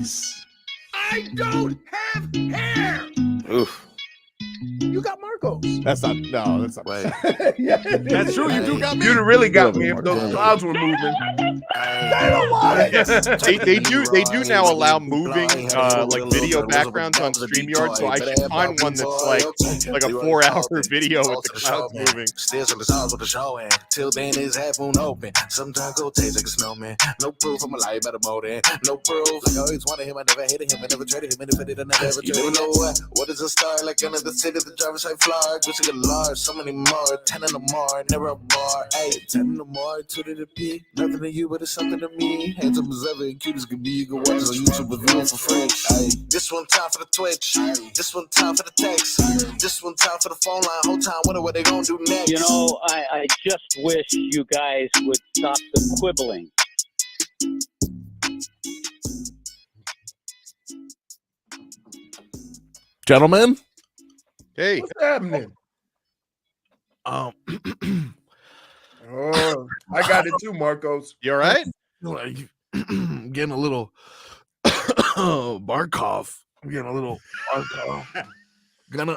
I don't have hair. Oof. You got Marcos. That's not. Wait. Yeah. That's true. You do got me. You'd have really got Yeah, me if those clouds were moving. They do now allow moving like video backgrounds on StreamYard, so I should find one that's like a 4-hour video with the clouds moving. Still on the stars with the show and till then his half moon open. Sometimes go taste like a snowman. No proof I'm alive by the motor. No proof. I always wanted him, I never hated him, I never traded him, and if I did, I never ever traded him. You don't know what is a star like another city, the driver's side fly. Just like a large, so many more, 10 in the more, never a bar. Hey, 10 in the more, 2 to the P. Nothing to you, but it's something to me. Handsome as ever, cute as could be. You can watch it on YouTube with you for free. Hey, this one time for the Twitch. This one time for the text. This one time for the phone line. Whole time wonder what they gonna do next. You know, I just wish you guys would stop the quibbling. Gentlemen. Hey, What's happening? Oh, I got it too, Marcos. you all right? like getting a little Barkov. I'm getting a little Barkov.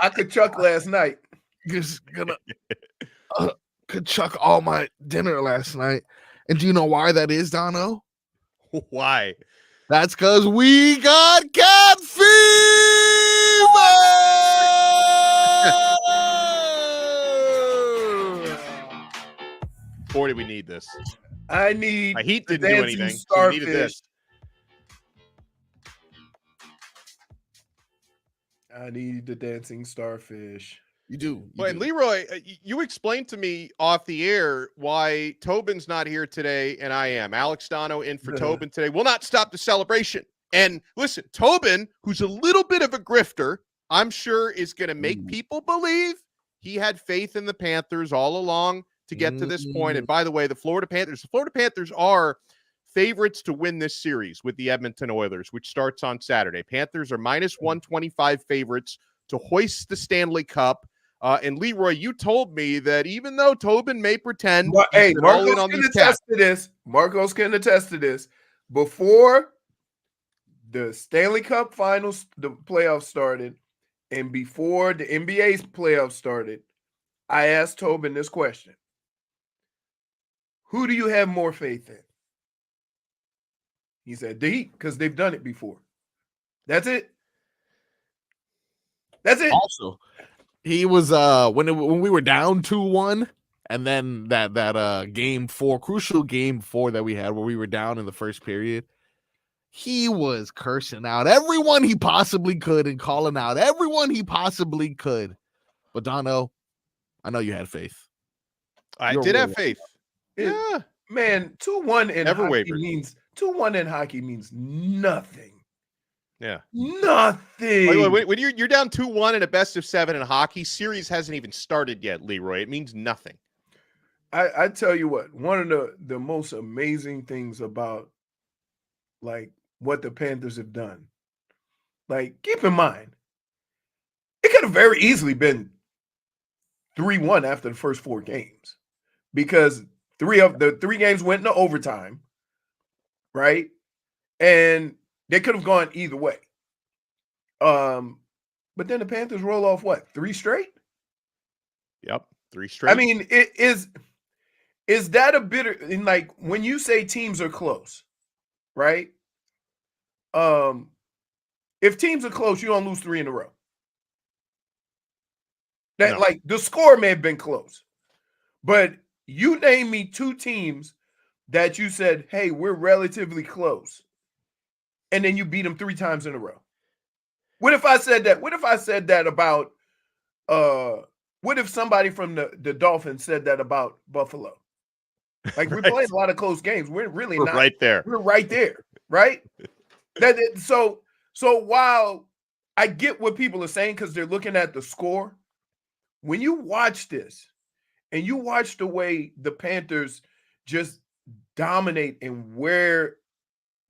I could chuck last night. Just gonna could chuck all my dinner last night. And do you know why that is, Donno? Why? That's because we got cat fever. Boy, do we need this. I need My heat the didn't do dancing anything. So we needed starfish. this. I need the dancing starfish. You do. Well, and Leroy, you explained to me off the air why Tobin's not here today and I am. Aleksander Barkov in for Tobin today. Will not stop the celebration. And listen, Tobin, who's a little bit of a grifter, I'm sure is going to make people believe he had faith in the Panthers all along to get to this point. And by the way, the Florida Panthers are favorites to win this series with the Edmonton Oilers, which starts on Saturday. Panthers are minus 125 favorites to hoist the Stanley Cup. And Leroy, you told me that even though Tobin may pretend, Hey, Marcos can attest to this. Marcos can attest to this. Before the Stanley Cup Finals, the playoffs started, and before the NBA's playoffs started, I asked Tobin this question: who do you have more faith in? He said the Heat, because they've done it before. That's it. That's it. Also, he was when we were down 2-1, and then that game 4, crucial game 4 that we had where we were down in the first period, he was cursing out everyone he possibly could and calling out everyone he possibly could. But Donno, I know you had faith. I did have faith. Yeah, Man, 2-1 in Never hockey wavered. means 2-1 in hockey means nothing. Yeah. Nothing. When you're down 2-1 in a best of 7 in hockey, series hasn't even started yet, Leroy. It means nothing. I tell you what, one of the most amazing things about like what the Panthers have done, like keep in mind, it could have very easily been 3-1 after the first 4 games because 3 of the 3 games went into overtime, right? And they could have gone either way. But then the Panthers roll off what? 3 straight? Yep, 3 straight. I mean, it is that a bitter in like when you say teams are close, right? If teams are close, you don't lose 3 in a row. That like the score may have been close, but you name me 2 teams that you said, "Hey, we're relatively close," and then you beat them 3 times in a row. What if I said that? What if I said that about? What if somebody from the Dolphins said that about Buffalo? Like we're playing a lot of close games. We're really not right there. We're right there, right? So while I get what people are saying because they're looking at the score, when you watch this and you watch the way the Panthers just dominate and wear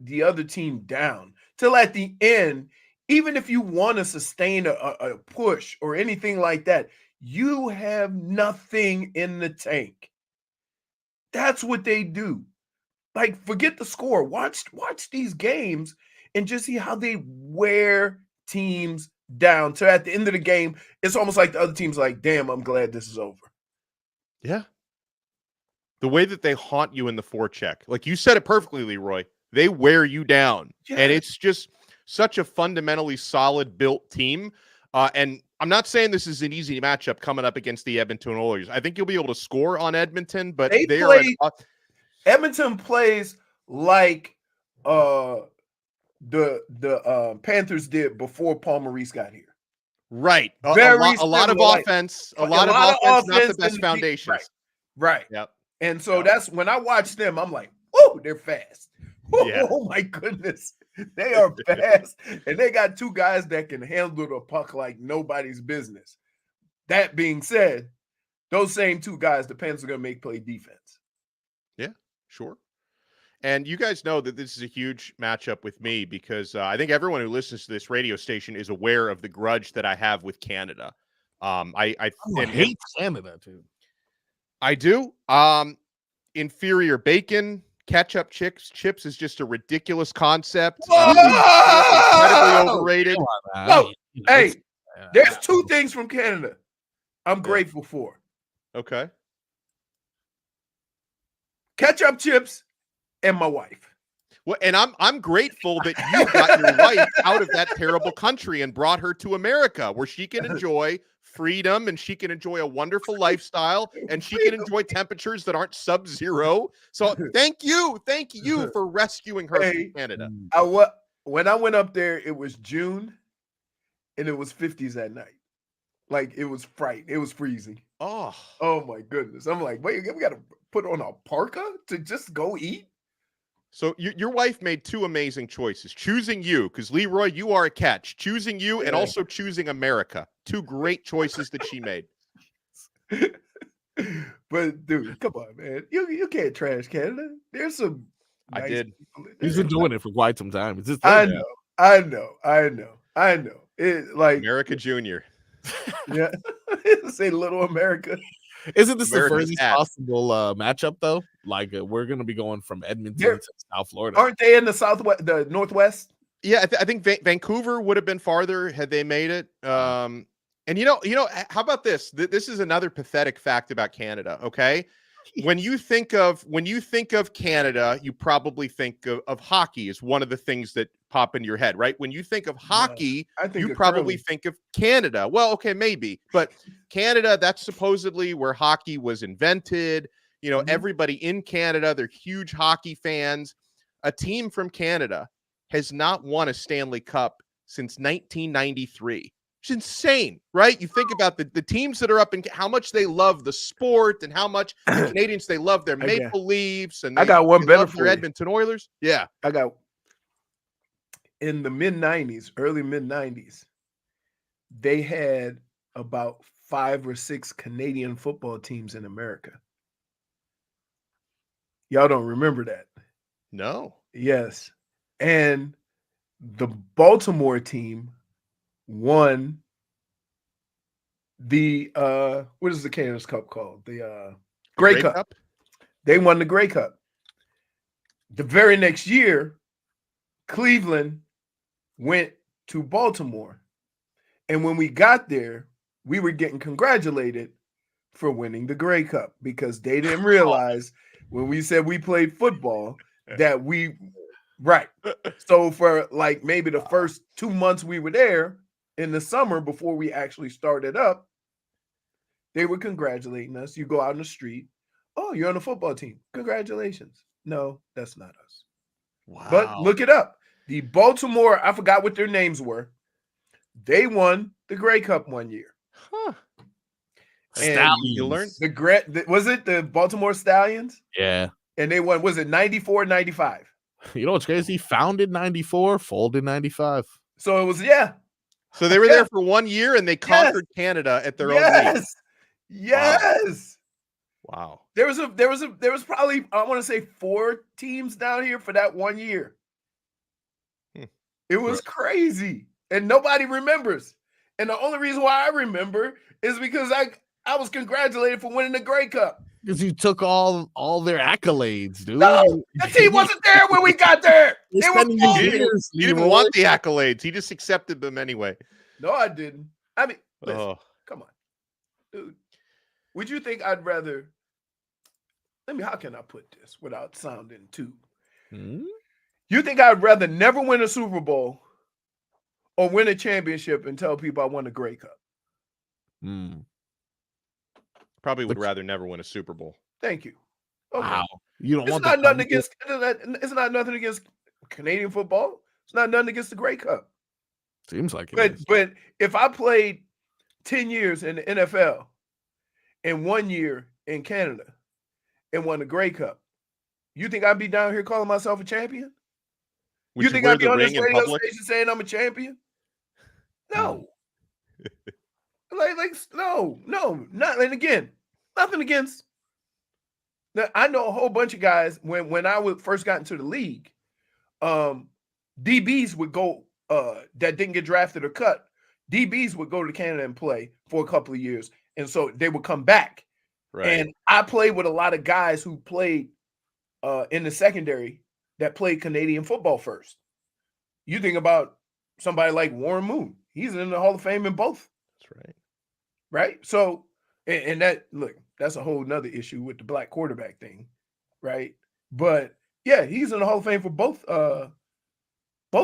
the other team down till at the end, even if you want to sustain a push or anything like that, you have nothing in the tank. That's what they do. Like, forget the score. Watch these games and just see how they wear teams down. So at the end of the game, it's almost like the other team's like, damn, I'm glad this is over. Yeah. The way that they haunt you in the forecheck. Like you said it perfectly, Leroy. They wear you down. Yeah. And it's just such a fundamentally solid built team. And I'm not saying this is an easy matchup coming up against the Edmonton Oilers. I think you'll be able to score on Edmonton, but Edmonton plays like the Panthers did before Paul Maurice got here. Right. A lot of offense. A lot of offense, not the best foundations. Right. Yep. And so that's when I watch them, I'm like, oh, they're fast. Yeah. Oh my goodness. They are fast. And they got two guys that can handle the puck like nobody's business. That being said, those same two guys, the Panthers are going to make play defense. Yeah, sure. And you guys know that this is a huge matchup with me because I think everyone who listens to this radio station is aware of the grudge that I have with Canada. I hate Canada too. I do. Inferior bacon, ketchup chips is just a ridiculous concept. Incredibly overrated. No, hey, there's two things from Canada I'm grateful for. Okay. Ketchup chips and my wife. Well, and I'm grateful that you got your wife out of that terrible country and brought her to America where she can enjoy freedom and she can enjoy a wonderful lifestyle and she can enjoy temperatures that aren't sub-zero. So thank you for rescuing her from Canada. When I went up there, it was June and it was 50s at night. Like it was freezing. Oh my goodness. I'm like, wait, we got to put on a parka to just go eat? So your wife made two amazing choices. Choosing you, because Leroy, you are a catch. Choosing you and also choosing America. Two great choices that she made. But dude, come on, man. You can't trash Canada. There's some I did. He's been doing it for quite some time. It's just I know. It like America Junior. Yeah. Say little America. Isn't this America's the furthest possible matchup though? Like we're gonna be going from Edmonton to South Florida. Aren't they in the southwest, the northwest? Yeah, I think Vancouver would have been farther had they made it. And you know, how about this? This is another pathetic fact about Canada. Okay, when you think of Canada, you probably think of hockey as one of the things that pop into your head, right? When you think of hockey, you probably think of Canada. Well, okay, maybe, but Canada, that's supposedly where hockey was invented. You know, everybody in Canada, they're huge hockey fans. A team from Canada has not won a Stanley Cup since 1993. It's insane, right? You think about the teams that are up in how much they love the sport and how much the Canadians, they love their Maple Leafs and I got one better for their Edmonton Oilers. Yeah. I got in the early mid 90s, they had about 5 or 6 Canadian football teams in America. Y'all don't remember that? No. Yes. And the Baltimore team won the what is the Canada's Cup called? The Grey Cup. They won the Grey Cup. The very next year, Cleveland went to Baltimore. And when we got there, we were getting congratulated for winning the Grey Cup because they didn't realize when we said we played football that right. So for like maybe the first 2 months we were there in the summer before we actually started up, they were congratulating us. You go out in the street. Oh, you're on the football team. Congratulations. No, that's not us. Wow. But look it up. The Baltimore, I forgot what their names were. They won the Grey Cup one year. Huh. And you learned was it the Baltimore Stallions? Yeah. And they won, was it 94, 95? You know what's crazy? Founded 94, folded 95. So it was, So they were there for 1 year and they conquered Canada at their own league. Yes. Wow. There was probably, I want to say 4 teams down here for that 1 year. It was crazy. And nobody remembers. And the only reason why I remember is because I was congratulated for winning the Grey Cup. Because you took all their accolades, dude. No, the team wasn't there when we got there. They were spending full. years, He didn't Leroy. want the accolades. He just accepted them anyway. No, I didn't. I mean, listen, Oh, come on, dude. Would you think I'd rather? How can I put this without sounding too? Hmm? You think I'd rather never win a Super Bowl or win a championship and tell people I won a Grey Cup? Hmm. probably would But- rather never win a Super Bowl. Thank you. Okay. Wow. You don't It's want not the nothing title? against. It's not nothing against Canadian football. It's not nothing against the Grey Cup. Seems like it But is. but if I played 10 years in the NFL and 1 year in Canada and won the Grey Cup, you think I'd be down here calling myself a champion? Would You think wear I'd be the on this ring in radio public? station saying I'm a champion? No. No, not. And again, nothing against. Now, I know a whole bunch of guys when I first got into the league, DBs would go that didn't get drafted or cut. DBs would go to Canada and play for a couple of years, and so they would come back. Right. And I played with a lot of guys who played in the secondary that played Canadian football first. You think about somebody like Warren Moon; he's in the Hall of Fame in both. That's right. Right. So, and that look, that's a whole nother issue with the black quarterback thing, right? But yeah, he's in the Hall of Fame for both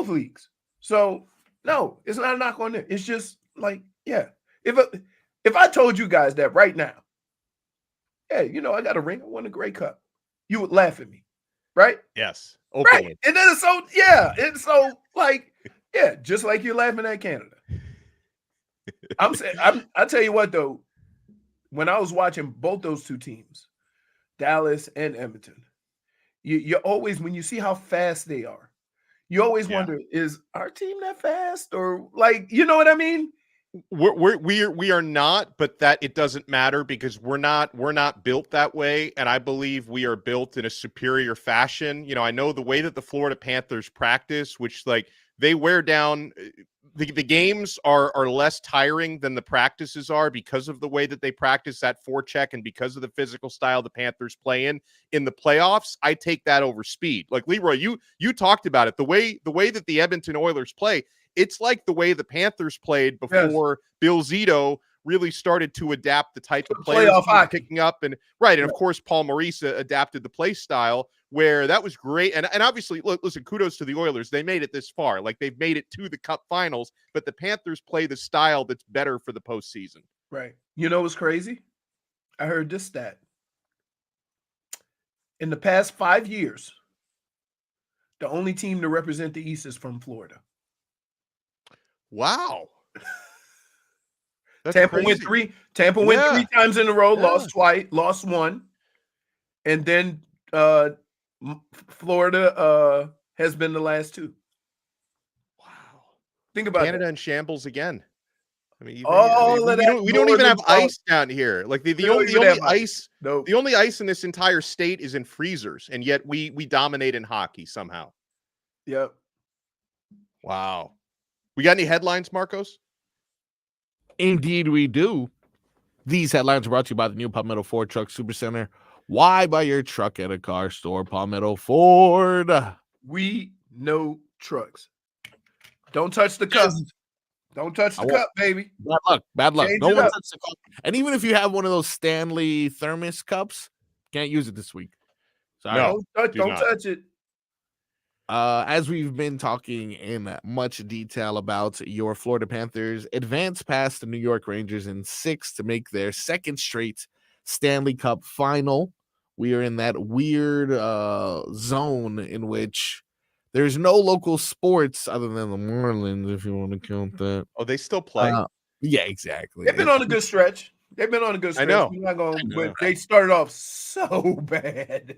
leagues. So no, it's not a knock on it. It's just like, yeah, if I told you guys that right now, yeah, I got a ring, I won a Grey Cup, you would laugh at me, right? Yes. Openly. Right. And then it's so like, yeah, just like you're laughing at Canada. I'm saying, I tell you what though, when I was watching both those two teams, Dallas and Edmonton, you always, when you see how fast they are, you always wonder, is our team that fast? Or like, you know what I mean? We are not, but that it doesn't matter because we're not built that way, and I believe we are built in a superior fashion. I know the way that the Florida Panthers practice, which like they wear down. The games are less tiring than the practices are because of the way that they practice that forecheck and because of the physical style the Panthers play in the playoffs. I take that over speed. Like Leroy, you talked about it. The way that the Edmonton Oilers play, it's like the way the Panthers played before Bill Zito really started to adapt the type of players Playoff hockey. picking up. And right. And of course, Paul Maurice adapted the play style where that was great. And obviously, look, listen, kudos to the Oilers. They made it this far. Like they've made it to the Cup Finals, but the Panthers play the style that's better for the postseason. Right. You know what's crazy? I heard this stat. In the past 5 years, the only team to represent the East is from Florida. Wow. That's Tampa crazy. went three. Tampa went 3 times in a row, Yeah. lost twice, lost one, and then Florida has been the last 2. Wow. Think about Canada that. in shambles again. I mean, we don't even have ice down here. Like the only ice, No. the only ice in this entire state is in freezers, and yet we dominate in hockey somehow. Yep. Wow. We got any headlines, Marcos? Indeed, we do. These headlines are brought to you by the new Palmetto Ford Truck Supercenter. Why buy your truck at a car store? Palmetto Ford. We know trucks. Don't touch the cup. Don't touch the cup, baby. Bad luck. Bad luck. Change No it one up. touch the cup. And even if you have one of those Stanley thermos cups, can't use it this week. Sorry. No. Don't touch it. As we've been talking in much detail about your Florida Panthers advance past the New York Rangers in 6 to make their second straight Stanley Cup Final. We are in that weird zone in which there's no local sports other than the Marlins, if you want to count that. Oh, they still play. Yeah, exactly. They've been on a good stretch. They've been on a good stretch. I know. We're not going, I know. but they started off so bad.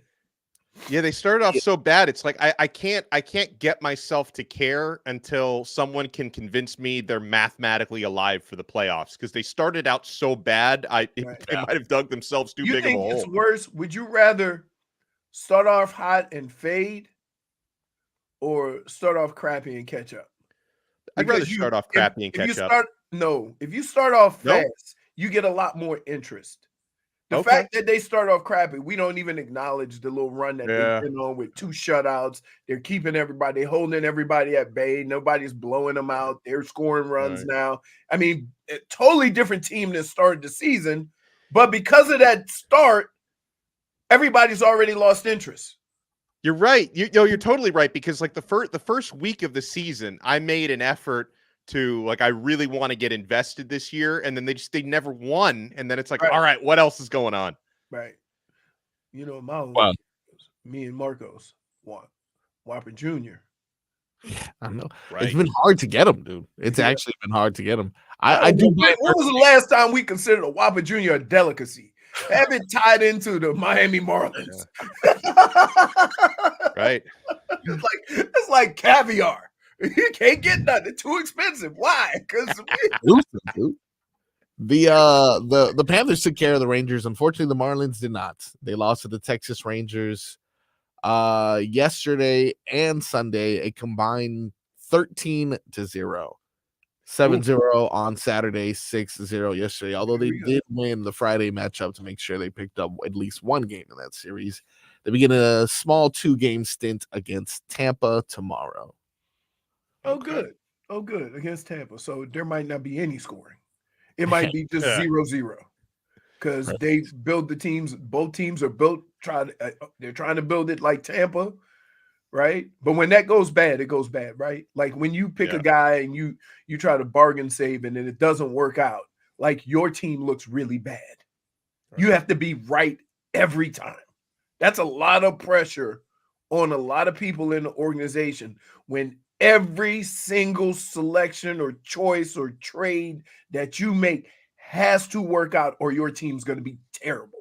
Yeah, they started off so bad. It's like I can't get myself to care until someone can convince me they're mathematically alive for the playoffs because they started out so bad. They might have dug themselves too You big of a think it's hole. worse? Would you rather start off hot and fade or start off crappy and catch up? I'd rather Because start off crappy and catch up. If you start off Nope. fast, you get a lot more interest The fact that they start off crappy, we don't even acknowledge the little run that they've been on with 2 shutouts. They're keeping everybody, holding everybody at bay. Nobody's blowing them out. They're scoring runs now. I mean, a totally different team than started the season. But because of that start, everybody's already lost interest. You're right. You're totally right, because like the first week of the season, I made an effort to, like, I really want to get invested this year, and then they never won, and then it's like, all right, what else is going on? Right. You know, my own, me and Marcos won Whopper Jr. Yeah, I know. Right. It's been hard to get him, dude. It's actually been hard to get him. I do. When was the last time we considered a Whopper Jr. a delicacy? Have it tied into the Miami Marlins. Right. It's like caviar. You can't get nothing. Too expensive. Why? Because the Panthers took care of the Rangers. Unfortunately, the Marlins did not. They lost to the Texas Rangers yesterday and Sunday, a combined 13-0. 7-0 on Saturday, 6-0 yesterday. Although they did win the Friday matchup to make sure they picked up at least one game in that series. They begin a small 2-game stint against Tampa tomorrow. Oh, good. Oh, good. Against Tampa. So there might not be any scoring. It might be just 0-0 because they build the teams. Both teams are built. They're trying to build it like Tampa, right? But when that goes bad, it goes bad, right? Like when you pick a guy and you try to bargain save and then it doesn't work out, like your team looks really bad. You have to be right every time. That's a lot of pressure on a lot of people in the organization when every single selection or choice or trade that you make has to work out or your team's going to be terrible.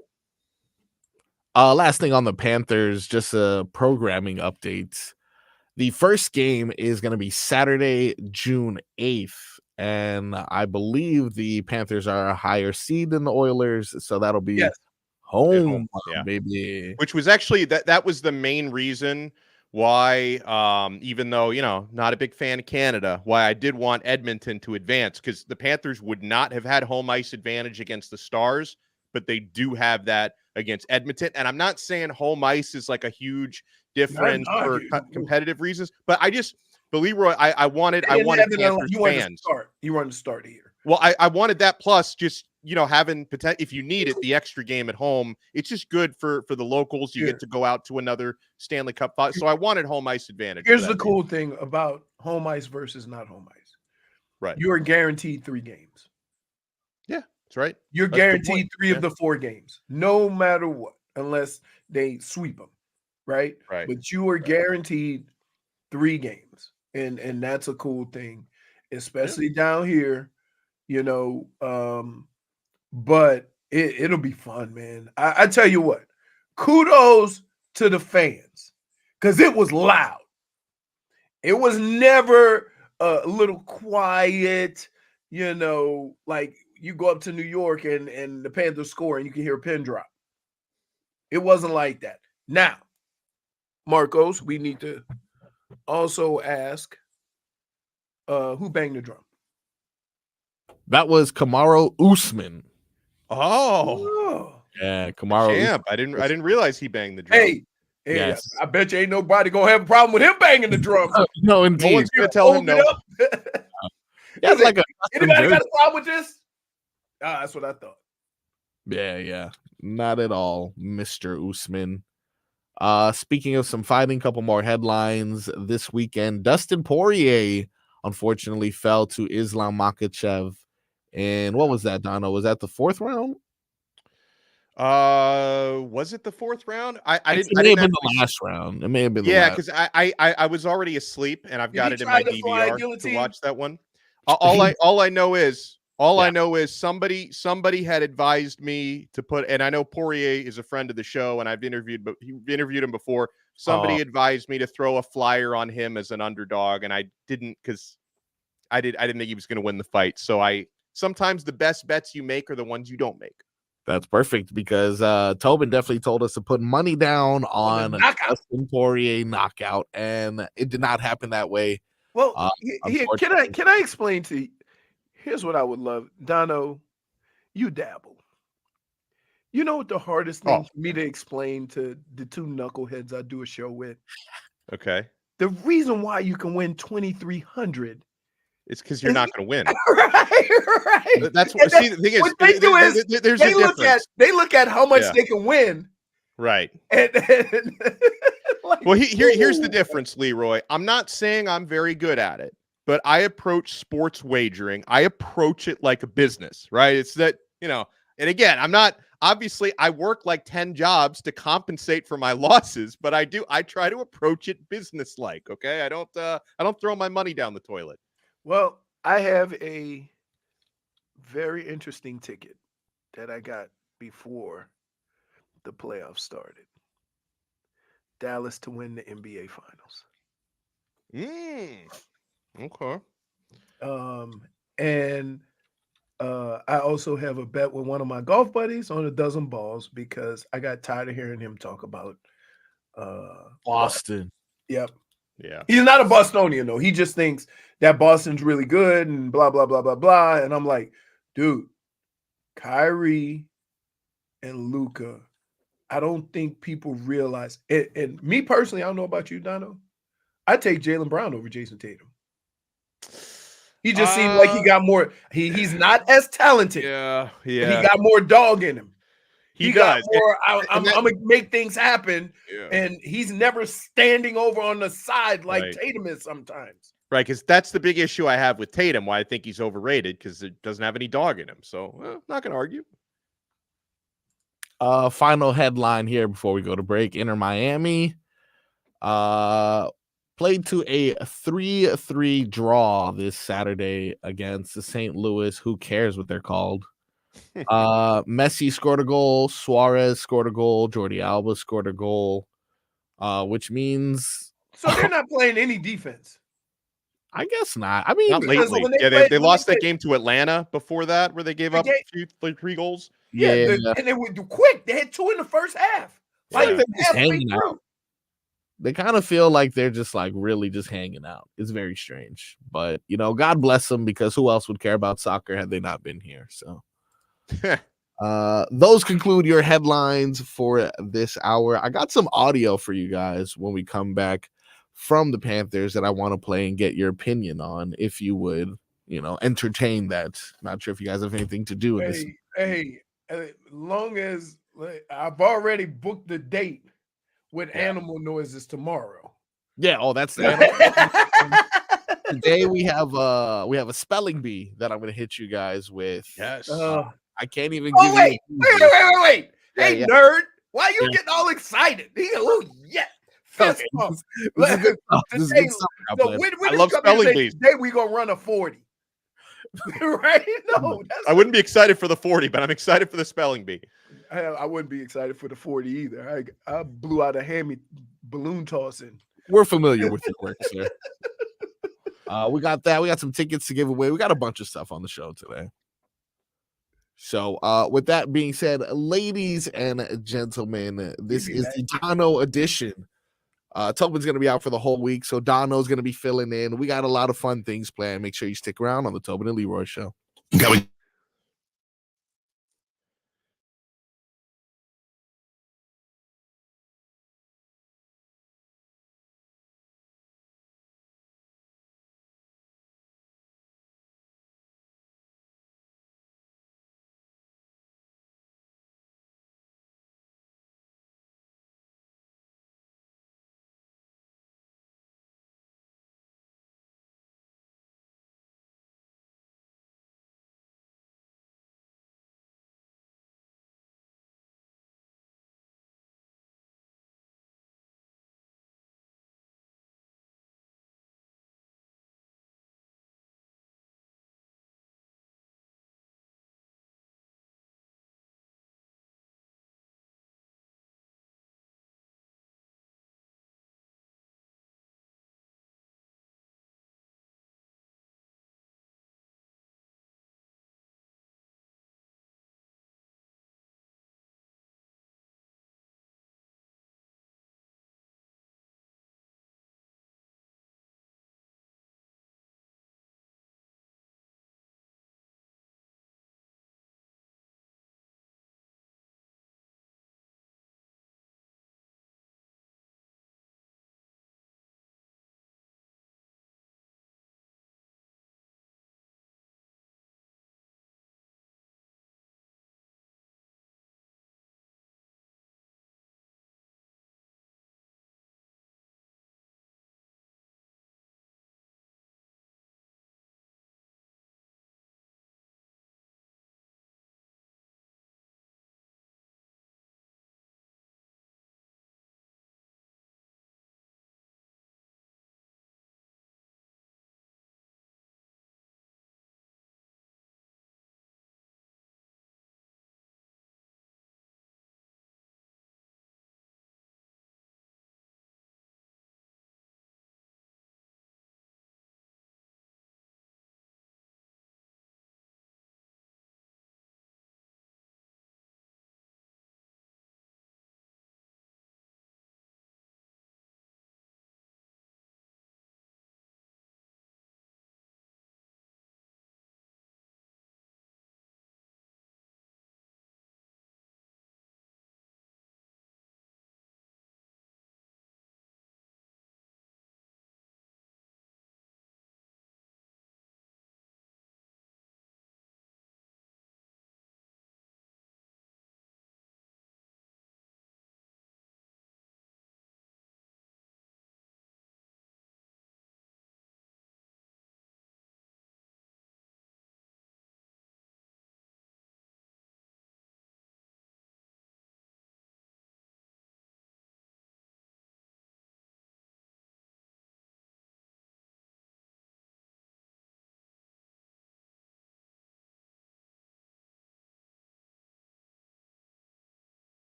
Last thing on the Panthers, just a programming update. The first game is going to be Saturday, June 8th. And I believe the Panthers are a higher seed than the Oilers. So that'll be home, baby. Which was actually, that was the main reason why, even though, not a big fan of Canada, why I did want Edmonton to advance, because the Panthers would not have had home ice advantage against the Stars, but they do have that against Edmonton. And I'm not saying home ice is like a huge difference for competitive reasons, but Leroy, I wanted Panthers fans. You wanted to start here. Well, I wanted that, plus just, having potential, if you need it, the extra game at home, it's just good for the locals. You get to go out to another Stanley Cup Final. So I wanted home ice advantage. Here's the cool thing about home ice versus not home ice. Right. You are guaranteed 3 games. Yeah, that's right. You're guaranteed 3 of the 4 games, no matter what, unless they sweep them. Right. Right. But you are guaranteed 3 games. And that's a cool thing, especially down here, but it'll be fun, man. I tell you what, kudos to the fans because it was loud. It was never a little quiet, like you go up to New York and the Panthers score and you can hear a pin drop. It wasn't like that. Now, Marcos, we need to also ask who banged the drum. That was Kamaru Usman. Oh. Yeah, Kamaru. Champ. I didn't realize he banged the drum. Hey, yes. I bet you ain't nobody gonna have a problem with him banging the drum. No, indeed. No one's gonna tell him no. Yeah, it's like anybody got a problem with this? That's what I thought. Yeah. Not at all, Mr. Usman. Speaking of some fighting, couple more headlines this weekend. Dustin Poirier unfortunately fell to Islam Makhachev. And what was that, Donno? Was that the 4th round? Was it the 4th round? I didn't. It may have been the last round. It may have been. Because I was already asleep, and I've got it in my DVR to watch that one. All I know is somebody had advised me to put, and I know Poirier is a friend of the show, and I've interviewed him before. Somebody advised me to throw a flyer on him as an underdog, and I didn't, because I didn't think he was going to win the fight. So sometimes the best bets you make are the ones you don't make. That's perfect, because Tobin definitely told us to put money down on Dustin Poirier knockout, and it did not happen that way. Well, can I explain to you? Here's what I would love. Donno, you dabble. You know what the hardest thing Oh. for me to explain to the two knuckleheads I do a show with? Okay. The reason why you can win 2,300 It's because you're not going to win. right. That's what. See, the thing is, what they do is there's they a look difference. they look at how much Yeah. they can win. Right. And like, Well, here's the ooh. difference, Leroy. I'm not saying I'm very good at it, but I approach sports wagering. I approach it like a business, right? It's that, and again, I'm not, obviously I work like 10 jobs to compensate for my losses, but I try to approach it business-like. Okay. I don't throw my money down the toilet. Well, I have a very interesting ticket that I got before the playoffs started. Dallas to win the NBA Finals. Okay. And I also have a bet with one of my golf buddies on a dozen balls because I got tired of hearing him talk about Boston. Yep. Yeah. He's not a Bostonian though. He just thinks that Boston's really good and blah blah blah blah blah. And I'm like, dude, Kyrie and Luka, I don't think people realize it. And me personally, I don't know about you, Donno. I take Jaylen Brown over Jason Tatum. He just seemed like he got more. He's not as talented. Yeah. But he got more dog in him. He got does. more. I'm gonna make things happen, Yeah. and he's never standing over on the side like Right. Tatum is sometimes. Right, because that's the big issue I have with Tatum, why I think he's overrated, because it doesn't have any dog in him. So, not going to argue. Final headline here before we go to break. Inter Miami played to a 3-3 draw this Saturday against the St. Louis. Who cares what they're called? Messi scored a goal. Suarez scored a goal. Jordi Alba scored a goal, which means... So they're not playing any defense. I guess not. I mean, Not lately. They lost that game to Atlanta before that, where they gave up a 3 goals. Yeah, and they were quick. They had 2 in the first half. Like they're just halfway hanging through. out. They kind of feel like they're just like really just hanging out. It's very strange, but God bless them, because who else would care about soccer had they not been here? So, those conclude your headlines for this hour. I got some audio for you guys when we come back from the Panthers that I want to play and get your opinion on, if you would, entertain that. Not sure if you guys have anything to do with this. Hey, long as I've already booked the date with animal noises tomorrow. Yeah. Oh, that's the today we have a spelling bee that I'm going to hit you guys with. Yes. I can't even Oh, give wait. Yeah, Hey, nerd. Why are you getting all excited? Oh, yeah. Fist bump. This is good stuff. This is good stuff. I love spelling bees. Today we going to run a 40. Right? No. I wouldn't be excited for the 40, but I'm excited for the spelling bee. I wouldn't be excited for the 40 either. I blew out a hammy balloon tossing. We're familiar with your work, sir. We got that. We got some tickets to give away. We got a bunch of stuff on the show today. So, with that being said, ladies and gentlemen, this is the Donno edition. Tobin's going to be out for the whole week, so Donno's going to be filling in. We got a lot of fun things planned. Make sure you stick around on the Tobin and Leroy Show.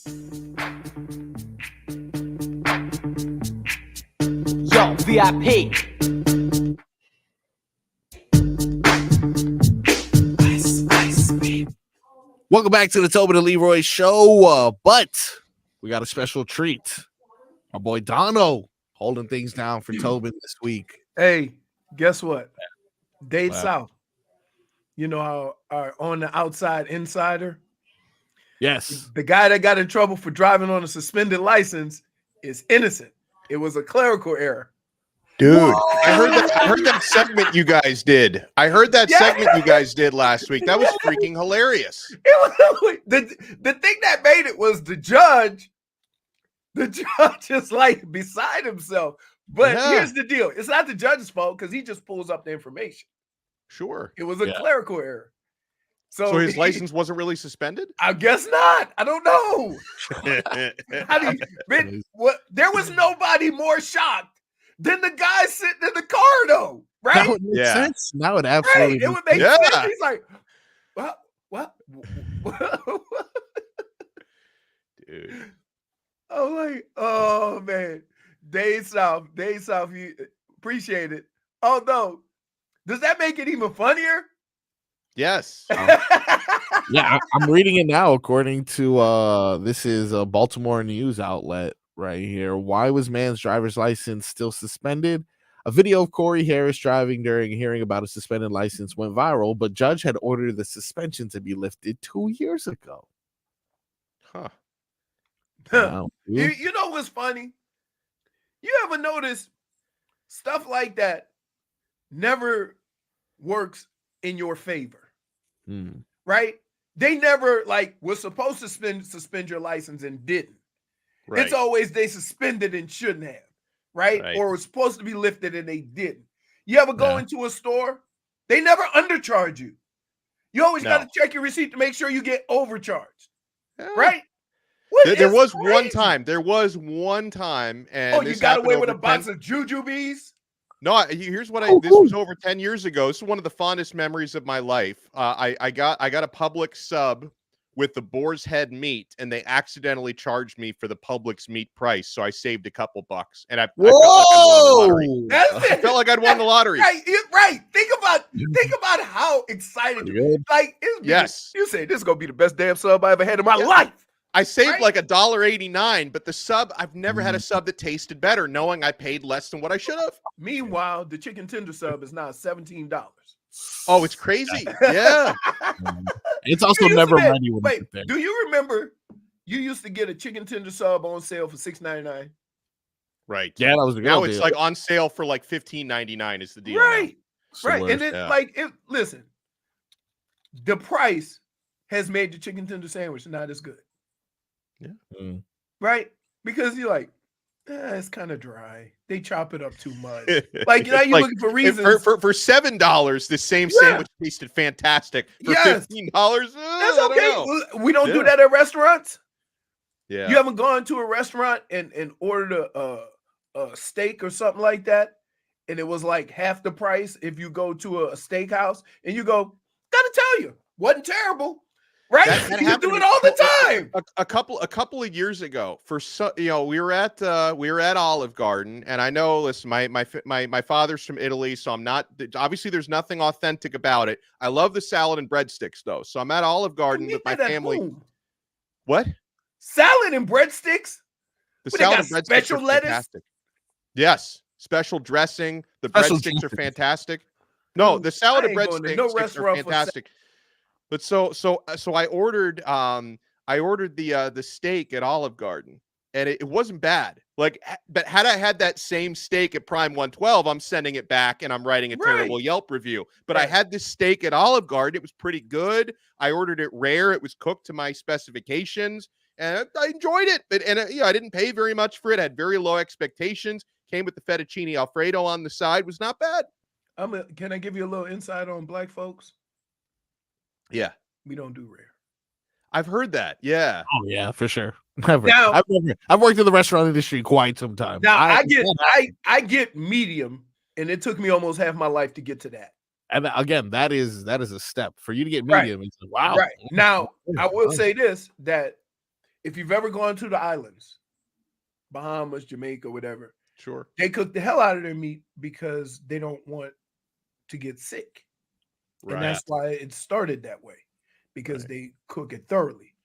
Yo, VIP. Welcome back to the Tobin and Leroy show. But we got a special treat. Our boy Donno holding things down for Tobin this week. Hey, guess what? Dade Wow. South. You know our on the outside insider. Yes. The guy that got in trouble for driving on a suspended license is innocent. It was a clerical error. Dude, I heard that segment you guys did. I heard that segment you guys did last week. That was freaking hilarious. The thing that made it was the judge. The judge is like beside himself. But here's the deal. It's not the judge's fault because he just pulls up the information. Sure. It was a clerical error. So his license wasn't really suspended? I guess not. I don't know. There was nobody more shocked than the guy sitting in the car, though. Right? That would make sense. Now it absolutely It would make sense. He's like, what? Dude. I'm like, oh man. Dade South, you appreciate it. Although, does that make it even funnier? Yes. Yeah, I'm reading it now. According to this is a Baltimore news outlet right here. Why was man's driver's license still suspended? A video of Corey Harris driving during a hearing about a suspended license went viral, but judge had ordered the suspension to be lifted 2 years ago. Huh. Wow. You know what's funny? You ever notice stuff like that never works in your favor? Right? They never was supposed to suspend your license and didn't. Right. It's always they suspended and shouldn't have, right? Or was supposed to be lifted and they didn't. You ever go into a store? They never undercharge you. You always got to check your receipt to make sure you get overcharged, right? There was one time, and you got away with a box of jujubes? No, here's what this was over 10 years ago. This is one of the fondest memories of my life. I got a Publix sub with the boar's head meat, and they accidentally charged me for the Publix meat price, so I saved a couple bucks. And I felt like I'd won the lottery. Right. Think about how excited you yes. You say this is gonna be the best damn sub I ever had in my life. I saved like $1.89, but the sub, I've never had a sub that tasted better, knowing I paid less than what I should have. Meanwhile, the chicken tender sub is now $17. Oh, it's crazy. Yeah. It's also never ready when wait, do you remember you used to get a chicken tender sub on sale for $6.99? Right. Yeah, that was the now it's like on sale for like $15.99 is the deal. Right. Right. And then listen, the price has made the chicken tender sandwich not as good. Yeah. Right? Because you're like, it's kind of dry. They chop it up too much. Like, now you're looking for reasons. For $7, the same sandwich tasted fantastic. For $15, that's okay. We don't do that at restaurants. Yeah. You haven't gone to a restaurant and ordered a steak or something like that, and it was like half the price if you go to a steakhouse, and you go, gotta tell you, wasn't terrible. Right, that you do it all the time. A couple of years ago, we were at Olive Garden, and I know. Listen, my father's from Italy, so I'm not. Obviously, there's nothing authentic about it. I love the salad and breadsticks, though. So I'm at Olive Garden with my family. What? Salad and breadsticks? The salad and breadsticks special lettuce. Fantastic. Yes, special dressing. The breadsticks are fantastic. No, the salad and breadsticks are fantastic. But so I ordered the steak at Olive Garden, and it wasn't bad. But had I had that same steak at Prime 112, I'm sending it back and I'm writing a terrible Yelp review. But I had this steak at Olive Garden. It was pretty good. I ordered it rare. It was cooked to my specifications, and I enjoyed it. I didn't pay very much for it. I had very low expectations. Came with the fettuccine Alfredo on the side. Was not bad. Can I give you a little insight on black folks? Yeah. We don't do rare. I've heard that. Yeah. Oh, yeah, for sure. I've worked in the restaurant industry quite some time. Now I get medium, and it took me almost half my life to get to that. And again, that is a step for you to get medium. It's like, wow. Right. Now, I will say this, that if you've ever gone to the islands, Bahamas, Jamaica, whatever, Sure. they cook the hell out of their meat because they don't want to get sick. Right. And that's why it started that way, because they cook it thoroughly.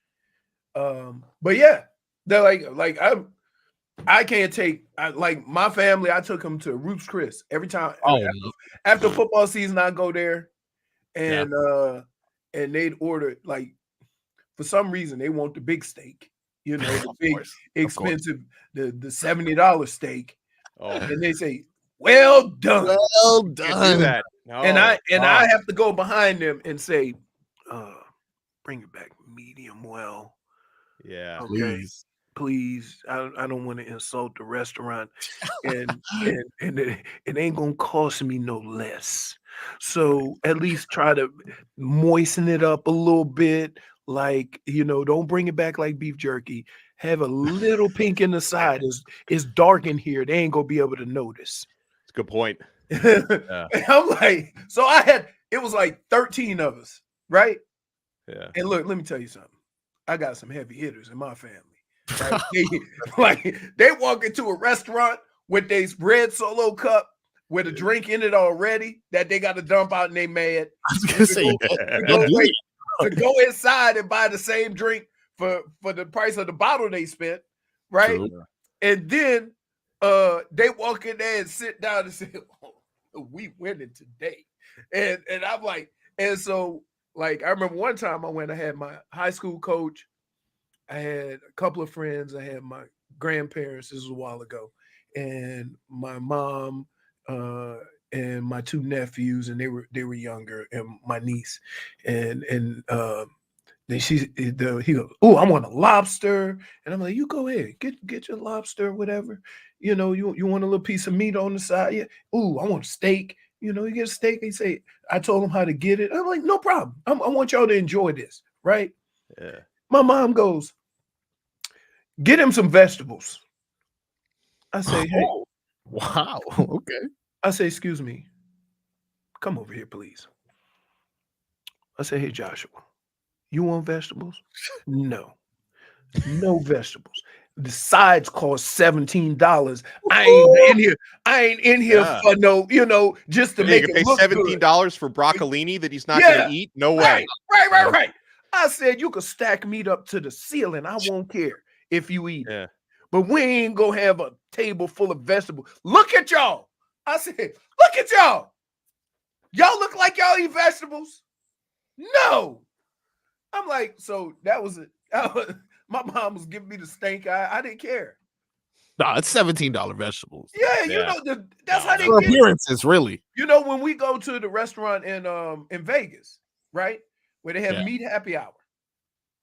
But yeah, they're like I can't take like my family. I took them to Ruth's Chris every time. After football season, I go there, and they'd order, like, for some reason they want the big steak, you know, the big expensive, the $70 steak. Oh, And they say, "Well done, Well can't do done. that. and No. I have to go behind them and say, bring it back medium well. Yeah. Okay, please. I don't want to insult the restaurant, and it ain't gonna cost me no less. So at least try to moisten it up a little bit. Like, you know, don't bring it back like beef jerky. Have a little pink in the side. It's dark in here. They ain't gonna be able to notice." It's a good point. And I'm like, so it was like 13 of us, right? Yeah. And look, let me tell you something. I got some heavy hitters in my family. Right? They walk into a restaurant with their red Solo cup with a drink in it already that they got to dump out, and they mad. I was gonna say To go inside and buy the same drink for the price of the bottle they spent, right? True. And then they walk in there and sit down and say, "Oh, we winning today." And I'm like, and so, like, I remember one time I had my high school coach, I had a couple of friends, I had my grandparents, this was a while ago, and my mom, and my two nephews, and they were younger, and my niece, and then he goes, "Oh, I want a lobster," and I'm like, "You go ahead, get your lobster, whatever, you know, you want a little piece of meat on the side, yeah. Oh, I want a steak, you know, you get a steak." He say, I told him how to get it. I'm like, "No problem. I want y'all to enjoy this, right?" Yeah. My mom goes, "Get him some vegetables." I say, "Hey." Wow. Okay. I say, "Excuse me, come over here, please." I say, "Hey, Joshua, you want vegetables?" "No, no vegetables. The sides cost $17. I ain't in here Yeah. for no, you know, just to You make can it pay look good." $17 for broccolini that he's not Yeah. going to eat? No way. Right. I said, "You could stack meat up to the ceiling. I won't care if you eat it. Yeah. But we ain't gonna have a table full of vegetables. Look at y'all." I said, "Look at y'all. Y'all look like y'all eat vegetables." No. I'm like, so that was it. My mom was giving me the stank eye. I didn't care. No, it's $17 vegetables. Yeah, you Yeah. know, that's how they For get it. appearances, really. You know, when we go to the restaurant in Vegas, right, where they have Yeah. meat happy hour,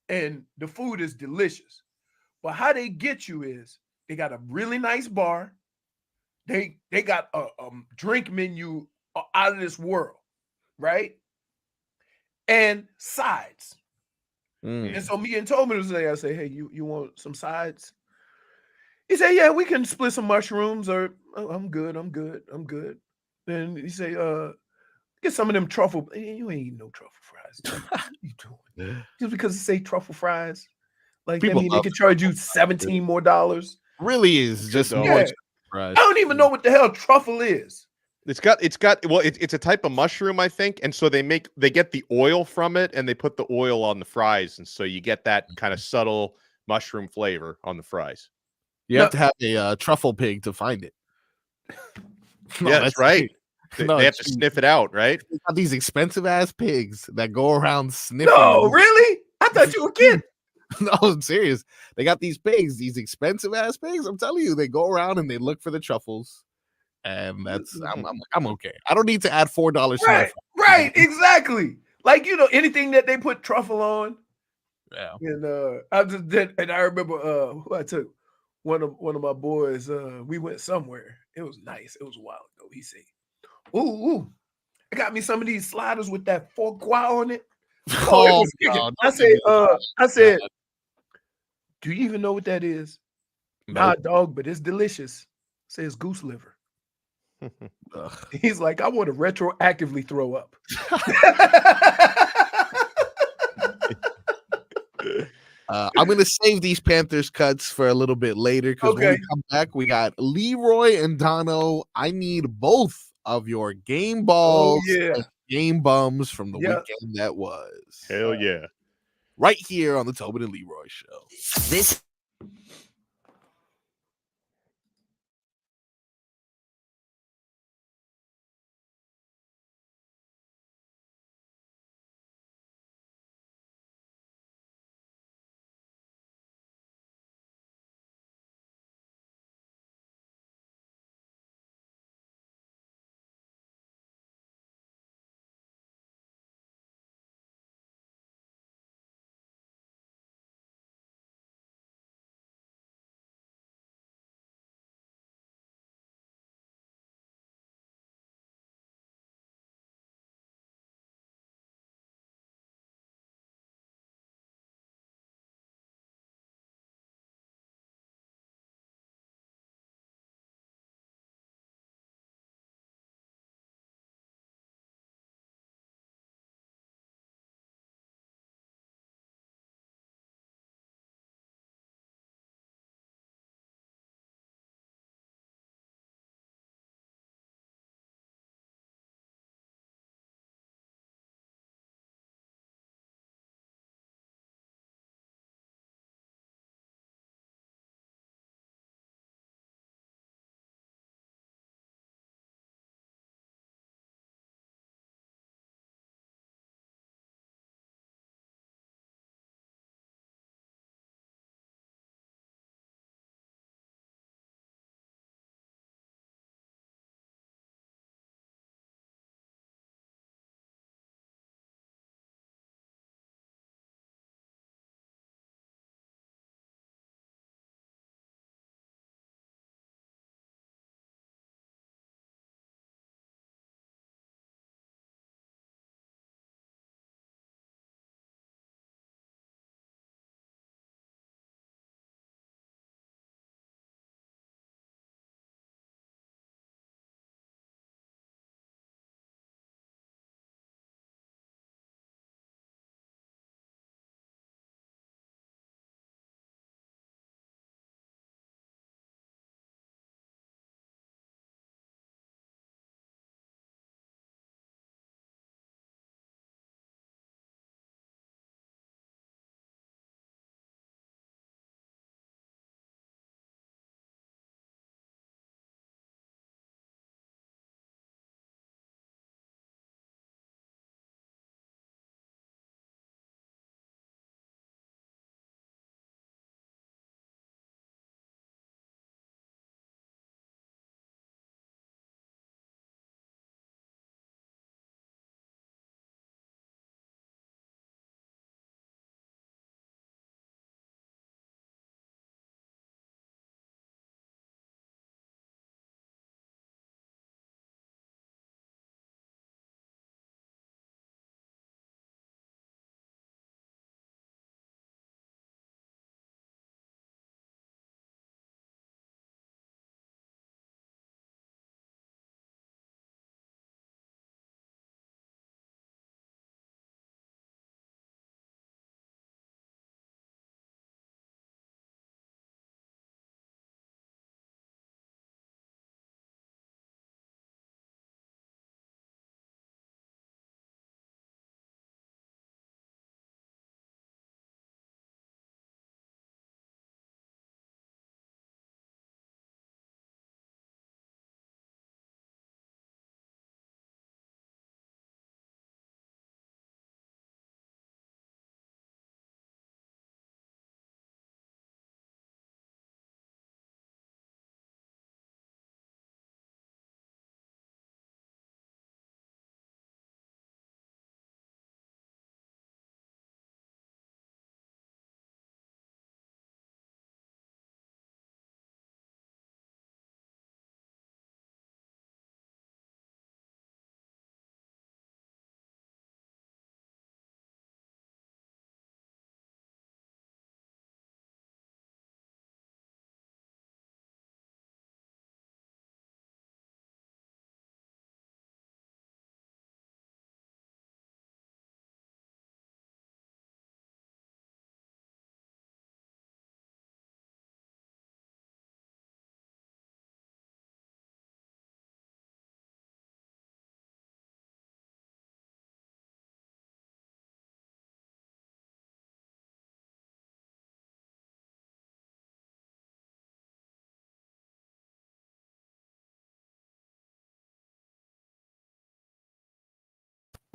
and the food is delicious. But how they get you is they got a really nice bar. They got a drink menu out of this world, right? And sides. And so me and Tobin was there. I say, "Hey, you want some sides?" He said, "Yeah, we can split some mushrooms," or "Oh, I'm good. Then he say, "Get some of them truffle." You ain't eating no truffle fries. What you doing? Just because it say truffle fries, like that People mean they love can charge you $17 more. Really is just though. more Yeah. I don't even know what the hell truffle is. It's a type of mushroom, I think, and so they get the oil from it, and they put the oil on the fries, and so you get that kind of subtle mushroom flavor on the fries. You have to have a truffle pig to find it. No, Yeah, that's right. No, They have to sniff it out, right? They got these expensive ass pigs that go around sniffing. No, really? I thought you were kidding. No, I'm serious. They got these pigs, these expensive ass pigs. I'm telling you, they go around and they look for the truffles, and that's I'm okay. I don't need to add $4 to my Right, exactly. Like, you know, anything that they put truffle on. Yeah. And I just did, and I remember who I took one of my boys. We went somewhere. It was nice. It was a while ago. He said, "Ooh, I got me some of these sliders with that foie gras on it." Oh, it was kicking. God. I said, "Do you even know what that is?" No. "Nah, dog, but it's delicious." I said, "It's goose liver." He's like, "I want to retroactively throw up." I'm gonna save these Panthers cuts for a little bit later because when we Okay. come back, we got Leroy and Donno. I need both of your game balls yeah. and game bums from the Yeah. weekend that was. Hell yeah. Right here on the Tobin and Leroy Show. This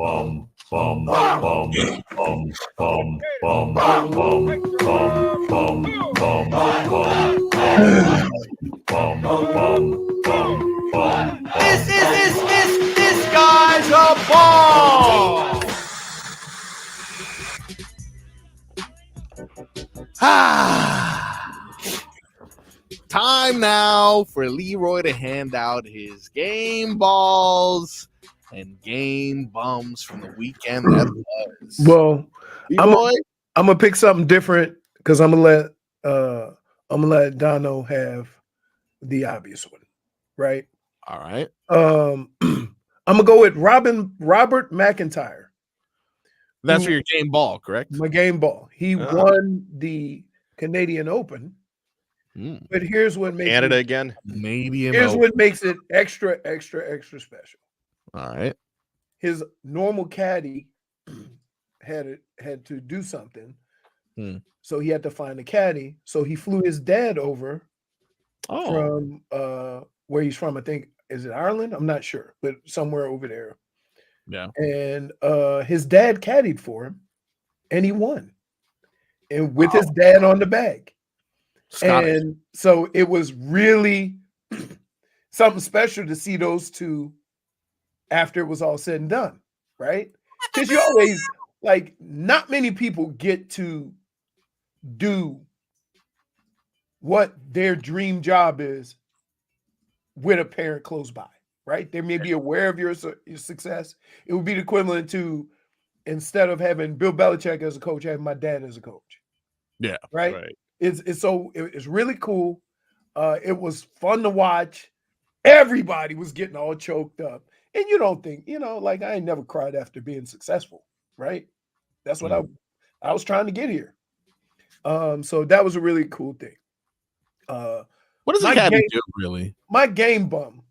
This guy's a ball. Time now for Leroy to hand out his game balls and game bums from the weekend that was. Well, Leroy, I'm gonna pick something different because I'm gonna let Donno have the obvious one, right? all right. I'm gonna go with Robert McIntyre. That's for your game ball, correct? My game ball. He won the Canadian Open. But here's what makes Canada again. Here's what makes it extra special. All right. His normal caddy had to do something, so he had to find a caddy. So he flew his dad over from where he's from. I think is it Ireland? I'm not sure, but somewhere over there. Yeah. And his dad caddied for him, and he won, and with his dad on the bag. Scottish. And so it was really something special to see those two after it was all said and done, right? Because you always like not many people get to do what their dream job is with a parent close by, right? They may be aware of your success. It would be the equivalent to instead of having Bill Belichick as a coach, having my dad as a coach. Yeah. Right. It's really cool. It was fun to watch. Everybody was getting all choked up. And you don't think, like I ain't never cried after being successful, right? That's what I was trying to get here. So that was a really cool thing. What does a caddy do, really? My game bum.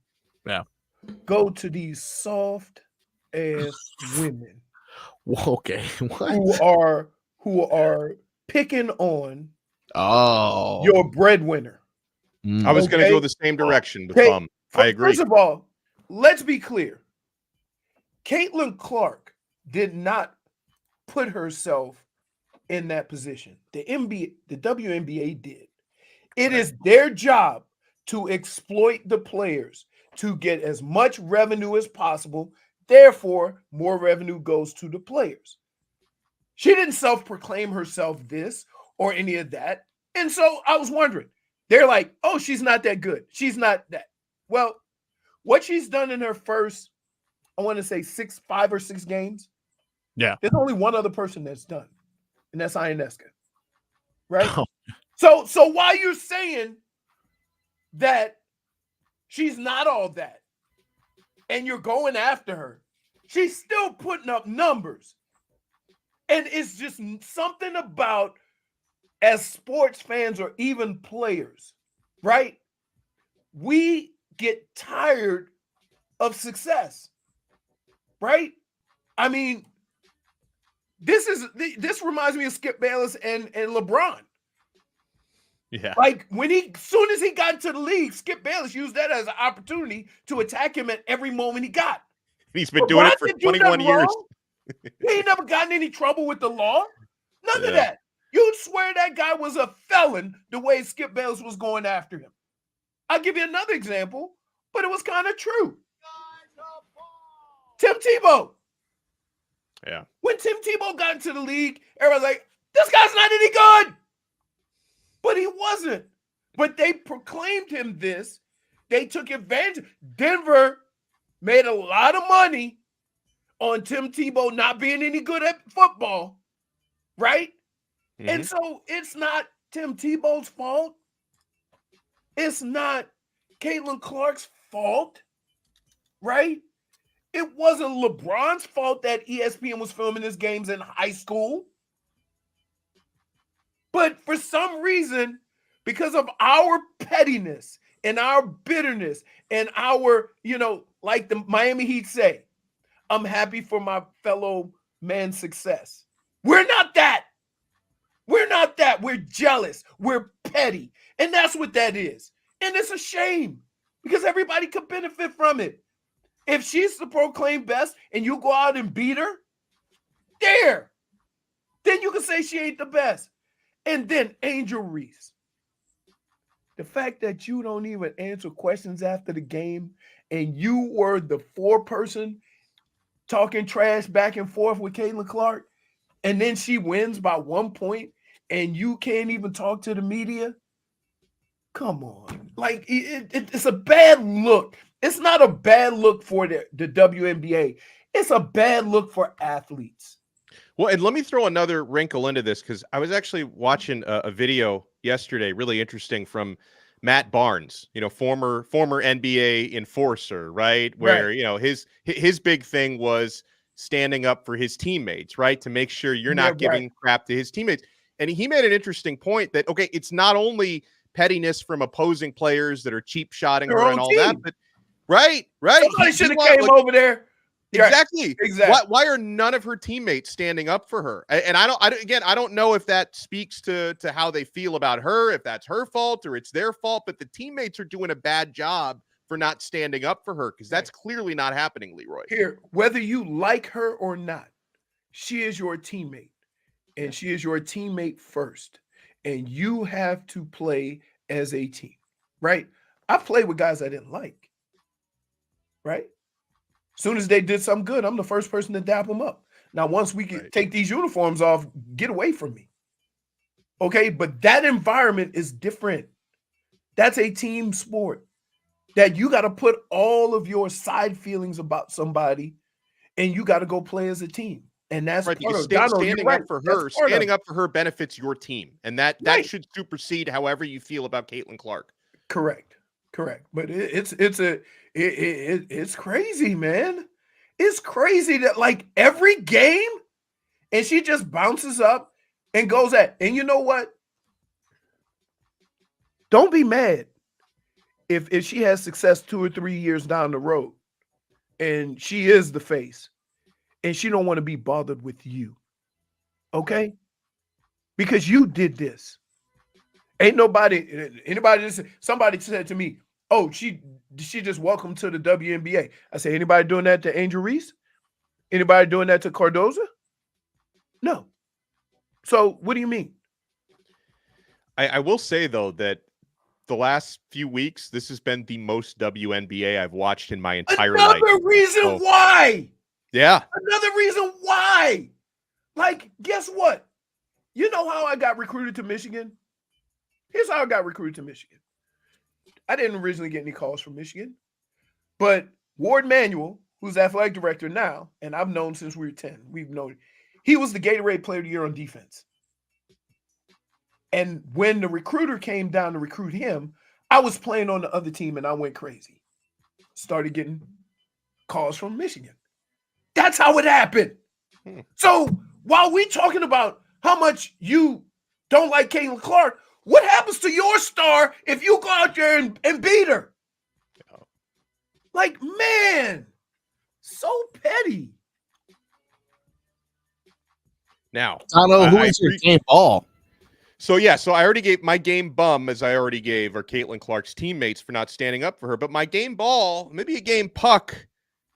Yeah. Go to these soft ass women. Okay. What? Who are picking on Oh, your breadwinner. I was going to go the same direction with bum. I agree. First of all, let's be clear. Caitlin Clark did not put herself in that position. The WNBA did. It is their job to exploit the players to get as much revenue as possible. Therefore, more revenue goes to the players. She didn't self-proclaim herself this or any of that. And so I was wondering, they're like, oh, she's not that good. She's not that. Well, what she's done in her first, I want to say 5 or 6 games. Yeah. There's only one other person that's done, and that's Ionescu. Right? Oh. So while you're saying that she's not all that, and you're going after her, she's still putting up numbers. And it's just something about, as sports fans or even players, right? We get tired of success, right? I mean, this reminds me of Skip Bayless and LeBron. Yeah. Like soon as he got into the league, Skip Bayless used that as an opportunity to attack him at every moment he got. He's been doing it for 21 years. He ain't never gotten any trouble with the law. None of that. You'd swear that guy was a felon the way Skip Bayless was going after him. I'll give you another example, but it was kind of true. Tim Tebow. Yeah. When Tim Tebow got into the league, everybody's like, this guy's not any good. But he wasn't. But they proclaimed him this. They took advantage. Denver made a lot of money on Tim Tebow not being any good at football, right? Mm-hmm. And so it's not Tim Tebow's fault. It's not Caitlin Clark's fault, right? It wasn't LeBron's fault that ESPN was filming his games in high school. But for some reason, because of our pettiness and our bitterness and our, like the Miami Heat say, I'm happy for my fellow man's success. We're not that. We're not that. We're jealous. We're petty. And that's what that is. And it's a shame because everybody could benefit from it. If she's the proclaimed best and you go out and beat her, then you can say she ain't the best. And then Angel Reese. The fact that you don't even answer questions after the game and you were the four-person talking trash back and forth with Caitlin Clark, and then she wins by 1 point and you can't even talk to the media. Come on. Like, it's a bad look. It's not a bad look for the WNBA. It's a bad look for athletes. Well, and let me throw another wrinkle into this, because I was actually watching a video yesterday, really interesting, from Matt Barnes, former NBA enforcer, right? Where, his big thing was standing up for his teammates, right? To make sure you're not giving crap to his teammates. And he made an interesting point that, okay, it's not only pettiness from opposing players that are cheap shotting her and all team. That, but right. Somebody should have came over there. Exactly. Exactly. Why are none of her teammates standing up for her? And I don't know if that speaks to how they feel about her, if that's her fault or it's their fault, but the teammates are doing a bad job for not standing up for her, because that's clearly not happening, Leroy. Here, whether you like her or not, she is your teammate, and she is your teammate first, and you have to play as a team, right? I played with guys I didn't like, right? Soon as they did something good, I'm the first person to dap them up. Now, once we take these uniforms off, get away from me. Okay, but that environment is different. That's a team sport that you got to put all of your side feelings about somebody and you got to go play as a team. And that's right, part of standing up for her. Standing up for her benefits your team, and that should supersede however you feel about Caitlin Clark. Correct. But it's crazy, man. It's crazy that like every game, and she just bounces up and goes at. And you know what? Don't be mad if she has success 2 or 3 years down the road, and she is the face, and she don't want to be bothered with you. Okay? Because you did this. Ain't somebody said to me, oh, she just welcome to the WNBA. I say, anybody doing that to Angel Reese? Anybody doing that to Cardoza? No. So what do you mean? I will say, though, that the last few weeks, this has been the most WNBA I've watched in my entire life. Another reason why. Yeah. Another reason why. Like, guess what? You know how I got recruited to Michigan? Here's how I got recruited to Michigan. I didn't originally get any calls from Michigan, but Ward Manuel, who's athletic director now, and I've known since we were 10, he was the Gatorade Player of the Year on defense. And when the recruiter came down to recruit him, I was playing on the other team and I went crazy. Started getting calls from Michigan. That's how it happened. So while we talking about how much you don't like Caitlin Clark, what happens to your star if you go out there and beat her? Like, man, so petty. Now, Donno, who is your game ball? So I already gave my game bum, as I already gave, are Caitlin Clark's teammates for not standing up for her. But my game ball, maybe a game puck,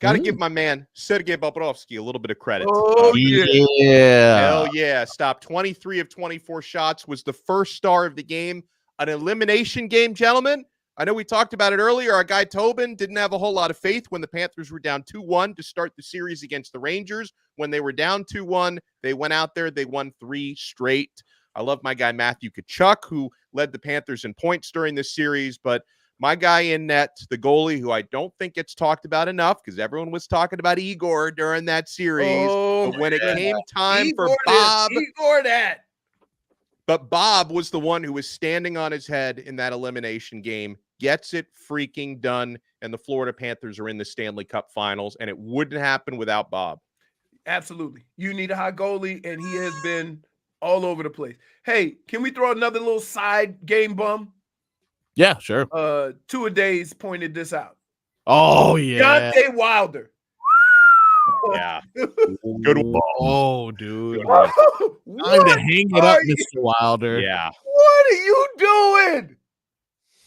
got to give my man Sergei Bobrovsky a little bit of credit. Oh, yeah. Hell yeah. Stopped 23 of 24 shots, was the first star of the game. An elimination game, gentlemen. I know we talked about it earlier. Our guy Tobin didn't have a whole lot of faith when the Panthers were down 2-1 to start the series against the Rangers. When they were down 2-1, they went out there. They won 3 straight. I love my guy Matthew Tkachuk, who led the Panthers in points during this series. But my guy in net, the goalie, who I don't think gets talked about enough because everyone was talking about Igor during that series. But when it came time for Bob, but Bob was the one who was standing on his head in that elimination game, gets it freaking done, and the Florida Panthers are in the Stanley Cup Finals, and it wouldn't happen without Bob. Absolutely. You need a high goalie, and he has been all over the place. Hey, can we throw another little side game bum? Yeah, sure. Two-a-days pointed this out. Oh, yeah. Deontay Wilder. Yeah. Good one. Oh, dude. Time to hang it up, Mr. Wilder. Yeah. What are you doing?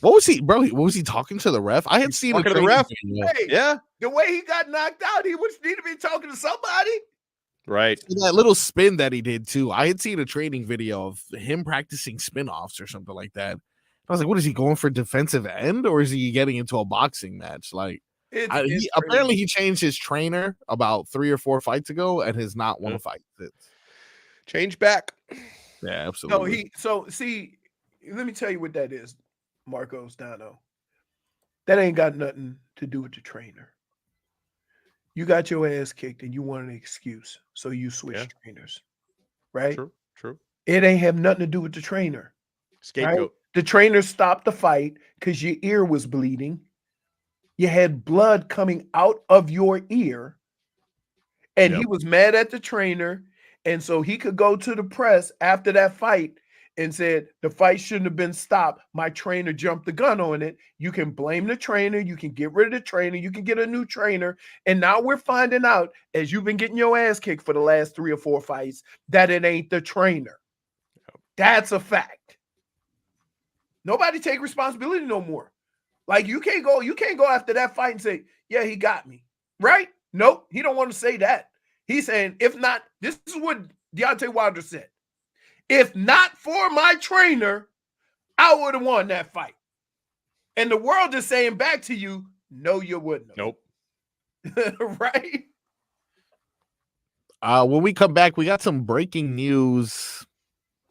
What was he, bro? What was he talking to the ref? I had seen a talking to the training ref. video. Hey, Yeah. the way he got knocked out, he would need to be talking to somebody. Right. That little spin that he did too. I had seen a training video of him practicing spin offs or something like that. I was like, what is he going for, defensive end, or is he getting into a boxing match? Like, apparently he changed his trainer about 3 or 4 fights ago and has not won a fight since. Change back. Yeah, absolutely. See, let me tell you what that is, Marcos Donno. That ain't got nothing to do with the trainer. You got your ass kicked and you wanted an excuse, so you switched trainers, right? True. It ain't have nothing to do with the trainer. Scapegoat. Right? The trainer stopped the fight because your ear was bleeding. You had blood coming out of your ear, and he was mad at the trainer, and so he could go to the press after that fight and said, the fight shouldn't have been stopped. My trainer jumped the gun on it. You can blame the trainer. You can get rid of the trainer. You can get a new trainer. And now we're finding out, as you've been getting your ass kicked for the last 3 or 4 fights, that it ain't the trainer. That's a fact. Nobody take responsibility no more. Like, you can't go after that fight and say, yeah, he got me. Right? Nope. He don't want to say that. He's saying, if not, this is what Deontay Wilder said. If not for my trainer, I would have won that fight. And the world is saying back to you, no, you wouldn't have. Nope. Right? When we come back, we got some breaking news.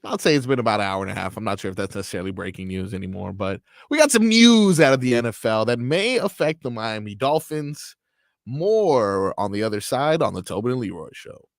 I'll say it's been about an hour and a half. I'm not sure if that's necessarily breaking news anymore, but we got some news out of the NFL that may affect the Miami Dolphins. More on the other side on the Tobin and Leroy Show.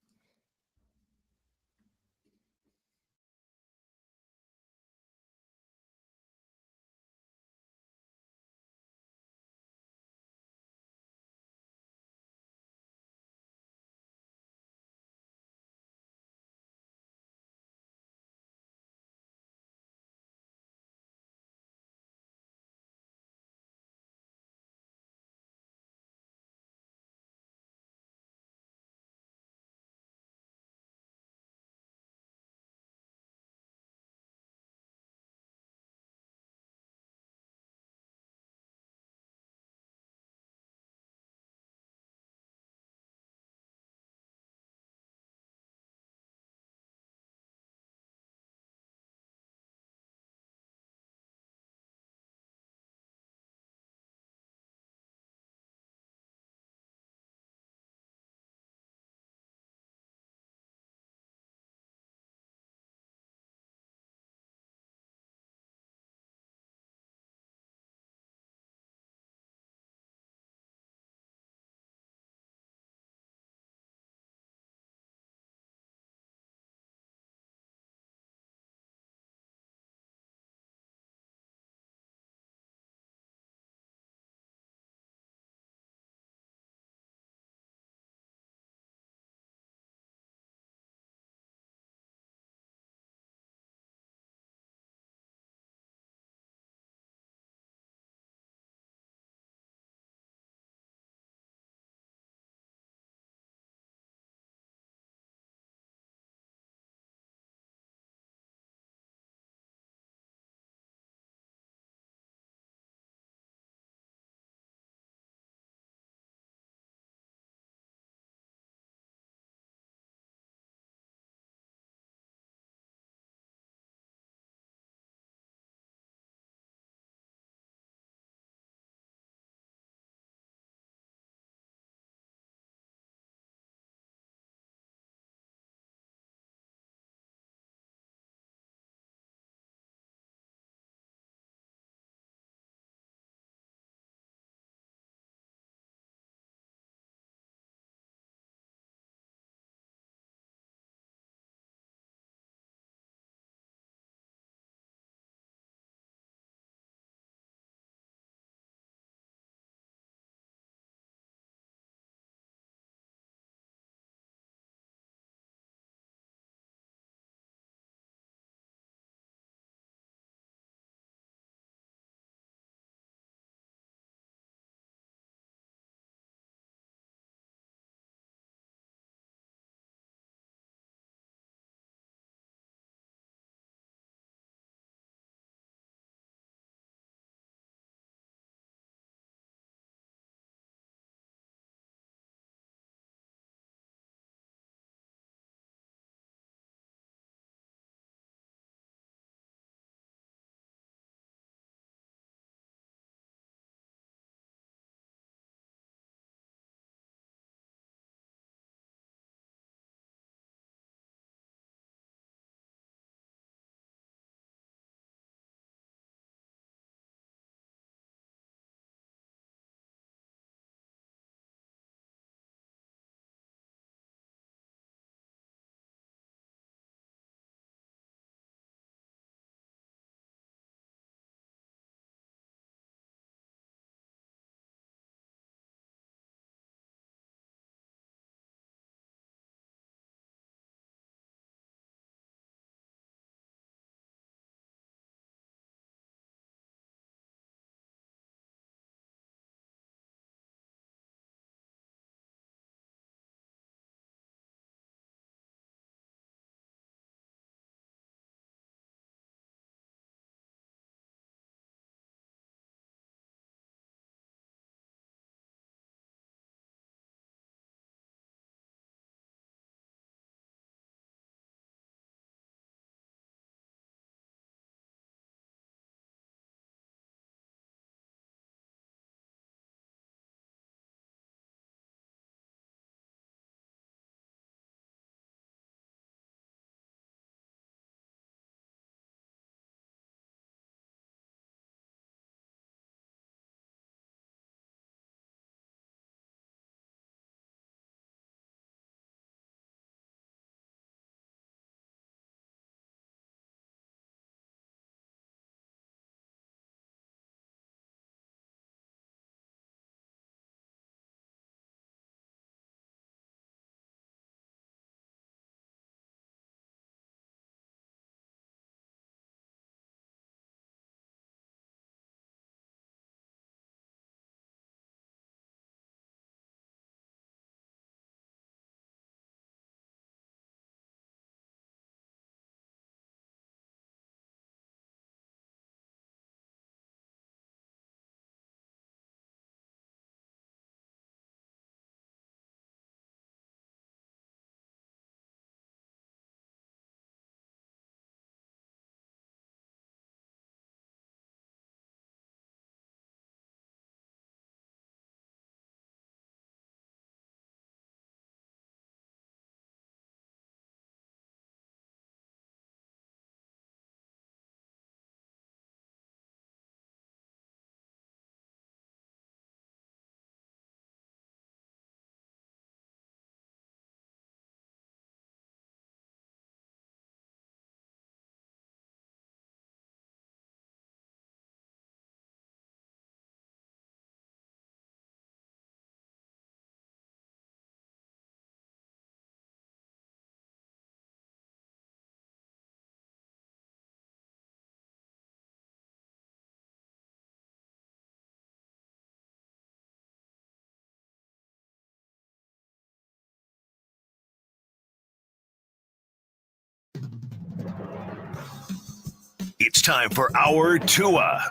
It's time for our Tua.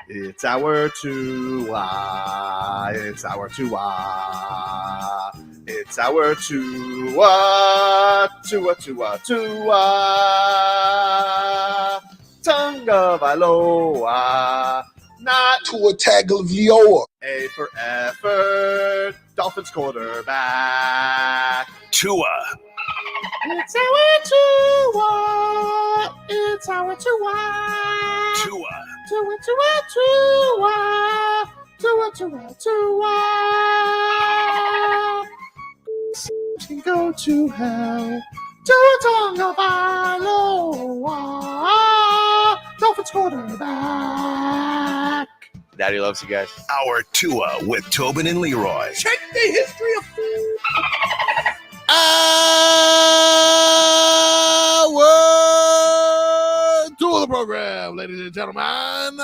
It's our Tua. It's our Tua. It's our Tua. Tua, Tua, Tua. Tonga Valoa. Not Tua Tagovailoa. A for effort. Dolphins quarterback. Tua. It's our Tua. It's our Tua. Tua. Tua, Tua, Tua. Tua, Tua, Tua. Can go to hell. Tua Tonga Valoa. Dolphins quarterback. Daddy loves you guys. Our Tua with Tobin and Leroy. Check the history of food. To the program, ladies and gentlemen.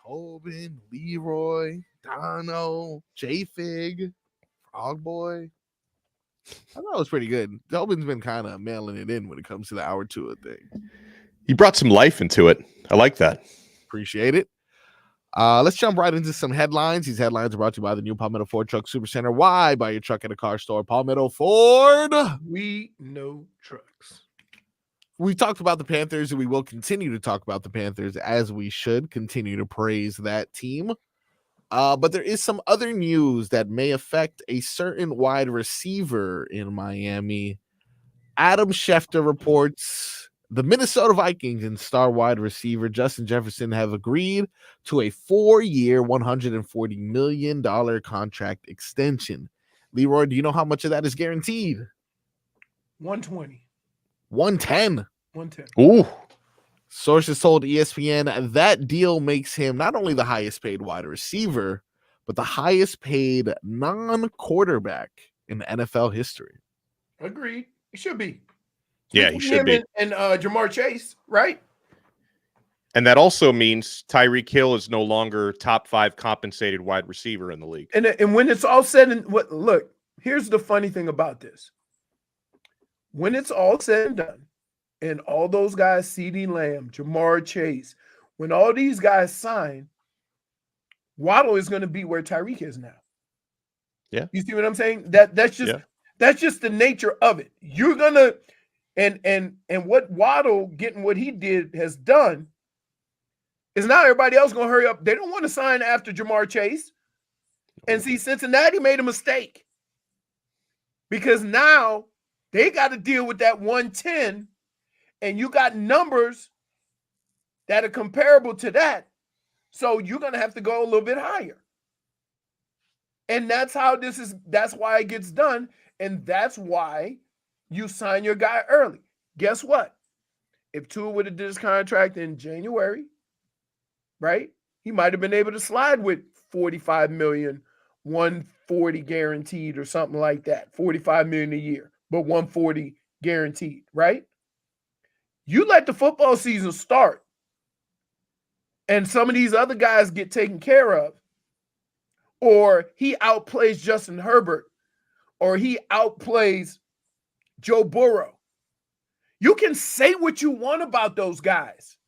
Tobin, Leroy, Donno, J-Fig, Frog Boy. I thought it was pretty good. Tobin's been kind of mailing it in when it comes to the Hour Tua thing. You brought some life into it. I like that. Appreciate it. Let's jump right into some headlines. These headlines are brought to you by the new Palmetto Ford Truck Supercenter. Why buy your truck at a car store? Palmetto Ford. We know trucks. We talked about the Panthers, and we will continue to talk about the Panthers, as we should continue to praise that team. But there is some other news that may affect a certain wide receiver in Miami. Adam Schefter reports the Minnesota Vikings and star wide receiver Justin Jefferson have agreed to a 4-year, $140 million contract extension. Leroy, do you know how much of that is guaranteed? 120. 110. 110. Ooh. Sources told ESPN that deal makes him not only the highest paid wide receiver, but the highest paid non-quarterback in NFL history. Agreed. It should be. Yeah, he should be. And Jamar Chase, right? And that also means Tyreek Hill is no longer top 5 compensated wide receiver in the league. And when it's all said and look, here's the funny thing about this. When it's all said and done, and all those guys, CeeDee Lamb, Jamar Chase, when all these guys sign, Waddle is going to be where Tyreek is now. Yeah. You see what I'm saying? That's just the nature of it. You're gonna and what Waddle getting what he did has done is now everybody else gonna hurry up. They don't want to sign after Jamar Chase. And see, Cincinnati made a mistake because now they got to deal with that 110, and you got numbers that are comparable to that. So you're going to have to go a little bit higher. And that's why it gets done. And that's why you sign your guy early. Guess what? If Tua would have did his contract in January, right? He might have been able to slide with $45 million, 140 guaranteed or something like that. $45 million a year, but 140 guaranteed, right? You let the football season start and some of these other guys get taken care of, or he outplays Justin Herbert, or he outplays Joe Burrow. You can say what you want about those guys.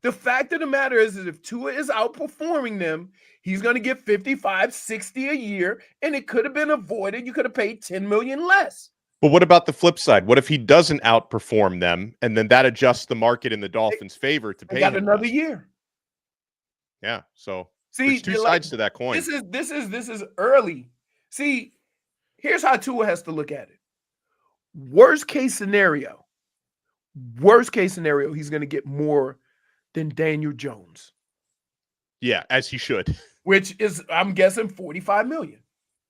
The fact of the matter is if Tua is outperforming them, he's going to get 55, 60 a year, and it could have been avoided. You could have paid $10 million less. But what about the flip side? What if he doesn't outperform them, and then that adjusts the market in the Dolphins' favor to pay him another less? year? Yeah. So see, there's two sides to that coin. This is early. See, here's how Tua has to look at it. Worst case scenario, he's going to get more than Daniel Jones. Yeah, as he should. Which is, I'm guessing, $45 million,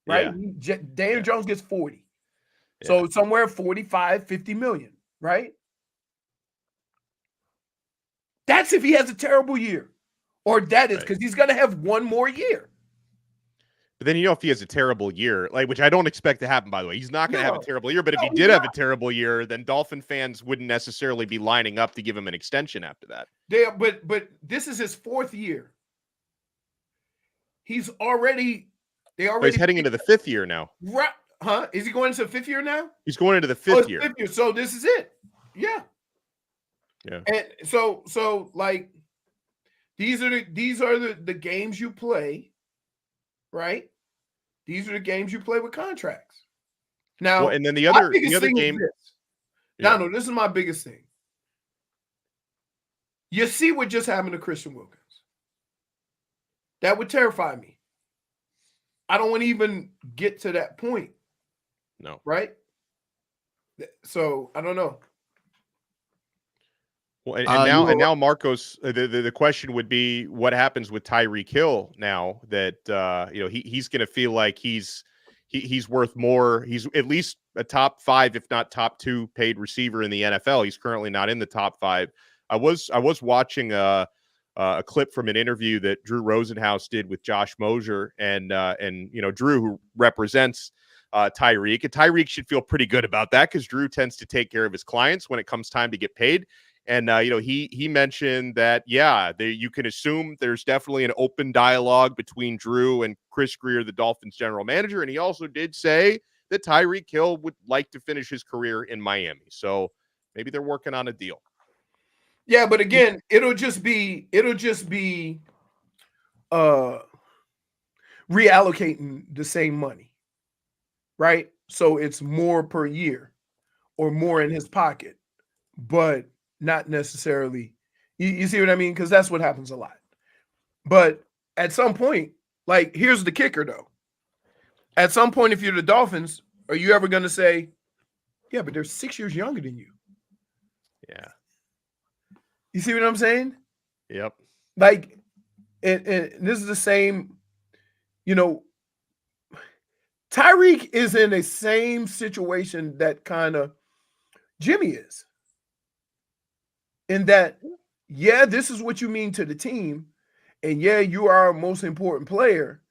right? Yeah. Daniel Jones gets 40. Yeah. So somewhere 45, 50 million, right? That's if he has a terrible year. Or that is because he's going to have one more year. But then, if he has a terrible year, which I don't expect to happen, by the way, he's not going to have a terrible year. But if he did have a terrible year, then Dolphin fans wouldn't necessarily be lining up to give him an extension after that. But this is his 4th year. He's already, he's heading into the 5th year now. Right. Huh? Is he going into the 5th year now? He's going into the 5th year. 5th year. So this is it. Yeah. Yeah. And so like these are the games you play, right? These are the games you play with contracts. Now, Well, and then the my other biggest thing is game. this. Yeah. Donald, this is my biggest thing. You see what just happened to Christian Wilkins. That would terrify me. I don't want to even get to that point. No. Right? So, I don't know. Well, and now Marcos, the question would be what happens with Tyreek Hill now that he's going to feel like he's worth more. He's at least a top 5, if not top 2 paid receiver in the NFL. He's currently not in the top 5. I was watching a clip from an interview that Drew Rosenhaus did with Josh Mosier, and Drew, who represents Tyreek, and Tyreek should feel pretty good about that because Drew tends to take care of his clients when it comes time to get paid. And he mentioned that you can assume there's definitely an open dialogue between Drew and Chris Greer, the Dolphins general manager, and he also did say that Tyreek Hill would like to finish his career in Miami. So maybe they're working on a deal. Yeah, but again, it'll just be reallocating the same money, right? So it's more per year or more in his pocket, but not necessarily. You see what I mean? Because that's what happens a lot. But at some point, like, here's the kicker, though. At some point, if you're the Dolphins, are you ever going to say, yeah, but they're 6 years younger than you? Yeah. You see what I'm saying? Yep. Like, and this is the same, Tyreek is in the same situation that kind of Jimmy is. In that, yeah, this is what you mean to the team. And yeah, you are our most important player.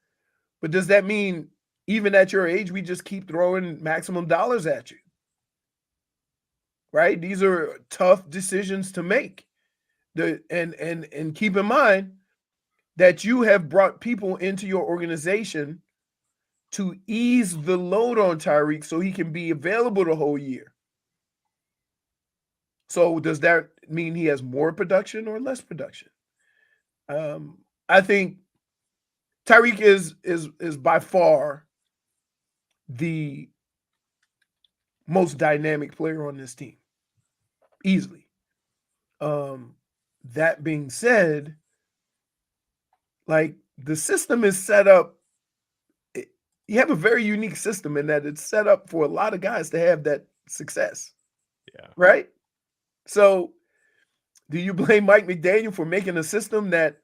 But does that mean even at your age, we just keep throwing maximum dollars at you? Right? These are tough decisions to make. And keep in mind that you have brought people into your organization to ease the load on Tyreek so he can be available the whole year. So does that mean he has more production or less production? I think Tyreek is by far the most dynamic player on this team, easily. That being said, like, the system is set up. You have a very unique system in that it's set up for a lot of guys to have that success. Yeah. Right? So do you blame Mike McDaniel for making a system that,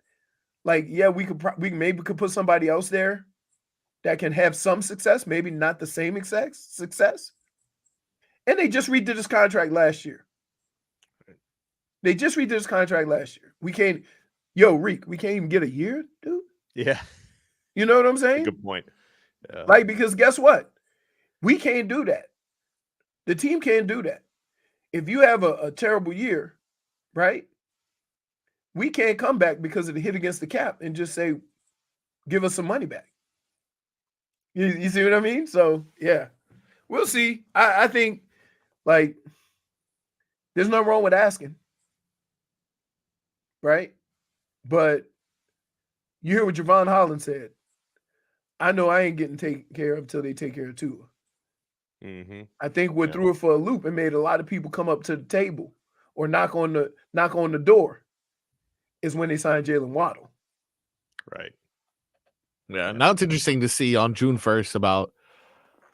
like, yeah, we could put somebody else there that can have some success, maybe not the same success? And they just redid his contract last year. We can't, Reek, we can't even get a year, dude. Yeah. You know what I'm saying? Good point. Yeah. Like, because guess what? We can't do that. The team can't do that. If you have a terrible year, right? We can't come back because of the hit against the cap and just say, give us some money back. You see what I mean? So, yeah, we'll see. I think, like, there's nothing wrong with asking, right? But you hear what Javon Holland said. I know I ain't getting taken care of until they take care of Tua. Mm-hmm. I think what threw it for a loop and made a lot of people come up to the table or knock on the door is when they signed Jalen Waddle. Right. Yeah. Now it's interesting to see on June 1st about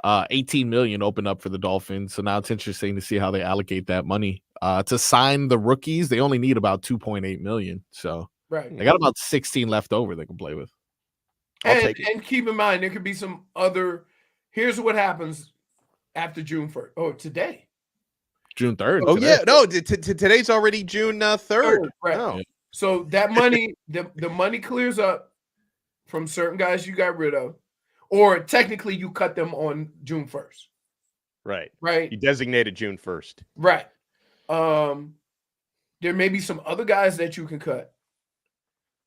18 million open up for the Dolphins. So now it's interesting to see how they allocate that money. To sign the rookies, they only need about 2.8 million. So right, they got about 16 left over they can play with. And keep in mind, there could be some other. Here's what happens after June 1st. Oh, today. June 3rd. Oh, today. yeah. No, today's already June 3rd. Right. Oh. So that money, the money clears up from certain guys you got rid of, or technically you cut them on June 1st. Right. Right. You designated June 1st. Right. There may be some other guys that you can cut.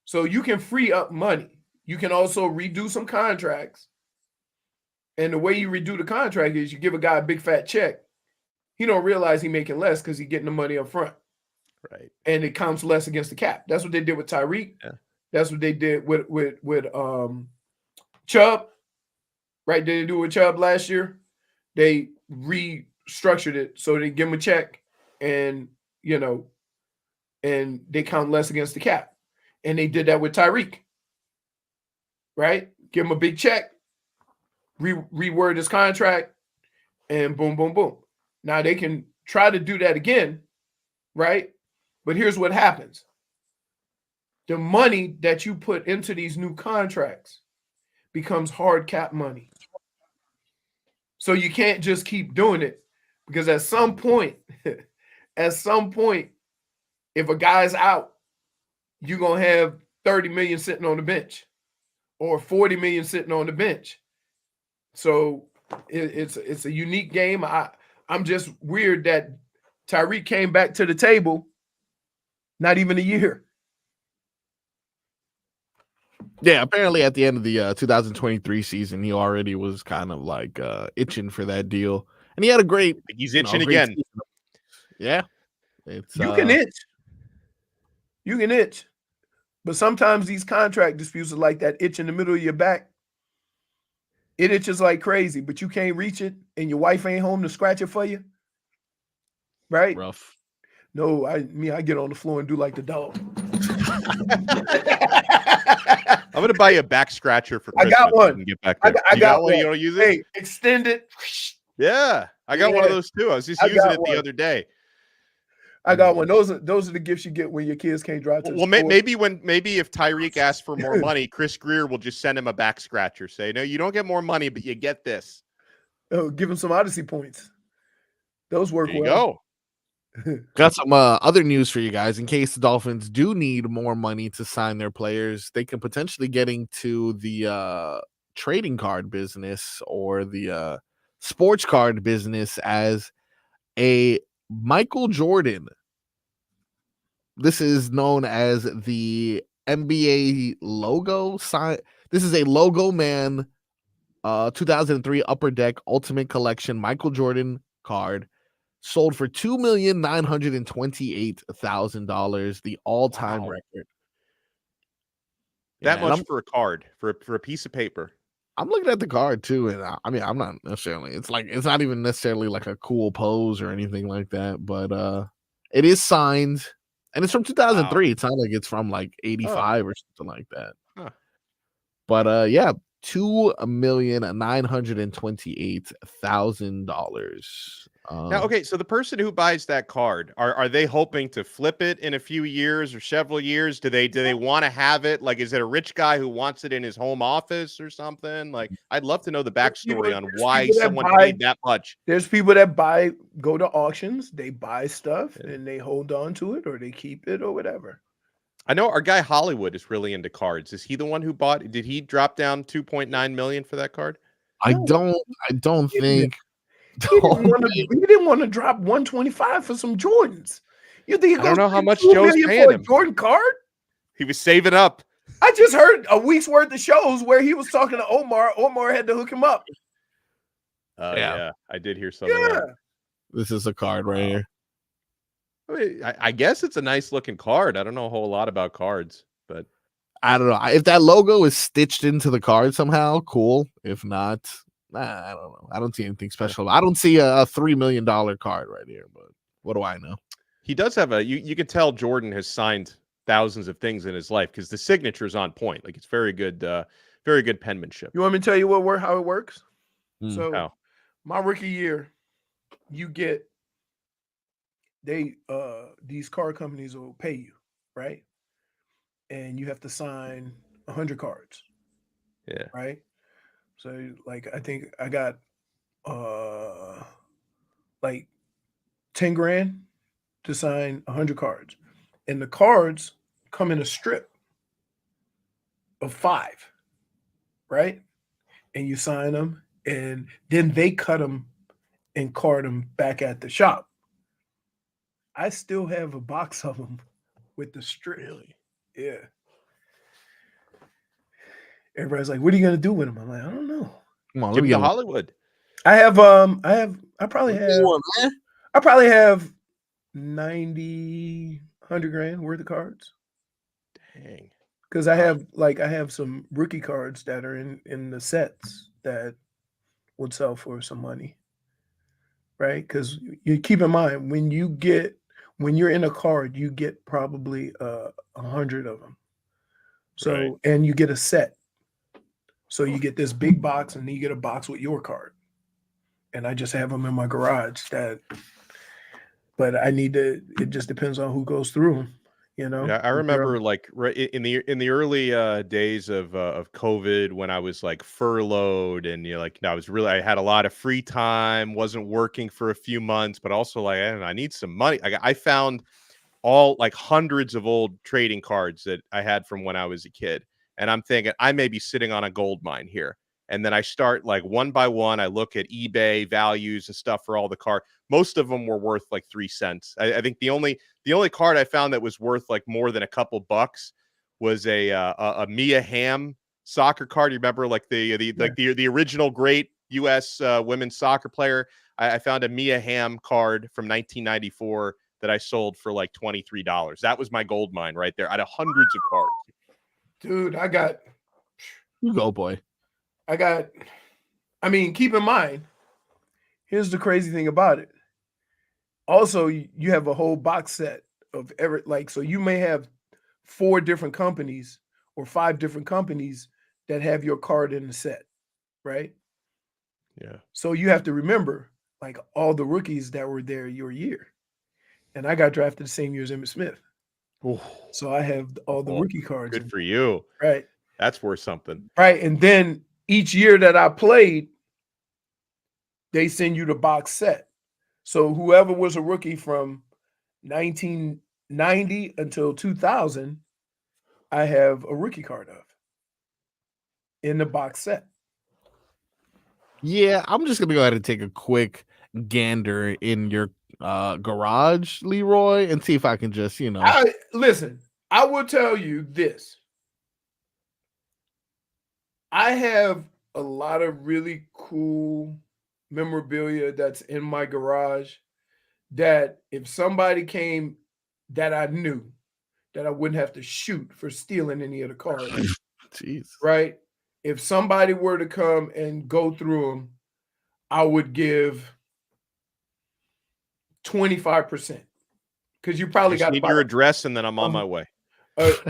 So you can free up money. You can also redo some contracts. And the way you redo the contract is you give a guy a big fat check. He don't realize he's making less because he's getting the money up front. Right. and it counts less against the cap. That's what they did with Tyreek. Yeah. That's what they did with Chubb. Right? They didn't do it with Chubb last year. They restructured it so they give him a check, and and they count less against the cap. And they did that with Tyreek. Right? Give him a big check, reword his contract, and boom, boom, boom. Now they can try to do that again, right? But here's what happens. The money that you put into these new contracts becomes hard cap money. So you can't just keep doing it, because at some point, if a guy's out, you're going to have 30 million sitting on the bench or 40 million sitting on the bench. So it's a unique game. I'm just weird that Tyreek came back to the table not even a year. Yeah, apparently at the end of the 2023 season, he already was kind of like itching for that deal, and he had a great. He's itching great again. season. Yeah, it's You can itch. You can itch, but sometimes these contract disputes are like that itch in the middle of your back. It itches like crazy, but you can't reach it, and your wife ain't home to scratch it for you. Right? rough. No, I get on the floor and do like the dog. I'm gonna buy you a back scratcher for I Christmas. got one. And get back I there. got You got one. one. You don't use it? Hey, extend it. Yeah, I got one of Yeah. those too. I was just I using got it one. the other day. I got one. Those are the gifts you get when your kids can't drive to the Well, store. maybe if Tyreek asks for more money, Chris Greer will just send him a back scratcher. Say, no, you don't get more money, but you get this. Oh, give him some Odyssey points. Those work There you well. go. Got some other news for you guys. In case the Dolphins do need more money to sign their players, they can potentially get into the trading card business or the sports card business as a Michael Jordan. This is known as the NBA logo sign. This is a Logo Man 2003 Upper Deck Ultimate Collection Michael Jordan card. Sold for $2,928,000, the all-time record. That Yeah, much for a card, for a piece of paper. I'm looking at the card too, and I mean, I'm not necessarily. It's not even necessarily like a cool pose or anything like that, but it is signed, and it's from 2003. Wow. It's not like it's from like 85 or something like that. Huh. But yeah, $2,928,000. Now, okay, so the person who buys that card, are they hoping to flip it in a few years or several years? Do they want to have it? Like, is it a rich guy who wants it in his home office or something? Like, I'd love to know the backstory on why someone paid that much. There's people that go to auctions, they buy stuff and they hold on to it or they keep it or whatever. I know our guy Hollywood is really into cards. Is he the one who bought? Did he drop down $2.9 million for that card? I don't think. He didn't want to drop 125 for some Jordans. You think I don't know how much Joe's paying him. Jordan card? He was saving up. I just heard a week's worth of shows where he was talking to Omar. Omar had to hook him up. Yeah, I did hear something. Yeah, this is a card right here. I mean, I guess it's a nice looking card. I don't know a whole lot about cards, but I don't know if that logo is stitched into the card somehow. Cool. If not. I don't know. I don't see anything special. I don't see a $3 million card right here, but what do I know? He does have you can tell Jordan has signed thousands of things in his life because the signature is on point. Like, it's very good penmanship. You want me to tell you how it works? So my rookie year, you get these car companies will pay you, right? And you have to sign 100 cards. Yeah. Right? So, like, I think I got like 10 grand to sign 100 cards. And the cards come in a strip of 5, right? And you sign them, and then they cut them and card them back at the shop. I still have a box of them with the strip. Really? Yeah. Everybody's like, "What are you gonna do with them?" I'm like, "I don't know." Come on, Give me to Hollywood. I probably have 90. 100 grand worth of cards. Dang. Because I have some rookie cards that are in the sets that would sell for some money. Right? Because you keep in mind when you're in a card, you get probably 100 of them. So Right. and you get a set. So you get this big box, and then you get a box with your card. And I just have them in my garage. But I need to. It just depends on who goes through them. You know. Yeah, I remember like right in the early days of COVID when I was like furloughed and I had a lot of free time, wasn't working for a few months, but also like I need some money. I found all like hundreds of old trading cards that I had from when I was a kid, and I'm thinking I may be sitting on a gold mine here. And then I start like one by one. I look at eBay values and stuff for all the cards. Most of them were worth like 3 cents. I think the only card I found that was worth like more than a couple bucks was a Mia Hamm soccer card. You remember like the original great U.S. Women's soccer player? I found a Mia Hamm card from 1994 that I sold for like $23. That was my gold mine right there. I had hundreds of cards. Dude, You go, boy. Keep in mind, here's the crazy thing about it. Also, you have a whole box set of so you may have 4 different companies or 5 different companies that have your card in the set, right? Yeah. So you have to remember like all the rookies that were there your year. And I got drafted the same year as Emmitt Smith. Ooh. So I have all the rookie cards. Good for you. Right. That's worth something. Right. And then each year that I played, they send you the box set. So whoever was a rookie from 1990 until 2000, I have a rookie card of in the box set. Yeah, I'm just gonna go ahead and take a quick gander in your garage, Leroy, and see if I can just, Listen, I will tell you this. I have a lot of really cool memorabilia that's in my garage that if somebody came that I knew, that I wouldn't have to shoot for stealing any of the cards. Jeez. Right? If somebody were to come and go through them, I would give 25%. Because you probably got need your address, and then I'm on my way.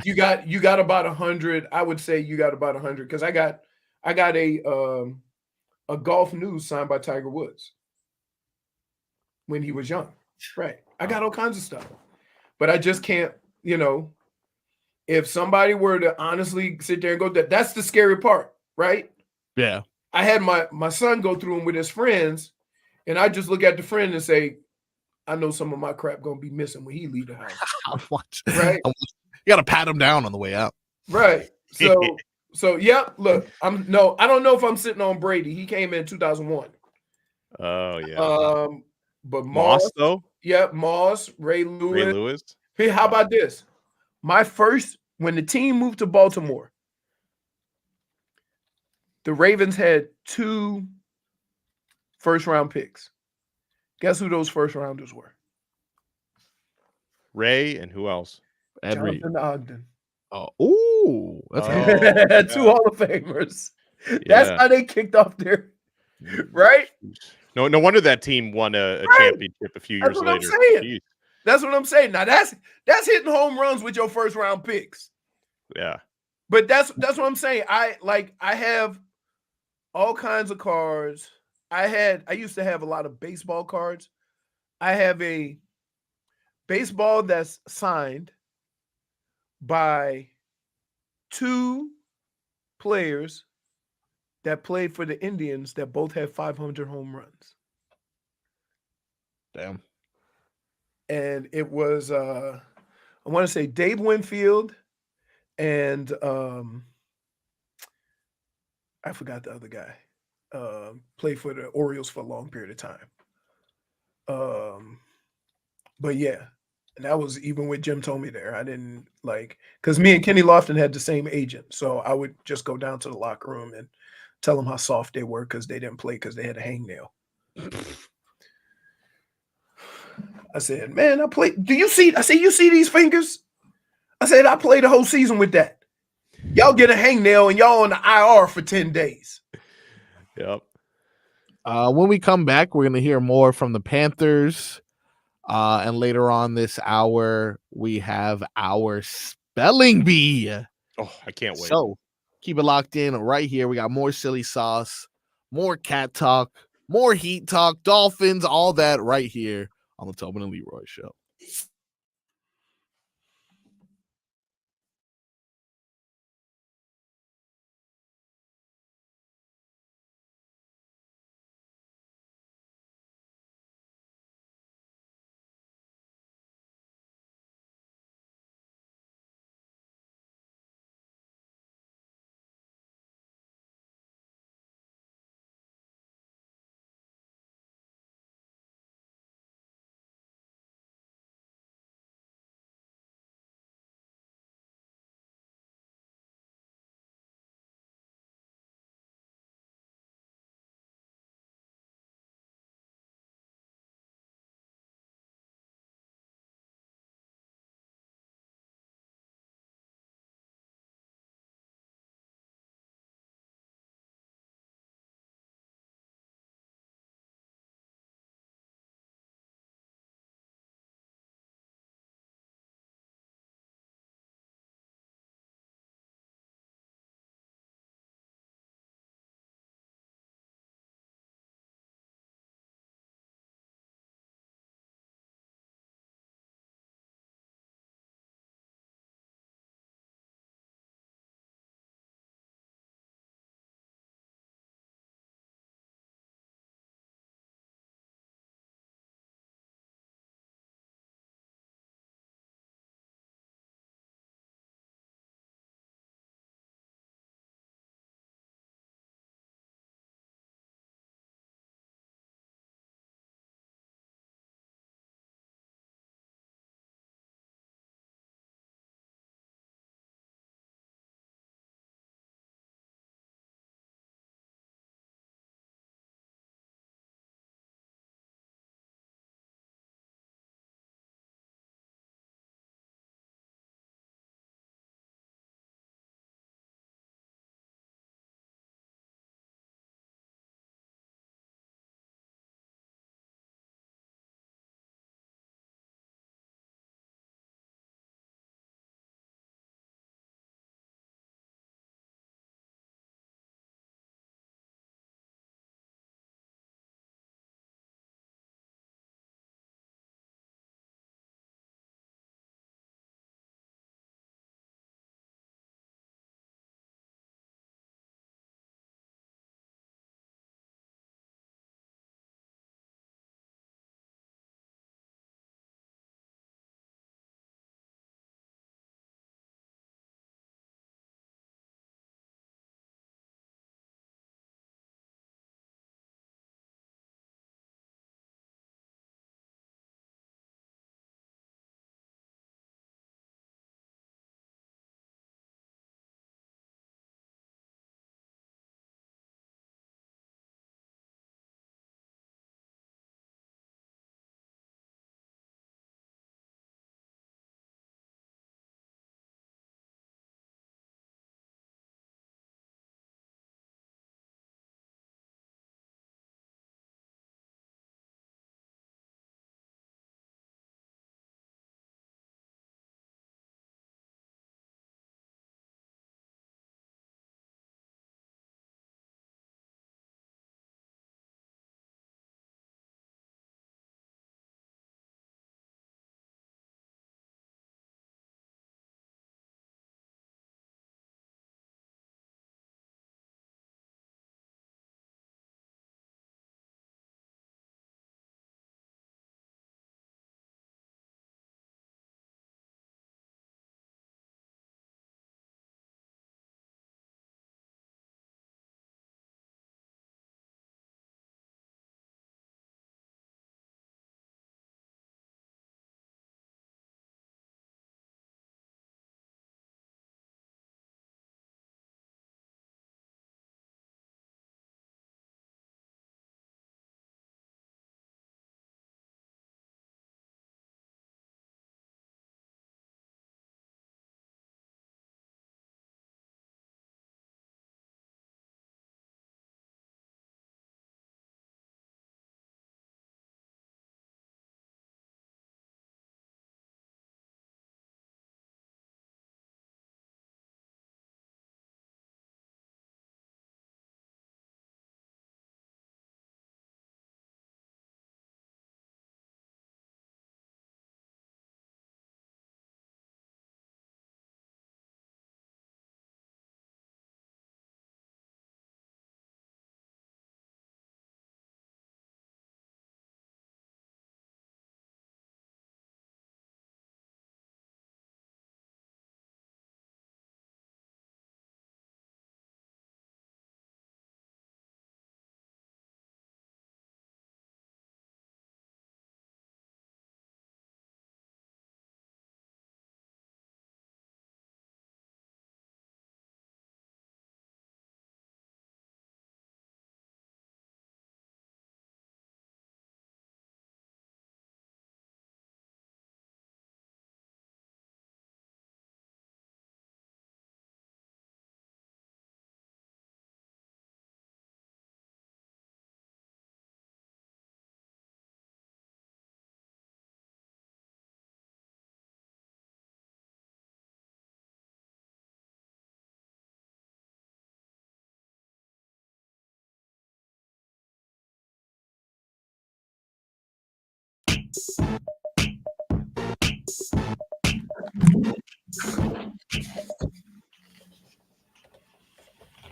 You got about 100. I would say you got about 100 because I got a golf news signed by Tiger Woods when he was young. Right. I got all kinds of stuff, but I just can't. If somebody were to honestly sit there and go, that's the scary part, right? Yeah. I had my son go through them with his friends, and I just look at the friend and say, I know some of my crap gonna be missing when he leave the house. Right? You got to pat him down on the way out. Right. So yeah. Look, I don't know if I'm sitting on Brady. He came in 2001. Oh yeah. But Moss though. Yeah, Moss, Ray Lewis. Hey, how about this? When the team moved to Baltimore, the Ravens had 2 first-round picks. Guess who those first-rounders were? Ray and who else? Jonathan Ogden. Oh, that's 2 Hall of Famers. Yeah. That's how they kicked off their right. No wonder that team won a championship a few years later. That's what I'm saying. Now that's hitting home runs with your first round picks. Yeah. But that's what I'm saying. I have all kinds of cards. I used to have a lot of baseball cards. I have a baseball that's signed by 2 players that played for the Indians that both had 500 home runs. Damn. And it was I want to say Dave Winfield and I forgot the other guy. Played for the Orioles for a long period of time. But yeah, and that was even with Jim Tomey there. I didn't because me and Kenny Lofton had the same agent. So I would just go down to the locker room and tell them how soft they were because they didn't play because they had a hangnail. I said, man, I played. Do you see? I said, you see these fingers? I said, I played the whole season with that. Y'all get a hangnail and y'all on the IR for 10 days. Yep. When we come back, we're going to hear more from the Panthers. And later on this hour, we have our spelling bee. Oh, I can't wait. So keep it locked in right here. We got more silly sauce, more cat talk, more heat talk, Dolphins, all that right here on the Tobin and Leroy Show.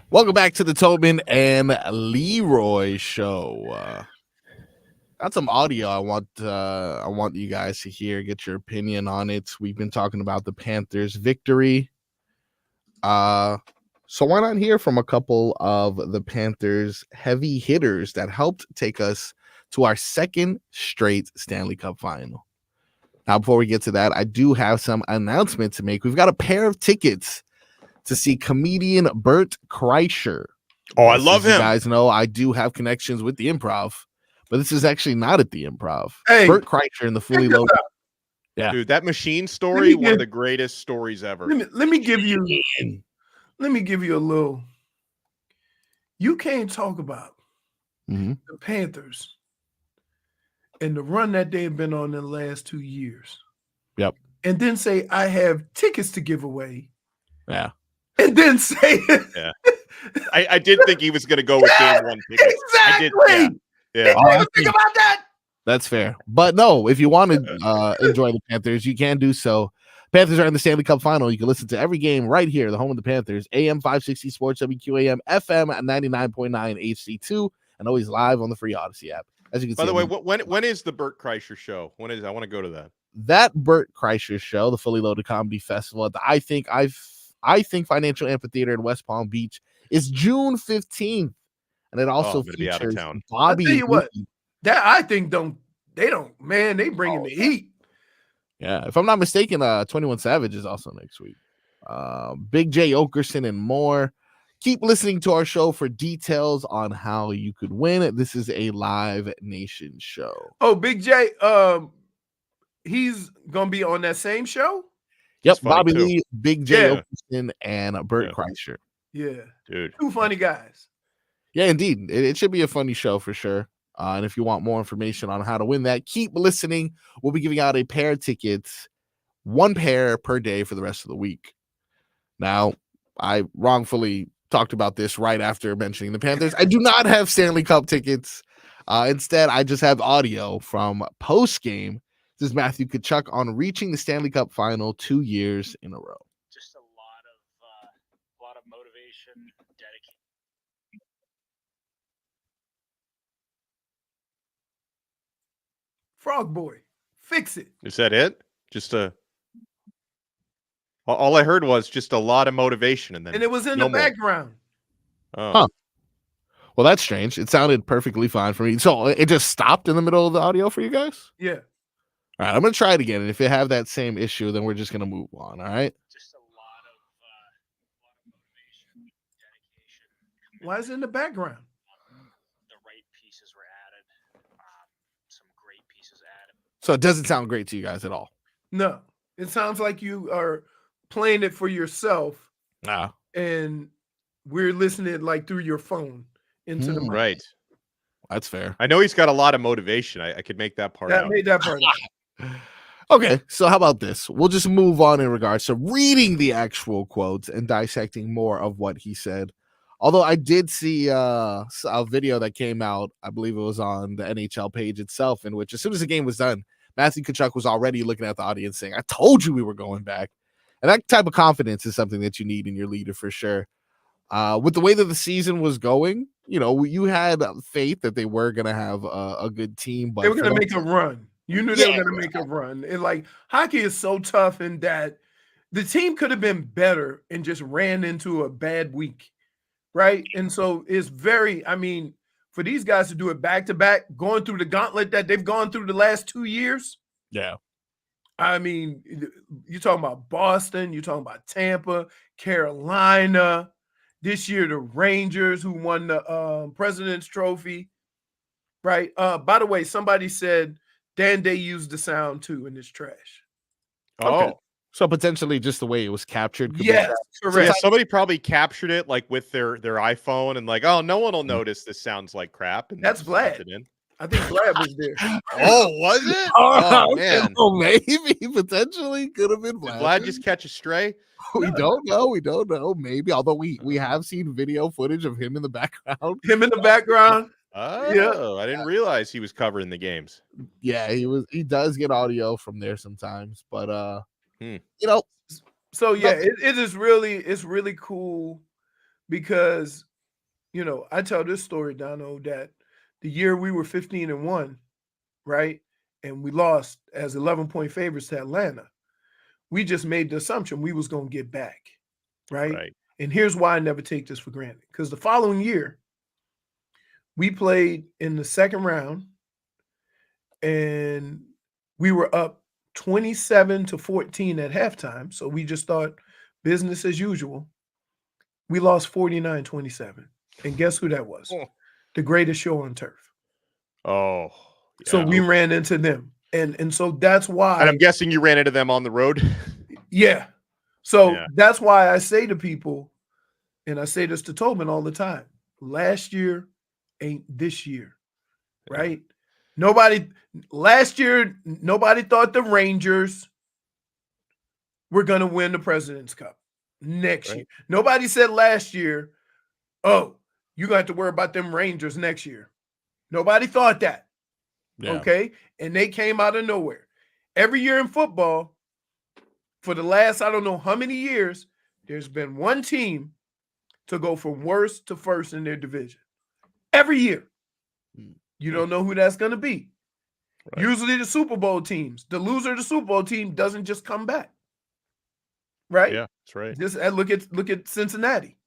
Welcome back to the Tobin and Leroy show. Got some audio I want you guys to hear, get your opinion on it. We've been talking about the Panthers victory. So why not hear from a couple of the Panthers heavy hitters that helped take us to our second straight Stanley Cup Final. Now, before we get to that, I do have some announcements to make. We've got a pair of tickets to see comedian Bert Kreischer. Oh, I love him. You guys know I do have connections with the Improv, but this is actually not at the Improv. Hey, Bert Kreischer in the fully loaded. Yeah, Dude, that machine story, one of the greatest stories ever. Let me give you a little. You can't talk about the Panthers and the run that they've been on in the last 2 years. Yep. And then say, I have tickets to give away. Yeah. And then say, yeah. I did think he was going to go with game one tickets. Exactly. Yeah. Think about that. That's fair. But no, if you want to enjoy the Panthers, you can do so. Panthers are in the Stanley Cup Final. You can listen to every game right here, the home of the Panthers, AM 560 Sports, WQAM, FM 99.9 HD2, and always live on the free Odyssey app. As you can see. By the way, when is the Bert Kreischer show? When is? I want to go to that. That Bert Kreischer show, the Fully Loaded Comedy Festival at the I think Financial Amphitheater in West Palm Beach, is June 15th, and it also features Bobby. I'll tell you what, that I think they bring in the heat. Yeah, if I'm not mistaken, 21 Savage is also next week. Big J Okerson and more. Keep listening to our show for details on how you could win. This is a Live Nation show. Oh, Big J, he's gonna be on that same show. Yep, Bobby Lee, Big J Okerson, and Bert Kreischer. Yeah, dude, two funny guys. Yeah, indeed, it should be a funny show for sure. And if you want more information on how to win that, keep listening. We'll be giving out a pair of tickets, one pair per day for the rest of the week. Now, I wrongfully talked about this right after mentioning the Panthers. I do not have Stanley Cup tickets. Instead, I just have audio from post-game. This is Matthew Tkachuk on reaching the Stanley Cup Final 2 years in a row. Just a lot of motivation, dedication. Frog Boy, fix it. Is that it? Just all I heard was just a lot of motivation, and it was in the background. Oh. Huh. Well, that's strange. It sounded perfectly fine for me. So it just stopped in the middle of the audio for you guys? Yeah. All right, I'm going to try it again. And if you have that same issue, then we're just going to move on. All right. Just a lot of motivation, dedication. Why is it in the background? The right pieces were added. Some great pieces added. So it doesn't sound great to you guys at all. No, it sounds like you are playing it for yourself. And we're listening like through your phone into the mic. Right. That's fair. I know he's got a lot of motivation. I could make that part out. Made that part out. Okay, so how about this? We'll just move on in regards to reading the actual quotes and dissecting more of what he said. Although I did see a video that came out, I believe it was on the NHL page itself, in which as soon as the game was done, Matthew Tkachuk was already looking at the audience saying, I told you we were going back. And that type of confidence is something that you need in your leader for sure. With the way that the season was going, you know, you had faith that they were going to have a good team. But they were going to make a run. You knew they were going to make a run. And like hockey is so tough in that the team could have been better and just ran into a bad week. Right. And so it's very, I mean, for these guys to do it back to back, going through the gauntlet that they've gone through the last 2 years. Yeah. I mean, you're talking about Boston, you're talking about Tampa, Carolina, this year the Rangers who won the President's Trophy. Right. By the way, somebody said Dan Day used the sound too in this trash. Oh. Okay. So potentially just the way it was captured. Yes, correct. So somebody probably captured it like with their iPhone and like, oh, no one will notice this sounds like crap. And that's Vlad. I think Vlad was there. Oh, was it? Oh, man. Oh, maybe potentially could have been Vlad. Did Vlad just catch a stray? We don't know. We don't know. Maybe, although we have seen video footage of him in the background. Him in the background. Oh, I didn't realize he was covering the games. Yeah, he does get audio from there sometimes, but Hmm. you know, So yeah, it's really cool because I tell this story, Donno, that the year we were 15-1, right? And we lost as 11-point favorites to Atlanta. We just made the assumption we was going to get back, right? Right. And here's why I never take this for granted. Because the following year, we played in the second round and we were up 27-14 at halftime. So we just thought business as usual. We lost 49-27. And guess who that was? Oh. The greatest show on turf. Oh. So yeah. we ran into them. And so that's why. And I'm guessing you ran into them on the road. Yeah. So Yeah. that's why I say to people, and I say this to Tobin all the time, last year ain't this year, right? Last year, nobody thought the Rangers were going to win the President's Cup next year. Nobody said last year, oh, you're going to have to worry about them Rangers next year. Nobody thought that. yeah. Okay. And they came out of nowhere. Every year in football, for the last, I don't know how many years, there's been one team to go from worst to first in their division. Every year. You don't know who that's going to be. Right. Usually the Super Bowl teams, the loser of the Super Bowl team doesn't just come back. Right? Yeah, that's right. Just look at Cincinnati.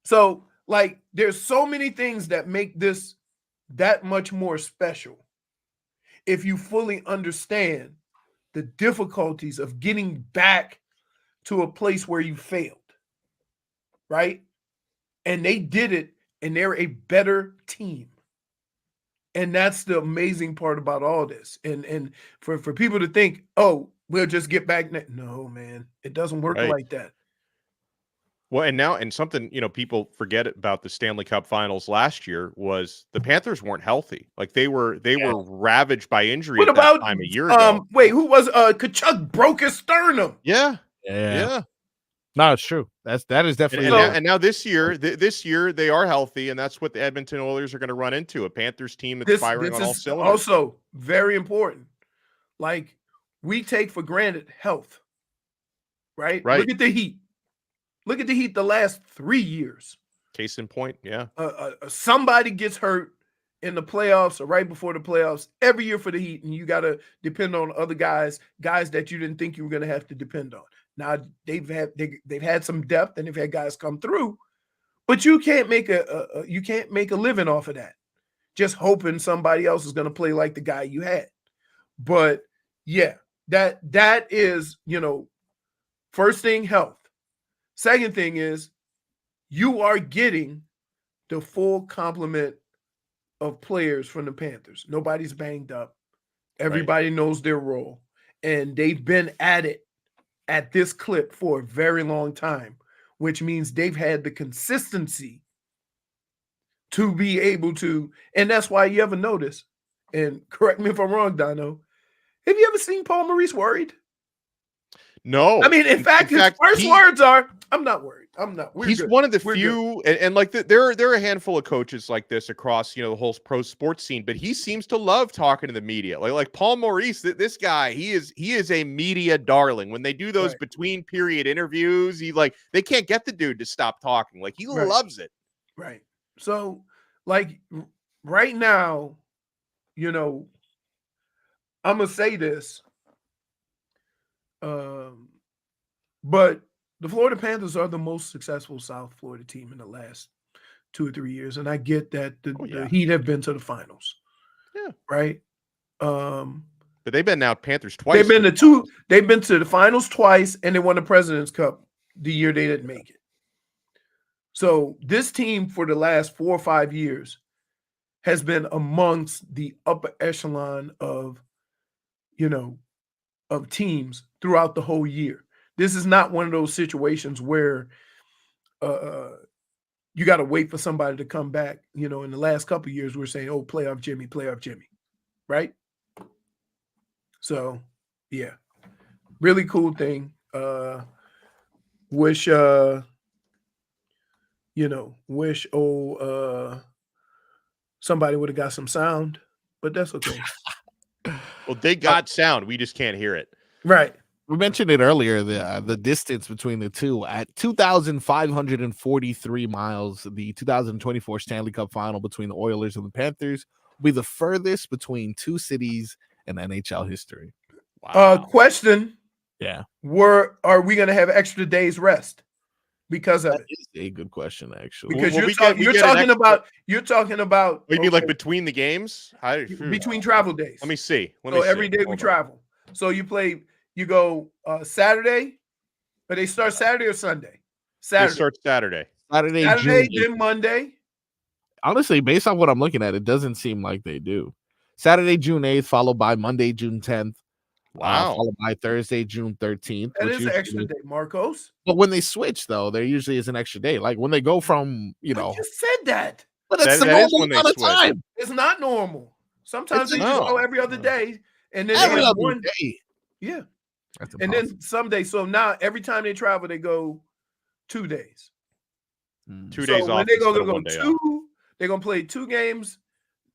So, like, there's so many things that make this that much more special if you fully understand the difficulties of getting back to a place where you failed, right? And they did it, and they're a better team. And that's the amazing part about all this. And for people to think, oh, we'll just get back. No, man, it doesn't work Right. like that. Well, and something, people forget about the Stanley Cup Finals last year was the Panthers weren't healthy. Like they were ravaged by injury What at that about time a year ago. wait, who was Tkachuk broke his sternum? Yeah. Yeah. No, it's true. That is definitely. And now this year, this year they are healthy, and that's what the Edmonton Oilers are going to run into, a Panthers team that's firing on all cylinders. Also very important. Like, we take for granted health, right? Right. Look at the Heat. Look at the Heat the last 3 years. Case in point, yeah. Somebody gets hurt in the playoffs or right before the playoffs every year for the Heat, and you got to depend on other guys that you didn't think you were going to have to depend on. Now they've had some depth and they've had guys come through, but you can't make a living off of that. Just hoping somebody else is going to play like the guy you had. But yeah, that is, first thing, health. Second thing is you are getting the full complement of players from the Panthers. Nobody's banged up. Everybody knows their role, and they've been at it at this clip for a very long time, which means they've had the consistency to be able to, and that's why you ever notice, and correct me if I'm wrong, Donno, have you ever seen Paul Maurice worried? No. I mean, in fact, his first words are, I'm not worried. I'm not. He's one of the few, and like there are a handful of coaches like this across, the whole pro sports scene, but he seems to love talking to the media. Like Paul Maurice, this guy, he is a media darling. When they do those between period interviews, they can't get the dude to stop talking. Like he loves it. Right. So, like right now, I'm gonna say this, but the Florida Panthers are the most successful South Florida team in the last 2 or 3 years, and I get that the Heat have been to the finals. Yeah. Right. But they've been now Panthers twice. They've been to the finals twice, and they won the President's Cup the year they didn't make it. So this team for the last 4 or 5 years has been amongst the upper echelon of, of teams throughout the whole year. This is not one of those situations where you got to wait for somebody to come back. In the last couple of years, we're saying, oh, playoff Jimmy, right? So, yeah, really cool thing. Wish somebody would have got some sound, but that's okay. Well, they got sound. We just can't hear it. Right. We mentioned it earlier, the distance between the two at 2,543 miles. The 2024 Stanley Cup Final between the Oilers and the Panthers will be the furthest between two cities in NHL history. Wow. Question: Yeah, are we going to have extra days rest because of that it? is a good question, actually. Because Well, you're we get an talking about You mean like okay, between the games? between travel days. Let me see. So every day we travel. So you go Saturday, but they start Saturday or Sunday? They start Saturday. Saturday, Saturday, June 8th. then Monday. Honestly, based on what I'm looking at, it doesn't seem like they do. Saturday, June 8th, followed by Monday, June 10th. Wow. Followed by Thursday, June 13th. That which is an usually extra day, Marcos. But when they switch, though, there usually is an extra day. Like when they go from, I just said that. but that's the that is normal when they amount of switch. time. It's not normal. Sometimes they just No. go every other day, and then they Every have other one. day. Yeah, That's and then some days. So now every time they travel, they go 2 days. 2 So days when off. they instead go of 1 day off. they're gonna play 2 games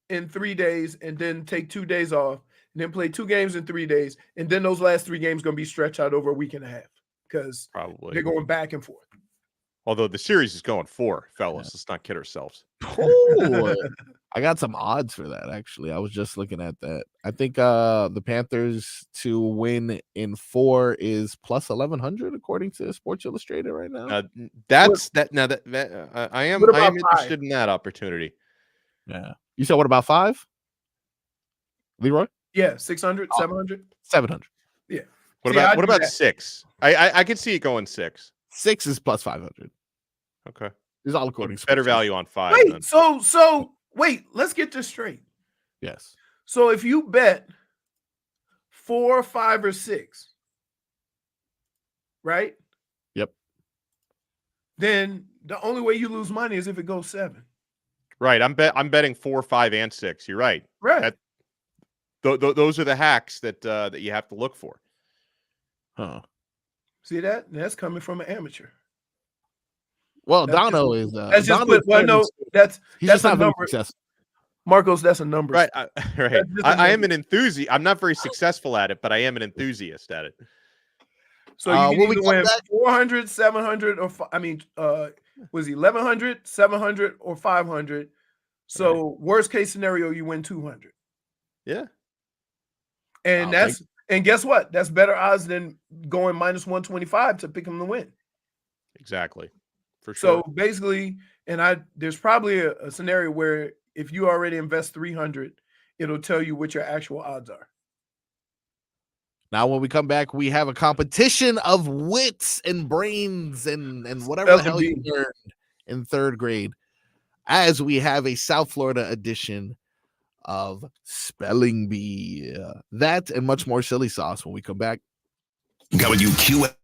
in 3 days, and then take 2 days off, and then play 2 games in 3 days, and then those last 3 games gonna be stretched out over a week and a half because Probably. they're going back and forth. Although the series is going 4, fellas. Let's not kid ourselves. Oh, I got some odds for that, actually. I was just looking at that. I think the Panthers to win in 4 is plus 1,100 according to Sports Illustrated right now. That's that. Now that I am What about interested 5? in that opportunity. Yeah. You said what about 5? Leroy? Yeah, 600, 700. 700. What See, I'd about do that. 6? I could see it going 6. 6 is plus 500. Okay. This is all according to Better Sports value on 5. Wait, then. so wait, let's get this straight. Yes. So if you bet 4, 5, or 6, right? Yep. Then the only way you lose money is if it goes 7. Right. I'm betting 4, 5, and 6. You're right. Right. Those are the hacks that you have to look for. Huh. See that? That's coming from an amateur. Well, That's Donno is That's just Donno's well, no, that's he's that's just a not very number. successful. Marcos, that's a number. Right. Right. That's just a I am number. an enthusiast. I'm not very successful at it, but I am an enthusiast at it. So you Will can we either come win back? 400, 700, or was he 1,100, 700, or 500? So worst case scenario, you win 200. Yeah. And and guess what? That's better odds than going minus 125 to pick him to win. Exactly. For sure. So basically, there's probably a scenario where if you already invest 300, it'll tell you what your actual odds are. Now, when we come back, we have a competition of wits and brains and whatever the hell you learned in 3rd grade, as we have a South Florida edition of Spelling Bee. That and much more silly sauce when we come back. WQ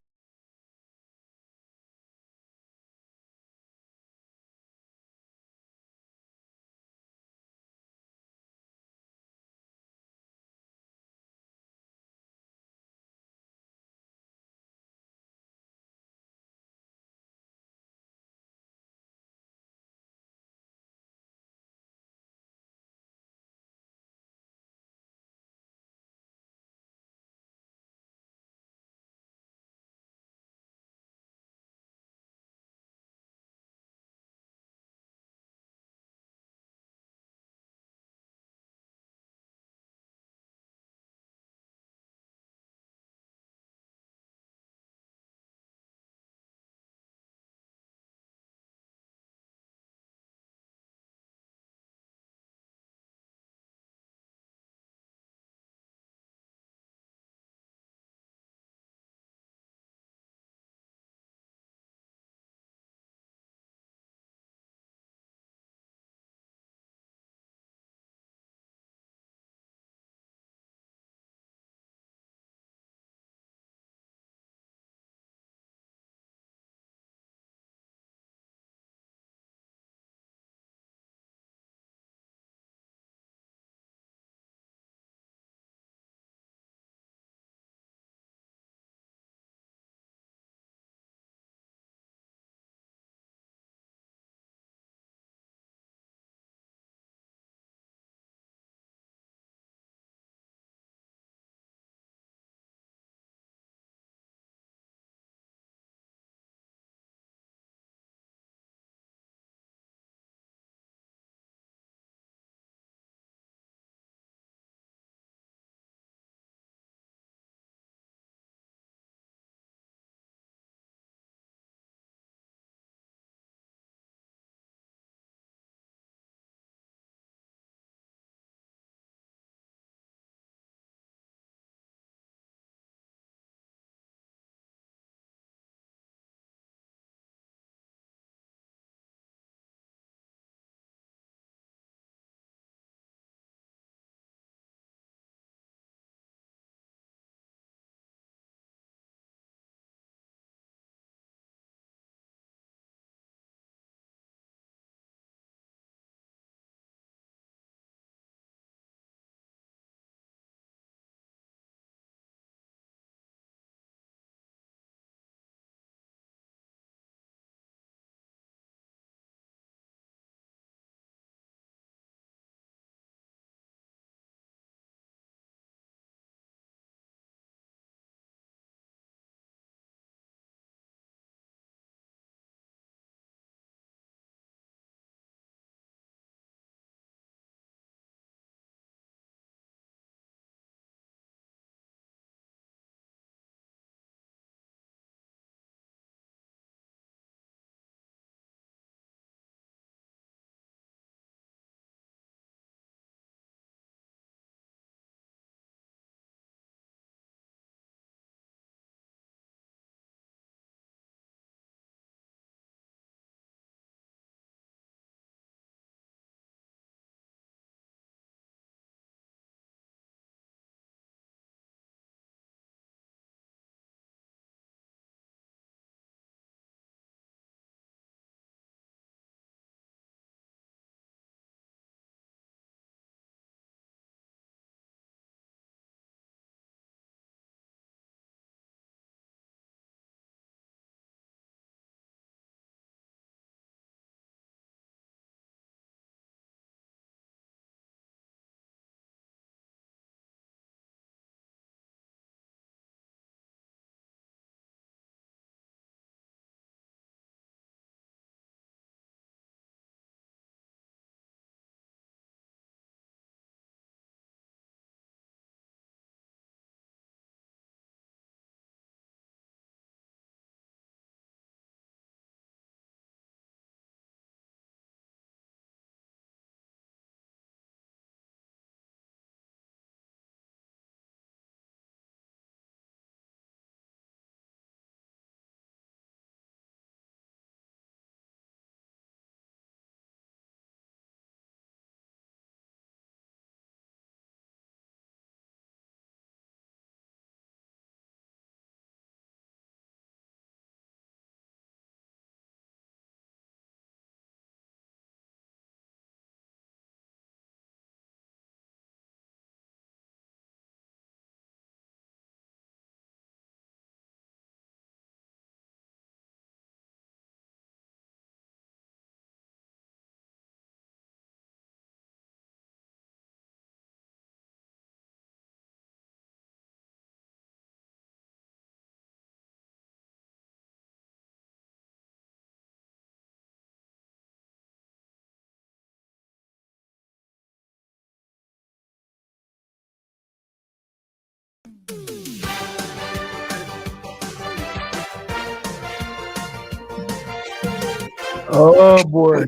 Oh boy.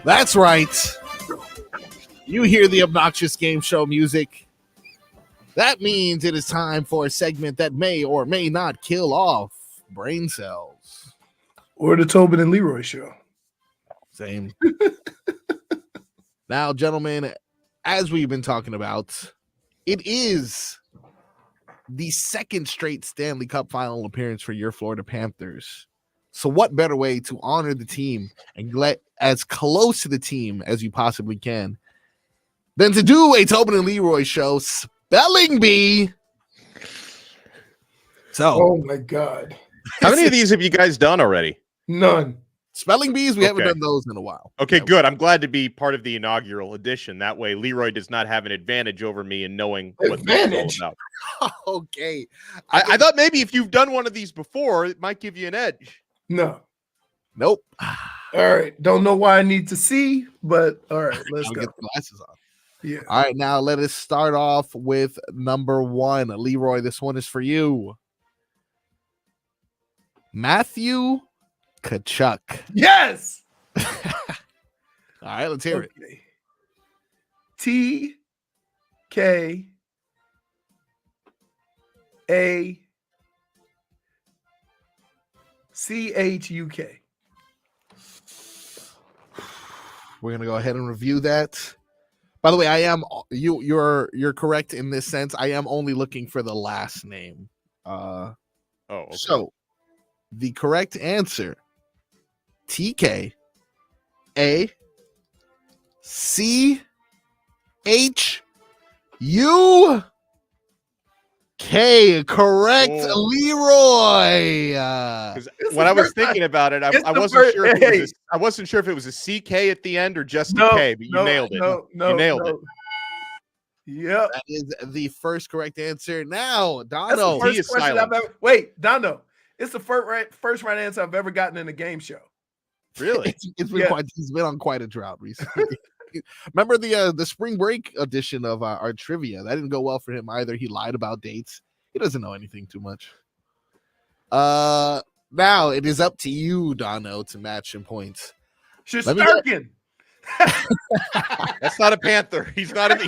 That's right. You hear the obnoxious game show music. That means it is time for a segment that may or may not kill off brain cells. Or the Tobin and Leroy show. Same. Now, gentlemen, as we've been talking about, it is the second straight Stanley Cup Final appearance for your Florida Panthers. So what better way to honor the team and get as close to the team as you possibly can than to do a Tobin and Leroy show spelling bee. So, Oh my God. How many of these have you guys done already? None. spelling bees, we haven't Okay. done those in a while. Okay, good. I'm glad to be part of the inaugural edition. That way, Leroy does not have an advantage over me in knowing what this is all about. Okay. I thought maybe if you've done one of these before, it might give you an edge. No. Nope. All right. Don't know why I need to see, but all right, let's I'll go. get the glasses on. Yeah. All right, now let us start off with number one. Leroy, this one is for you. Matthew Tkachuk. Yes. All right, let's hear it. Okay. T-K-A-C-H-U-K. We're gonna go ahead and review that. By the way, I am you're correct in this sense. I am only looking for the last name. Oh, okay. So the correct answer: T-K-A-C-H-U-K. Correct, Oh. Leroy. 'Cause It's when the I was first time- thinking about it, it's I the wasn't first- sure. If it hey. was I wasn't sure if it was a CK at the end or just No, a K, but you no, nailed it. No, You nailed it. Yep. That is the first correct answer. Now, That's Donno. the T first is question silent. I've ever. Wait, Donno. It's the first right answer I've ever gotten in a game show. Really? It's been Yeah. quite. He's been on quite a drought recently. Remember the spring break edition of our trivia? That didn't go well for him either. He lied about dates. He doesn't know anything too much. Now it is up to you, Donno, to match in points. Let me get- Shesterkin. That's not a Panther. He's not in the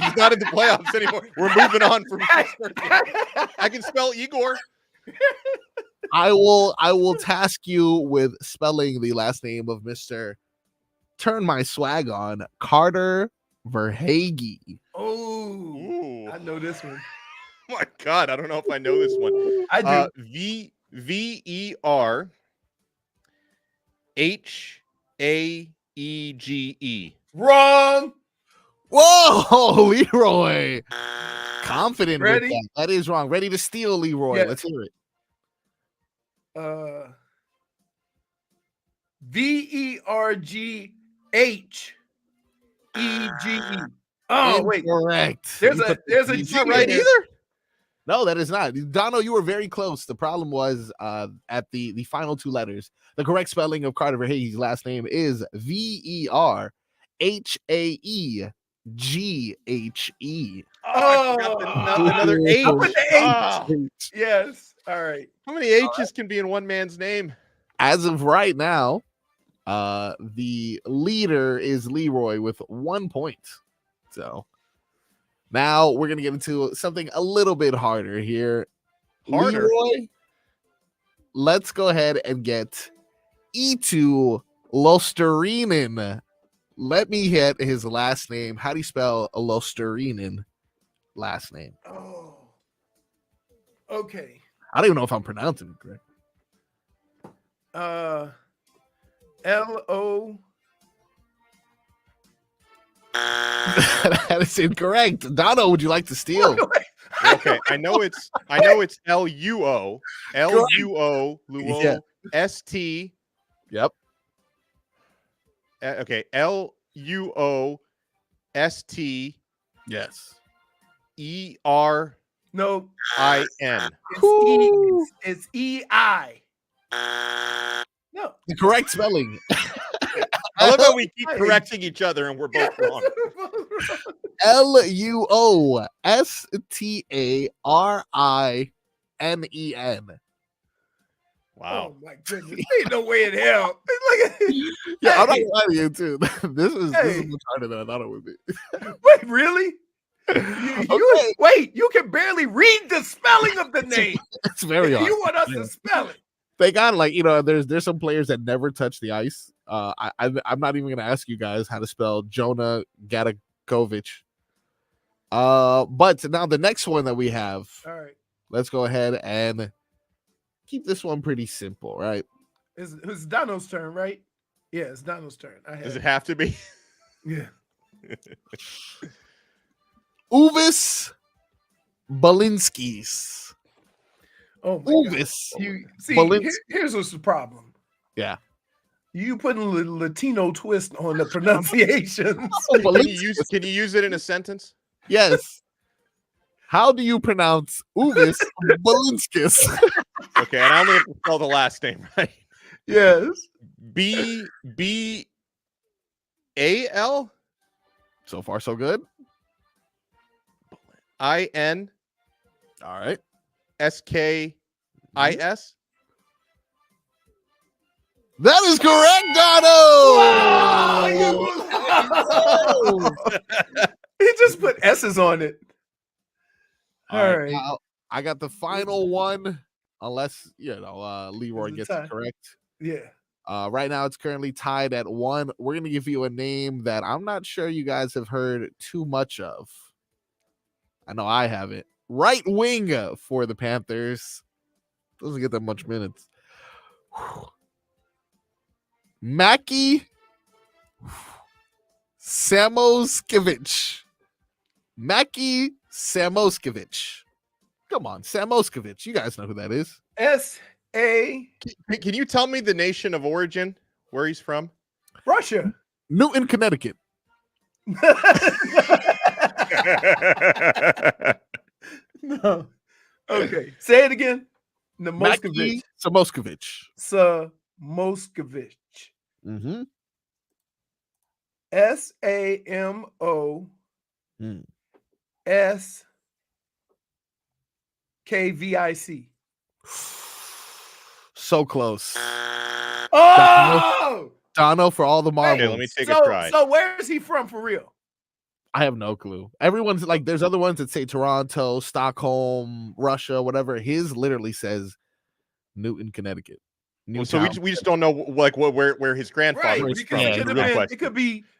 playoffs anymore. We're moving on from I can spell Igor. I will task you with spelling the last name of Mr. Turn My Swag On, Carter Verhaeghe. Oh, Ooh. I know this one. My God, I don't know if I know this one. I do. VERHAEGE. Wrong. Whoa, Leroy. Confident with Ready? that. That is wrong. Ready to steal, Leroy. Yeah. Let's hear it. VERGHEGE. Oh wait, Correct. there's a He's G not in right there. either. No, that is not. Donno, you were very close. The problem was at the final two letters. The correct spelling of Carter Verhaeghe's last name is VERHAEGHE. Oh, I forgot another H. I put the H. Ah, Yes. All right. how many H's can be in one man's name? As of right now, the leader is Leroy with 1 point. So now we're gonna get into something a little bit harder here. Harder? Leroy, let's go ahead and get Eetu Losterinen. Let me hit his last name. How do you spell a Losterinen last name? Oh. Okay. I don't even know if I'm pronouncing it correct. L-O. That is incorrect. Donno, would you like to steal? Okay, I know it's Luo, Luo, Yeah. ST. Yep. Okay, LUO ST Yes. ERIN. No. I It's E-I. No. The correct spelling. love how we keep correcting each other and we're both wrong. LUOSTARINEN. Wow. Oh my goodness. Ain't no way in hell. Look at, Yeah, I'm not Hey. lying to you too. This is Hey. much harder than I thought it would be. wait, really? Wait, you can barely read the spelling of the name. It's very hard. You want us Yeah. to spell it. They got there's some players that never touch the ice. I'm not even gonna ask you guys how to spell Jonah Gadakovic. But now the next one that we have, All right. let's go ahead and keep this one pretty simple, right? It's Donno's turn, right? Yeah, it's Donno's turn. Does it have to be? Yeah. Uvis Balinskis. Oh my God. Uvis. You see, Balinski. here's what's the problem. Yeah. You putting a Latino twist on the pronunciations. Can you use it in a sentence? Yes. How do you pronounce Uvis Balinskis? Okay, and I only have to spell the last name, right? Yes. B-A-L? So far, so good. I-N All right. S-K-I-S? That is correct, Donno. He just put S's on it. All All right. right. Now, I got the final one, unless Leroy Is it gets tie? it correct. Yeah. Right now, it's currently tied at 1. We're gonna give you a name that I'm not sure you guys have heard too much of. I know I haven't. Right wing for the Panthers. Doesn't get that much minutes. Mackie Samoskevich. Mackie Samoskevich. Come on, Samoskevich. You guys know who that is. S-A Can you tell me the nation of origin, where he's from? Russia. Newton, Connecticut. No. Okay. Say it again. Mackie Moskovich. Samoskevich. Moskovich. Mm-hmm. S-A-M-O-S-K-V-I-C. So close. Oh! Donno for all the marbles. Okay, let me take a try. So where is he from for real? I have no clue. Everyone's like, there's other ones that say Toronto, Stockholm, Russia, whatever. His literally says Newton, Connecticut. Well, so we just don't know where his grandfather Right, is because from. it is could the have real been, question.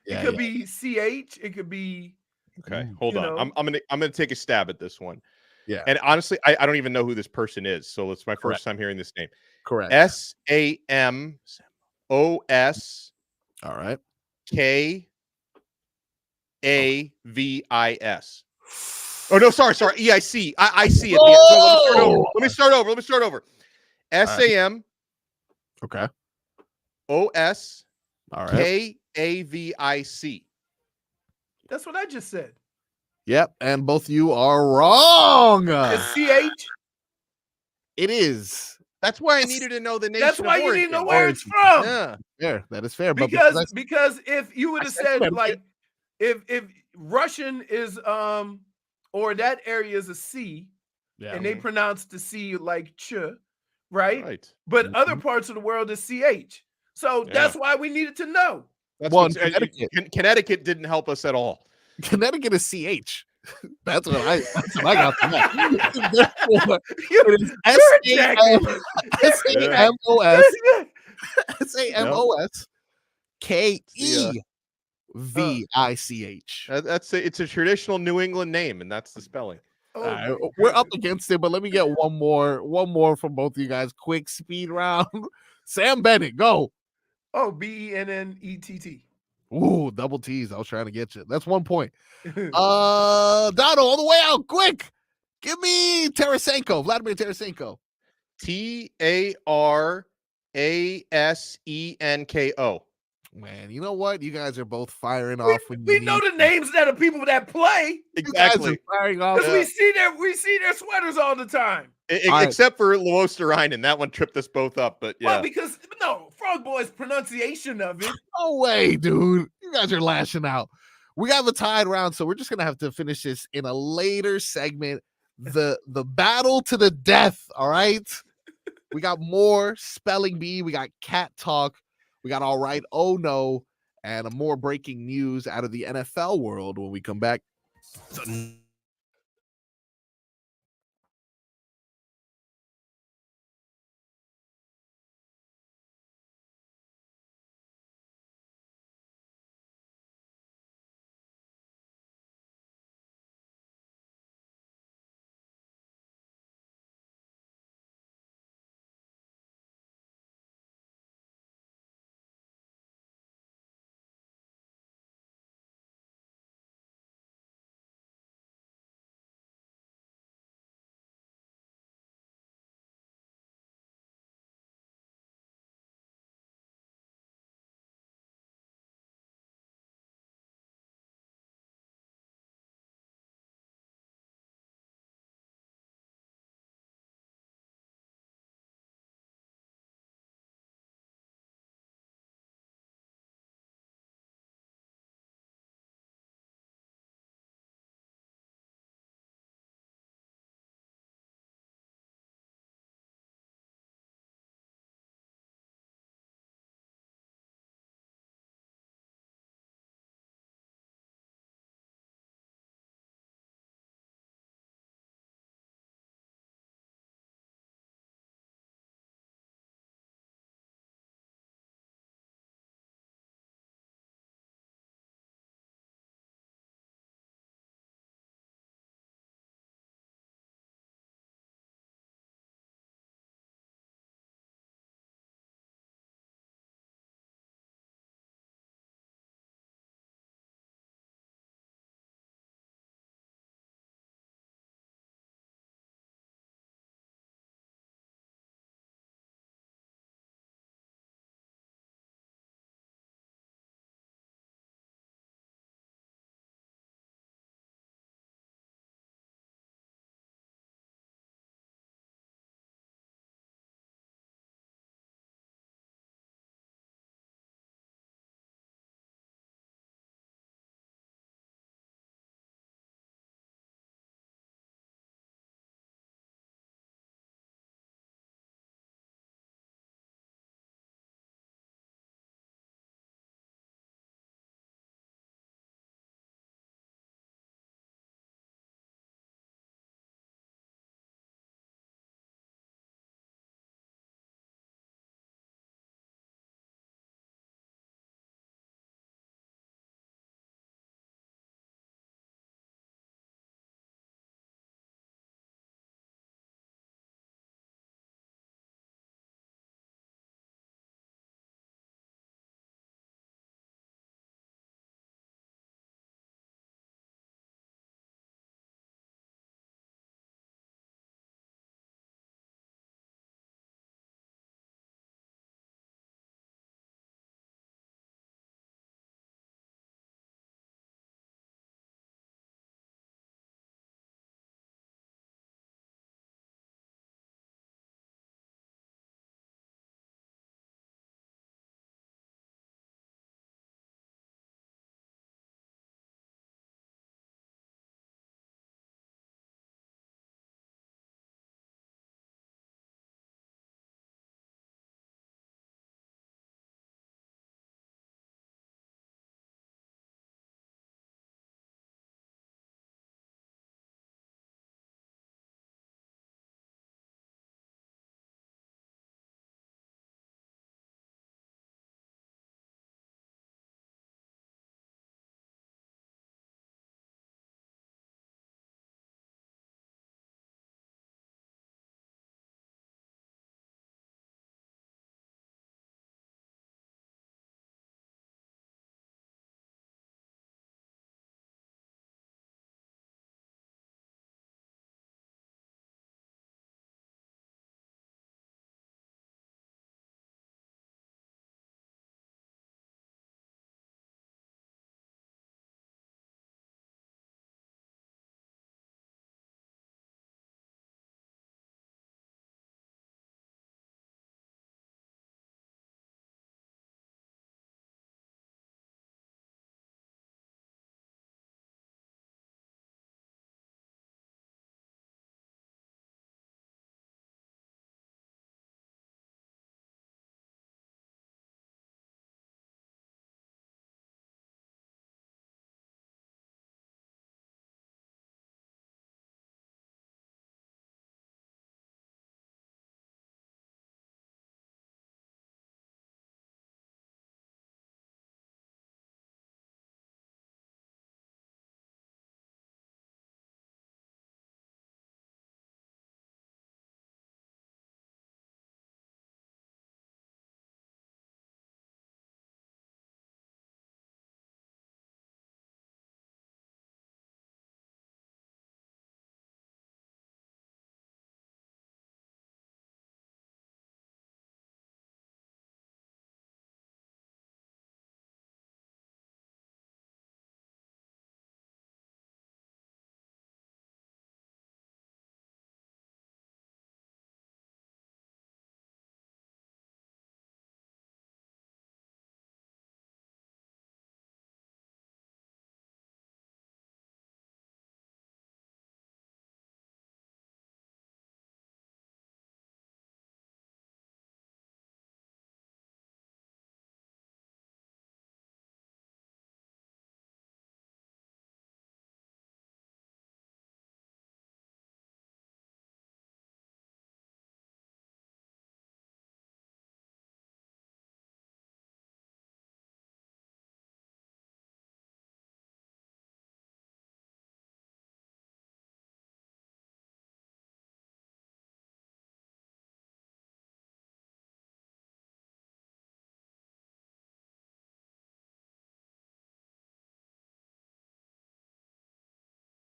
it could be CH, it could be Okay, hold you on. know. I'm gonna take a stab at this one. Yeah. And honestly, I don't even know who this person is. So it's my Correct. first time hearing this name. Correct. S-A-M-O-S-K-A-V-I-S. All right. Oh no, sorry. E-I-C. I see it. So let me start over. S-A-M Okay. O-S All right. K-A-V-I-C. That's what I just said. Yep. And both of you are wrong. It's CH. It is. That's why I needed to know the nation. That's why of you need origin. to know where it's from. Yeah. Fair. That is fair. But Because if you would I have said said Connecticut. like if Russian is or that area is a C yeah. and they pronounce the C like ch, right? Right. But other parts of the world is CH. So Yeah. that's why we needed to know. That's Well, what's- Connecticut. Connecticut didn't help us at all. Connecticut is CH. That's what I got from that. Therefore, it is Samosskevich. It's a traditional New England name, and that's the spelling. Oh, We're up against it, but let me get one more from both of you guys. Quick speed round. Sam Bennett, go. Oh, B-E-N-N-E-T-T. Ooh, double T's. I was trying to get you. That's 1 point. Donno, all the way out, quick. Give me Tarasenko, Vladimir Tarasenko. T-A-R-A-S-E-N-K-O. Man, you know what? You guys are both firing We, off. When we you know need the names that of people that play You guys are Exactly. firing off. because we see their sweaters all the time. All right. Except for Luosterainen. That one tripped us both up, but yeah. Well, because Frog Boy's pronunciation of it. No way, dude. You guys are lashing out. We have a tied round, so we're just gonna have to finish this in a later segment. The battle to the death. All right. We got more spelling bee. We got cat talk. We got all right. Oh no. And more breaking news out of the NFL world when we come back. The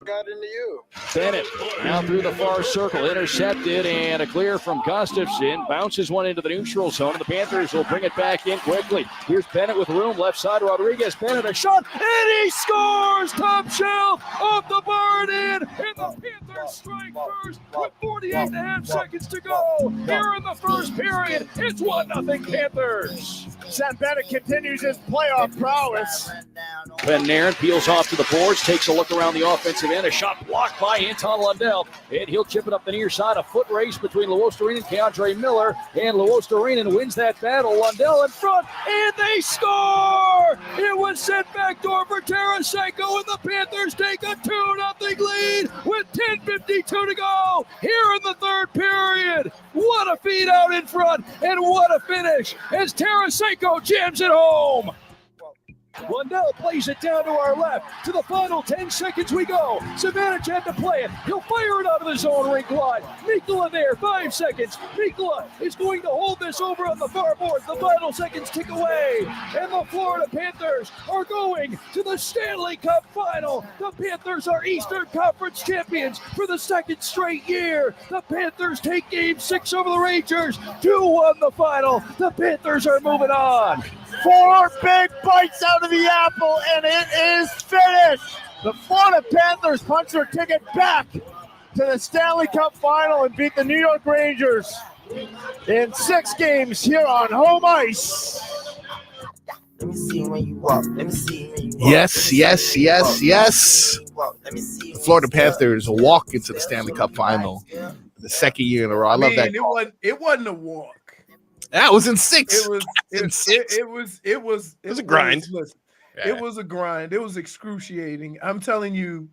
got into you. Bennett now through the far circle, intercepted, and a clear from Gustafson. Bounces one into the neutral zone, and the Panthers will bring it back in quickly. Here's Bennett with room, left side, Rodriguez. Bennett, a shot, and he scores! Top shelf off the barn in, and the Panthers strike first with 48 and a half seconds to go. Here in the first period, it's 1-0 Panthers. Sam Bennett continues his playoff prowess. Van Naren peels off to the boards, takes a look around the offensive end. A shot blocked by Anton Lundell, and he'll chip it up the near side. A foot race between Luostarinen and Keandre Miller, and Luostarinen wins that battle. Lundell in front, and they score! It was sent backdoor for Tarasenko, and the Panthers take a 2-0 lead with 10:52 to go here in the third period. What a feed out in front, and what a finish as Tarasenko jams it home. Lundell plays it down to our left. To the final 10 seconds we go. Savannah had to play it. He'll fire it out of the zone rink line. Mikkola there, 5 seconds. Mikkola is going to hold this over on the far board. The final seconds tick away. And the Florida Panthers are going to the Stanley Cup Final. The Panthers are Eastern Conference champions for the second straight year. The Panthers take Game 6 over the Rangers. 2-1 the final. The Panthers are moving on. 4 big bites out of the apple, and it is finished. The Florida Panthers punch their ticket back to the Stanley Cup Final and beat the New York Rangers in 6 games here on home ice. Let me see when you walk. Let me see when you walk. Yes. The Florida Panthers walk into the Stanley Cup Final for the second year in a row. I love that. It wasn't a walk. That was in 6. It was a grind. It was a grind. It was excruciating. I'm telling you,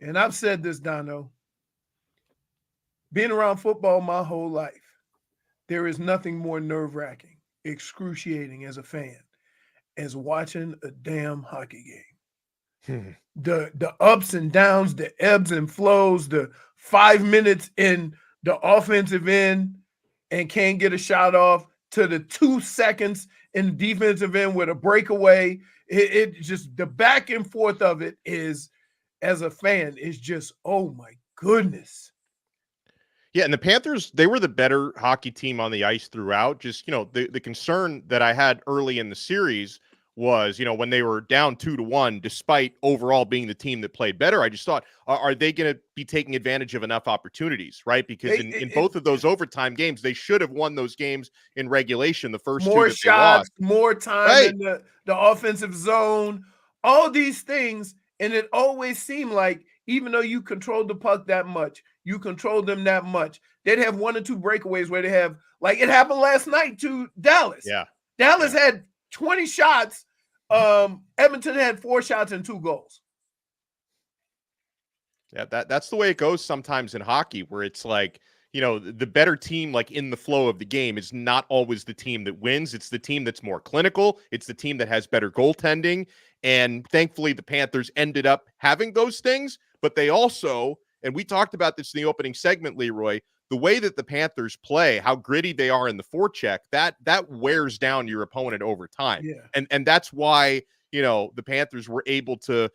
and I've said this, Donno, being around football my whole life, there is nothing more nerve-wracking, excruciating as a fan as watching a damn hockey game. The ups and downs, the ebbs and flows, the 5 minutes in the offensive end and can't get a shot off to the 2 seconds in the defensive end with a breakaway. It just, the back and forth of it is, as a fan, is just, oh my goodness. Yeah, and the Panthers, they were the better hockey team on the ice throughout. Just, the concern that I had early in the series was, when they were down 2-1, despite overall being the team that played better, I just thought, are they going to be taking advantage of enough opportunities, right? Because in both of those overtime games, they should have won those games in regulation, the first more two that shots, they lost. more time in the offensive zone, all these things. And it always seemed like, even though you controlled the puck that much, you controlled them that much, they'd have 1 or 2 breakaways where they have, like it happened last night to Dallas. Yeah. Dallas had 20 shots. Edmonton had 4 shots and 2 goals. Yeah, that's the way it goes sometimes in hockey, where it's like, the better team, like in the flow of the game, is not always the team that wins. It's the team that's more clinical. It's the team that has better goaltending. And thankfully, the Panthers ended up having those things, but they also, and we talked about this in the opening segment, Leroy, the way that the Panthers play, how gritty they are in the forecheck, that wears down your opponent over time. Yeah. And that's why, the Panthers were able to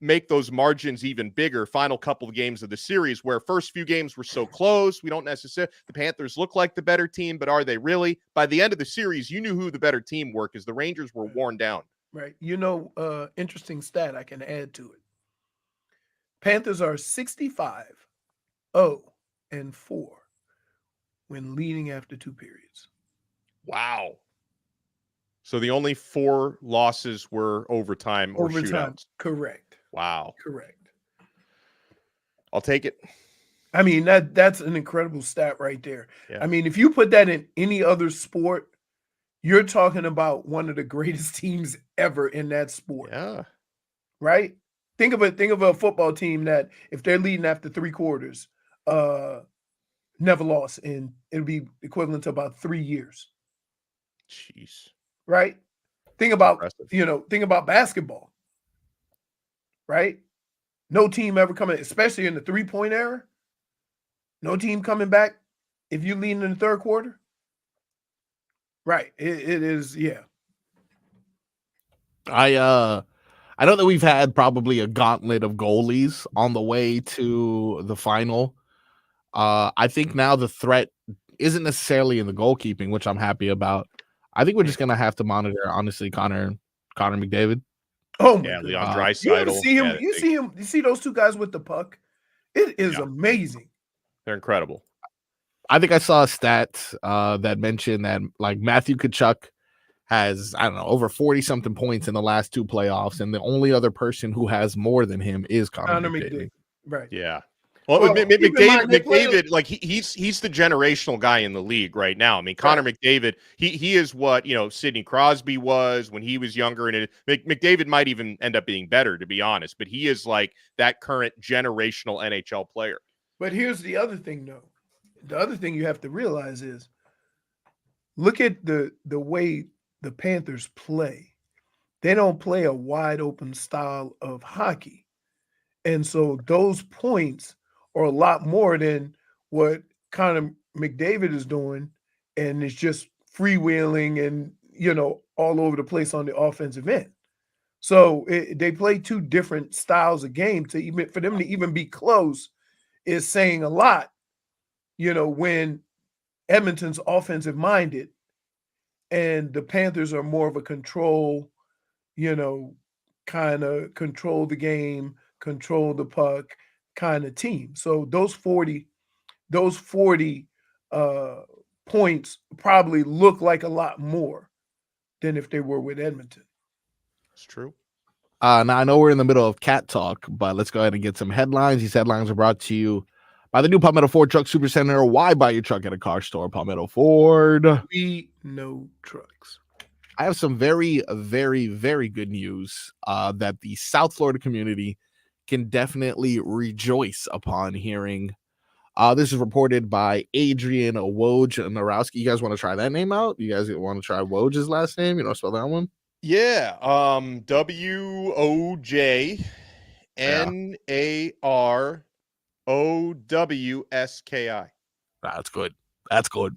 make those margins even bigger. Final couple of games of the series, where first few games were so close, we don't necessarily, the Panthers look like the better team, but are they really? By the end of the series, you knew who the better team were, because the Rangers were worn down. Right. Interesting stat I can add to it. Panthers are 65-0-4 when leading after 2 periods. Wow. So the only 4 losses were overtime or shootouts. Correct. Wow. Correct. I'll take it. I mean, that's an incredible stat right there. Yeah. I mean, if you put that in any other sport, you're talking about one of the greatest teams ever in that sport. Yeah. Right? Think of a football team that, if they're leading after 3 quarters, never lost, and it'll be equivalent to about 3 years. Jeez. Right? Think about impressive. Basketball. Right? No team ever coming, especially in the 3-point era. No team coming back if you lead in the 3rd quarter. Right. It is, yeah. I know that we've had probably a gauntlet of goalies on the way to the final. I think now the threat isn't necessarily in the goalkeeping, which I'm happy about. I think we're just gonna have to monitor, honestly, Connor McDavid. Oh my Yeah, God. Leon You ever Draisaitl. see him? Yeah, You see those two guys with the puck? It is amazing. they're incredible. I think I saw a stat that mentioned that like Matthew Tkachuk has, I don't know, over 40-something points in the last 2 playoffs, and the only other person who has more than him is Connor McDavid. Right. Yeah. Well, Well, keep in mind, they play- McDavid, like he's the generational guy in the league right now. I mean, Connor McDavid, he is what Sidney Crosby was when he was younger, and McDavid might even end up being better, to be honest. But he is like that current generational NHL player. But here's the other thing, though. The other thing you have to realize is, look at the way the Panthers play. They don't play a wide open style of hockey, and so those points are a lot more than what Connor McDavid is doing, and it's just freewheeling and all over the place on the offensive end. So they play 2 different styles of game. For them to even be close is saying a lot. When Edmonton's offensive minded and the Panthers are more of a control, kind of control the game, control the puck kind of team. So those 40 points probably look like a lot more than if they were with Edmonton. It's true. Now I know we're in the middle of cat talk, but let's go ahead and get some headlines. These headlines are brought to you by the new Palmetto Ford Truck Supercenter. Why buy your truck at a car store? Palmetto Ford. We know trucks. I have some very, very, very good news that the South Florida community can definitely rejoice upon hearing. This is reported by Adrian Wojnarowski. You guys want to try that name out? You guys want to try Woj's last name? You know, spell that one? Yeah. WOJNAROWSKI. That's good. That's good.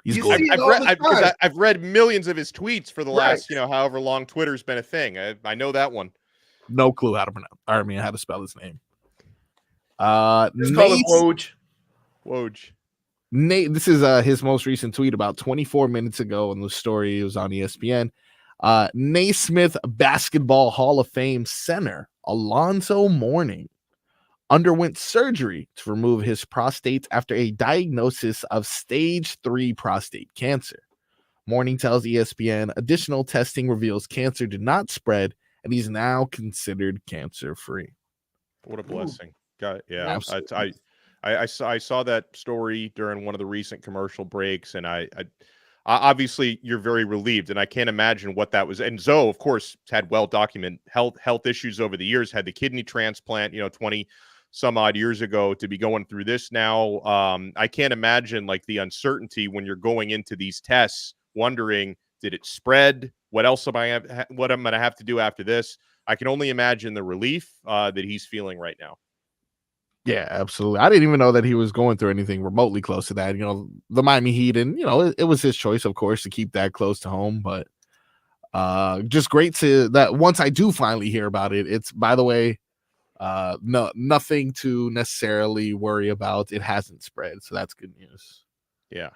He's You good. see it I've all read the because time. I've read millions of his tweets for the last, Right. however long Twitter's been a thing. I know that one. No clue how to pronounce. How to spell his name. Just call him Woj. Woj. Nate, this is his most recent tweet about 24 minutes ago in the story. It was on ESPN. Naismith Basketball Hall of Fame center Alonzo Mourning underwent surgery to remove his prostate after a diagnosis of stage 3 prostate cancer. Mourning tells ESPN additional testing reveals cancer did not spread and he's now considered cancer-free. What a blessing. Got it. Yeah. Absolutely. I saw that story during one of the recent commercial breaks, and I obviously you're very relieved, and I can't imagine what that was. And Zoe, of course, had well-documented health issues over the years, had the kidney transplant, 20 some odd years ago, to be going through this now. I can't imagine like the uncertainty when you're going into these tests, wondering, did it spread? What else what am I going to have to do after this? I can only imagine the relief that he's feeling right now. Yeah, absolutely. I didn't even know that he was going through anything remotely close to that. The Miami Heat, and it was his choice, of course, to keep that close to home. But just great to that once I do finally hear about it. It's, by the way, nothing to necessarily worry about. It hasn't spread, so that's good news. Yeah.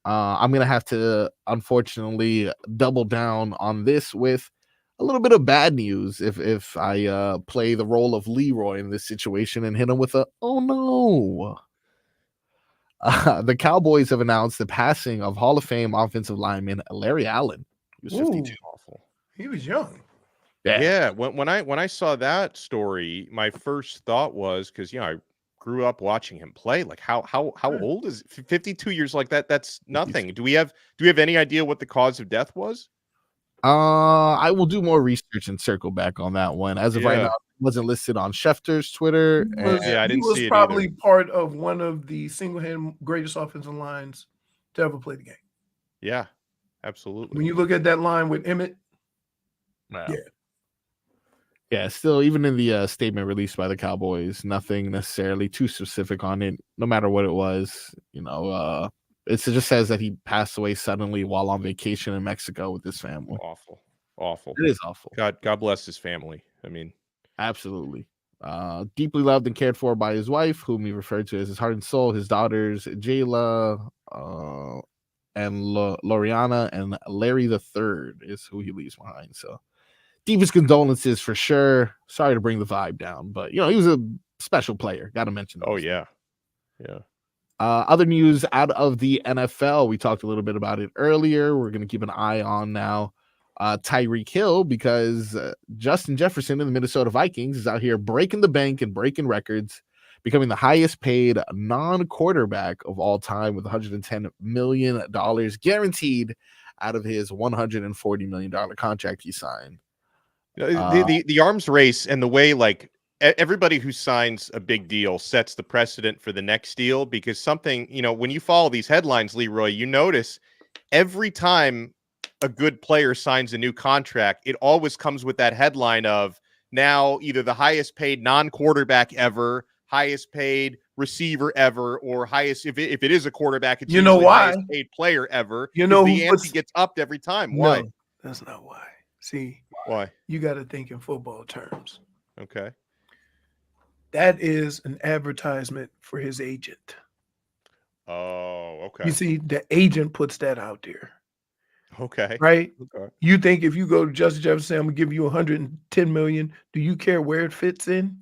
I'm gonna have to unfortunately double down on this with a little bit of bad news if I play the role of Leroy in this situation and hit him with oh no. The Cowboys have announced the passing of Hall of Fame offensive lineman Larry Allen. He was 52. Awful. He was young. Yeah. When I saw that story, my first thought was, because I grew up watching him play. Like how old is 52 years? Like that's nothing. Do we have any idea what the cause of death was? I will do more research and circle back on that one. As of right now, it wasn't listed on Schefter's Twitter. I didn't see it probably either. part of one of the single-hand greatest offensive lines to ever play the game. Yeah, absolutely. When you look at that line with Emmett, yeah, still, even in the statement released by the Cowboys, nothing necessarily too specific on it. No matter what it was, it just says that he passed away suddenly while on vacation in Mexico with his family. Awful. It is awful. God bless his family. I mean, absolutely. Deeply loved and cared for by his wife, whom he referred to as his heart and soul, his daughters, Jayla, and Loriana, and Larry the Third is who he leaves behind. So deepest condolences for sure. Sorry to bring the vibe down, but he was a special player. Got to mention. Oh yeah. Yeah. Other news out of the NFL, we talked a little bit about it earlier. We're going to keep an eye on now Tyreek Hill, because Justin Jefferson in the Minnesota Vikings is out here breaking the bank and breaking records, becoming the highest paid non-quarterback of all time with $110 million guaranteed out of his $140 million contract he signed. The arms race and the way everybody who signs a big deal sets the precedent for the next deal, because something, when you follow these headlines, Leroy, you notice every time a good player signs a new contract, it always comes with that headline of now either the highest paid non-quarterback ever, highest paid receiver ever, or highest, if it is a quarterback, it's usually the highest paid player ever. The ante gets upped every time. Why? No, that's not why. See, why? You got to think in football terms. Okay. That is an advertisement for his agent. Oh, okay. You see, the agent puts that out there. Okay. Right? Okay. You think if you go to Justin Jefferson, I'm going to give you $110 million. Do you care where it fits in?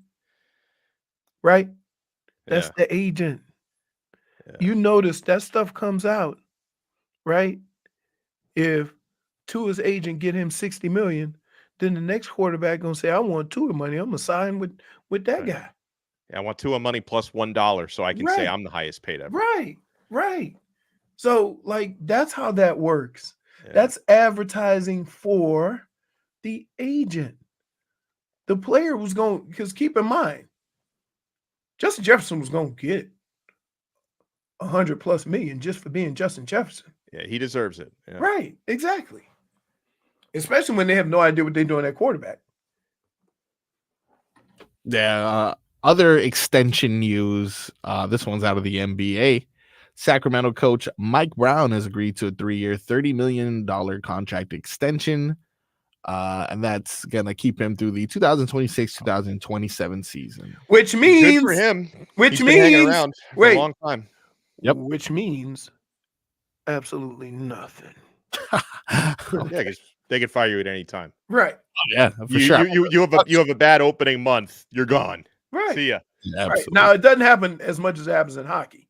Right? That's the agent. Yeah. You notice that stuff comes out, right? If Tua's agent get him $60 million, then the next quarterback going to say, I want Tua money. I'm going to sign with that guy. Yeah, I want Tua money plus $1 so I can say I'm the highest paid ever. Right. So, that's how that works. Yeah. That's advertising for the agent. The player was going, because keep in mind, Justin Jefferson was going to get $100+ million just for being Justin Jefferson. Yeah, he deserves it. Yeah. Right, exactly. Especially when they have no idea what they're doing at quarterback. Yeah. Other extension news. This one's out of the NBA. Sacramento coach Mike Brown has agreed to a 3-year, $30 million contract extension. And that's going to keep him through the 2026-2027 season. Which means, good for him. Which means, around for a long time. Yep. Which means absolutely nothing. Yeah, because they could fire you at any time. Right. Yeah, for sure. You have a bad opening month. You're gone. Right. See ya. Yeah, right. Now, it doesn't happen as much as it happens in hockey.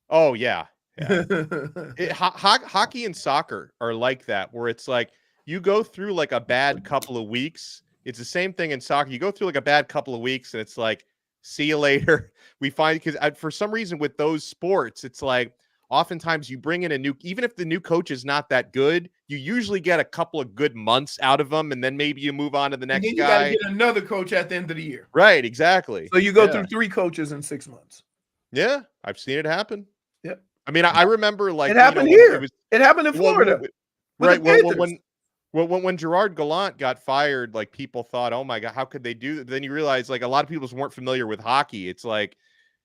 Oh, yeah. Hockey and soccer are like that, where it's like you go through a bad couple of weeks. It's the same thing in soccer. You go through a bad couple of weeks, and it's like, see you later. We find, because for some reason with those sports, it's like oftentimes you bring in even if the new coach is not that good, you usually get a couple of good months out of them, and then maybe you move on to the next guy. You got to get another coach at the end of the year. Right, exactly. So you go through 3 coaches in 6 months. Yeah, I've seen it happen. Yep. I mean, I remember it happened here. It happened in Florida. Right. When Gerard Gallant got fired, people thought, oh my God, how could they do that? Then you realize a lot of people weren't familiar with hockey. It's like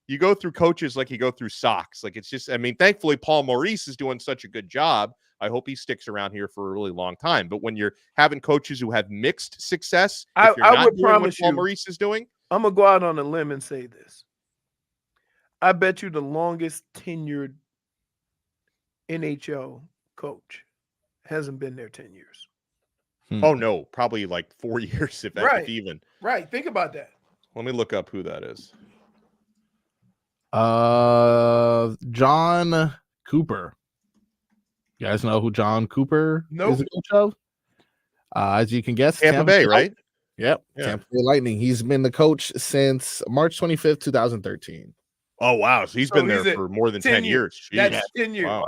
you go through coaches like you go through socks. It's just, I mean, thankfully Paul Maurice is doing such a good job. I hope he sticks around here for a really long time. But when you're having coaches who have mixed success, if you're not doing what Paul Maurice is doing, I'm gonna go out on a limb and say this. I bet you the longest tenured NHL coach hasn't been there 10 years. Oh no, probably 4 years if even. Right. Think about that. Let me look up who that is. John Cooper. You guys know who John Cooper is the coach of? As you can guess, Tampa Bay, right? Yep. Yeah. Tampa Bay Lightning. He's been the coach since March 25th, 2013. Oh, wow. So he's been there for more than 10 years. That's 10 years. Wow.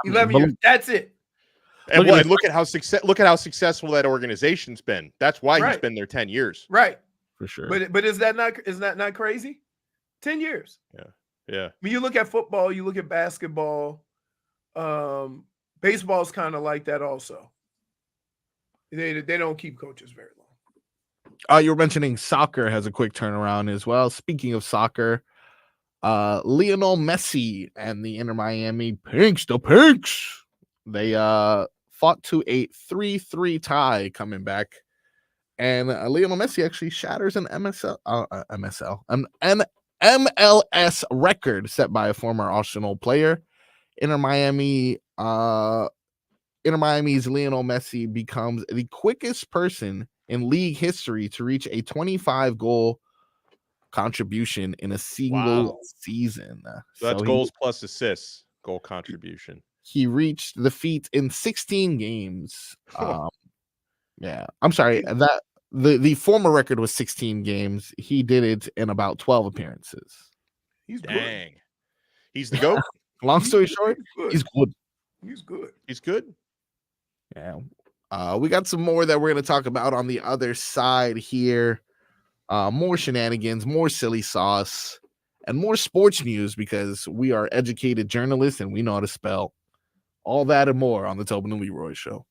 11 years. That's it. And look at how successful that organization's been. That's why he's been there 10 years. Right. For sure. But is that not crazy? 10 years. Yeah. When you look at football, you look at basketball, baseball's kind of like that also. They don't keep coaches very long. You were mentioning soccer has a quick turnaround as well. Speaking of soccer, Lionel Messi and the Inter Miami Pinks, they fought to a 3-3 tie coming back And Lionel Messi actually shatters an MLS record set by a former Arsenal player. Inter Miami's Lionel Messi becomes the quickest person in league history to reach a 25-goal contribution in a single season. So that's goals plus assists, goal contribution. He reached the feat in 16 games. Yeah, I'm sorry. That the former record was 16 games. He did it in about 12 appearances. He's Dang. Good. He's the GOAT. Long story short, he's good. He's good. He's good. Yeah. We got some more that we're going to talk about on the other side here. More shenanigans, more silly sauce, and more sports news because we are educated journalists and we know how to spell. All that and more on the Tobin and Leroy Show.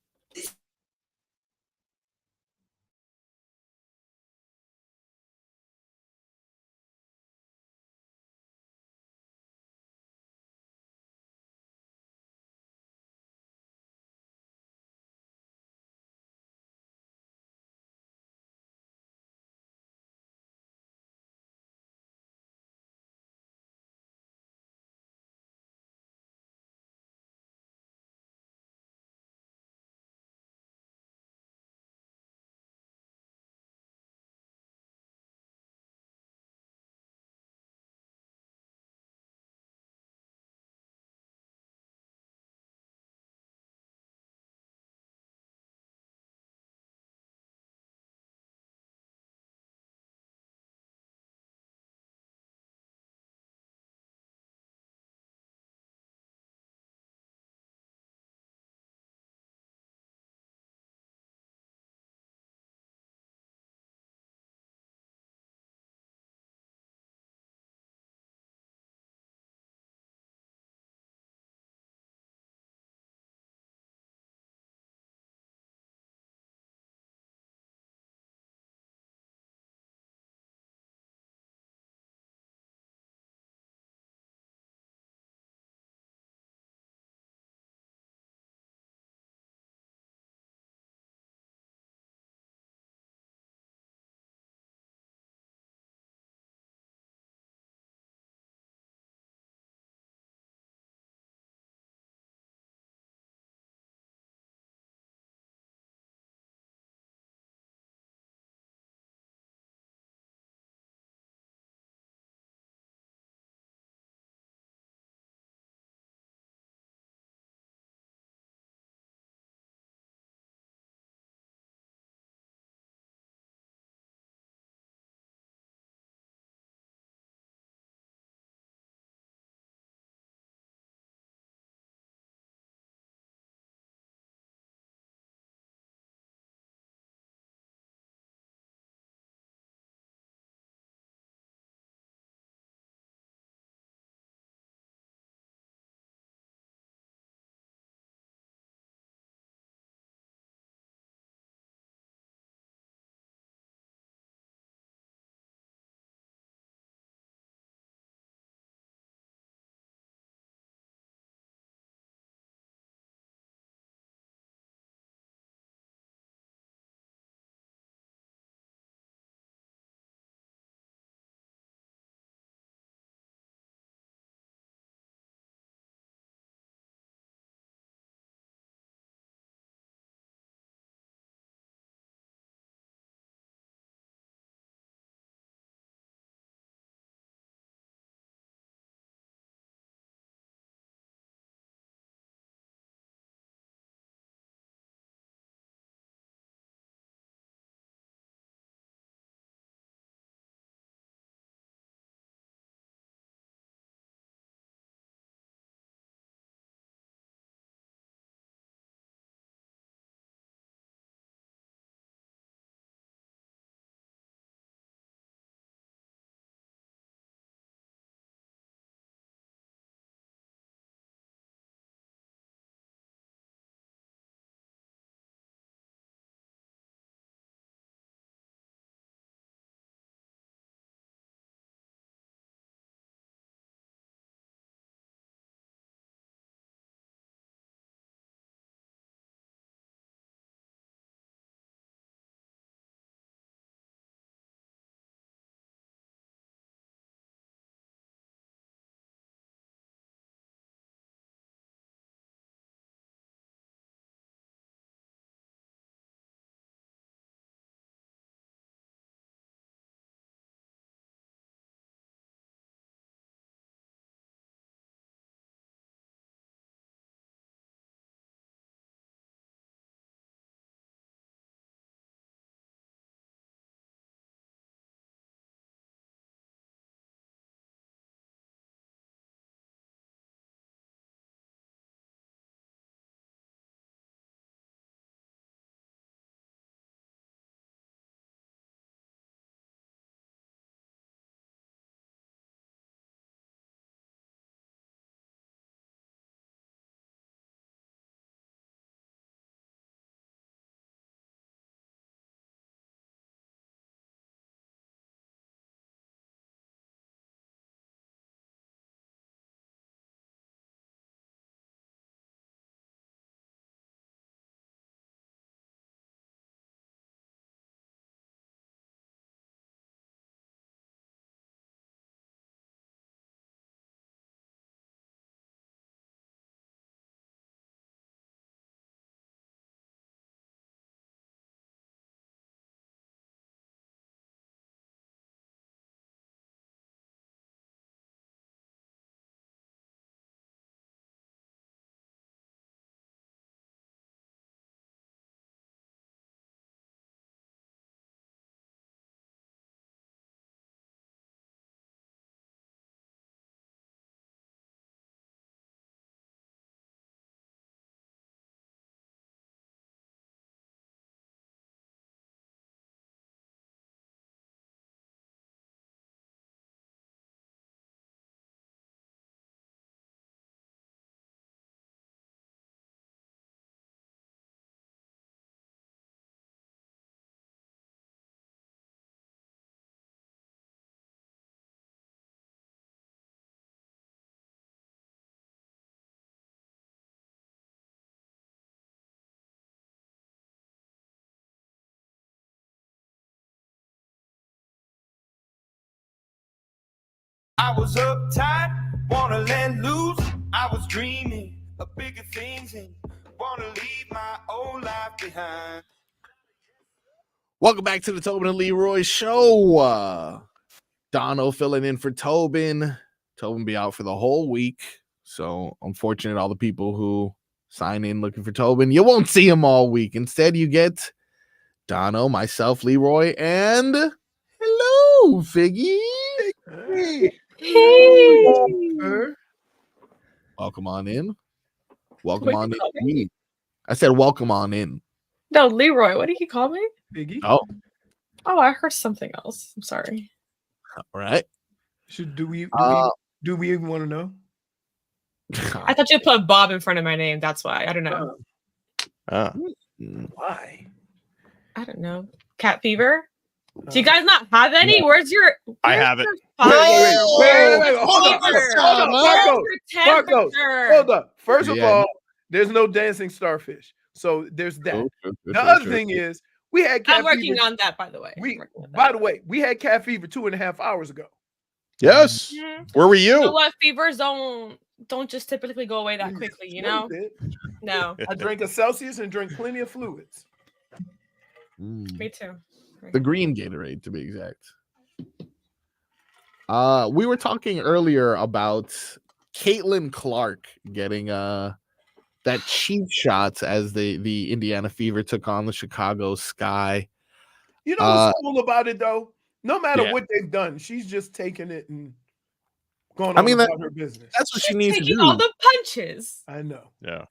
I was uptight, wanna let loose. I was dreaming of bigger things and wanna leave my old life behind. Welcome back to the Tobin and Leroy show. Donno filling in for Tobin. Tobin be out for the whole week. So unfortunate, all the people who sign in looking for Tobin, you won't see him all week. Instead, you get Donno, myself, Leroy, and hello, Figgy. Hey. Welcome on in. Welcome on in. I said welcome on in. No, Leroy. What did he call me? Biggie. Oh, I heard something else. I'm sorry. all right. Do we even want to know? I thought you put Bob in front of my name. That's why. I don't know. Why? I don't know. Cat fever? Do you guys not have any? Where's your? I have it. Wait. Hold up. First of Yeah. all, there's no dancing starfish. So there's that. The other thing is, we had cat I'm working fever. on that, by the way. By the way, we had cat fever 2.5 hours ago. Yes. Where were you? You know what? Fevers don't just typically go away that quickly, you know? No. I drank a Celsius and drank plenty of fluids. Me too. The green Gatorade, to be exact. We were talking earlier about Caitlin Clark getting that cheap shots as the Indiana Fever took on the Chicago Sky. You know what's cool about it though? No matter what they've done, she's just taking it and going on about her business. That's what she needs to Taking do. all the punches. I know. Yeah.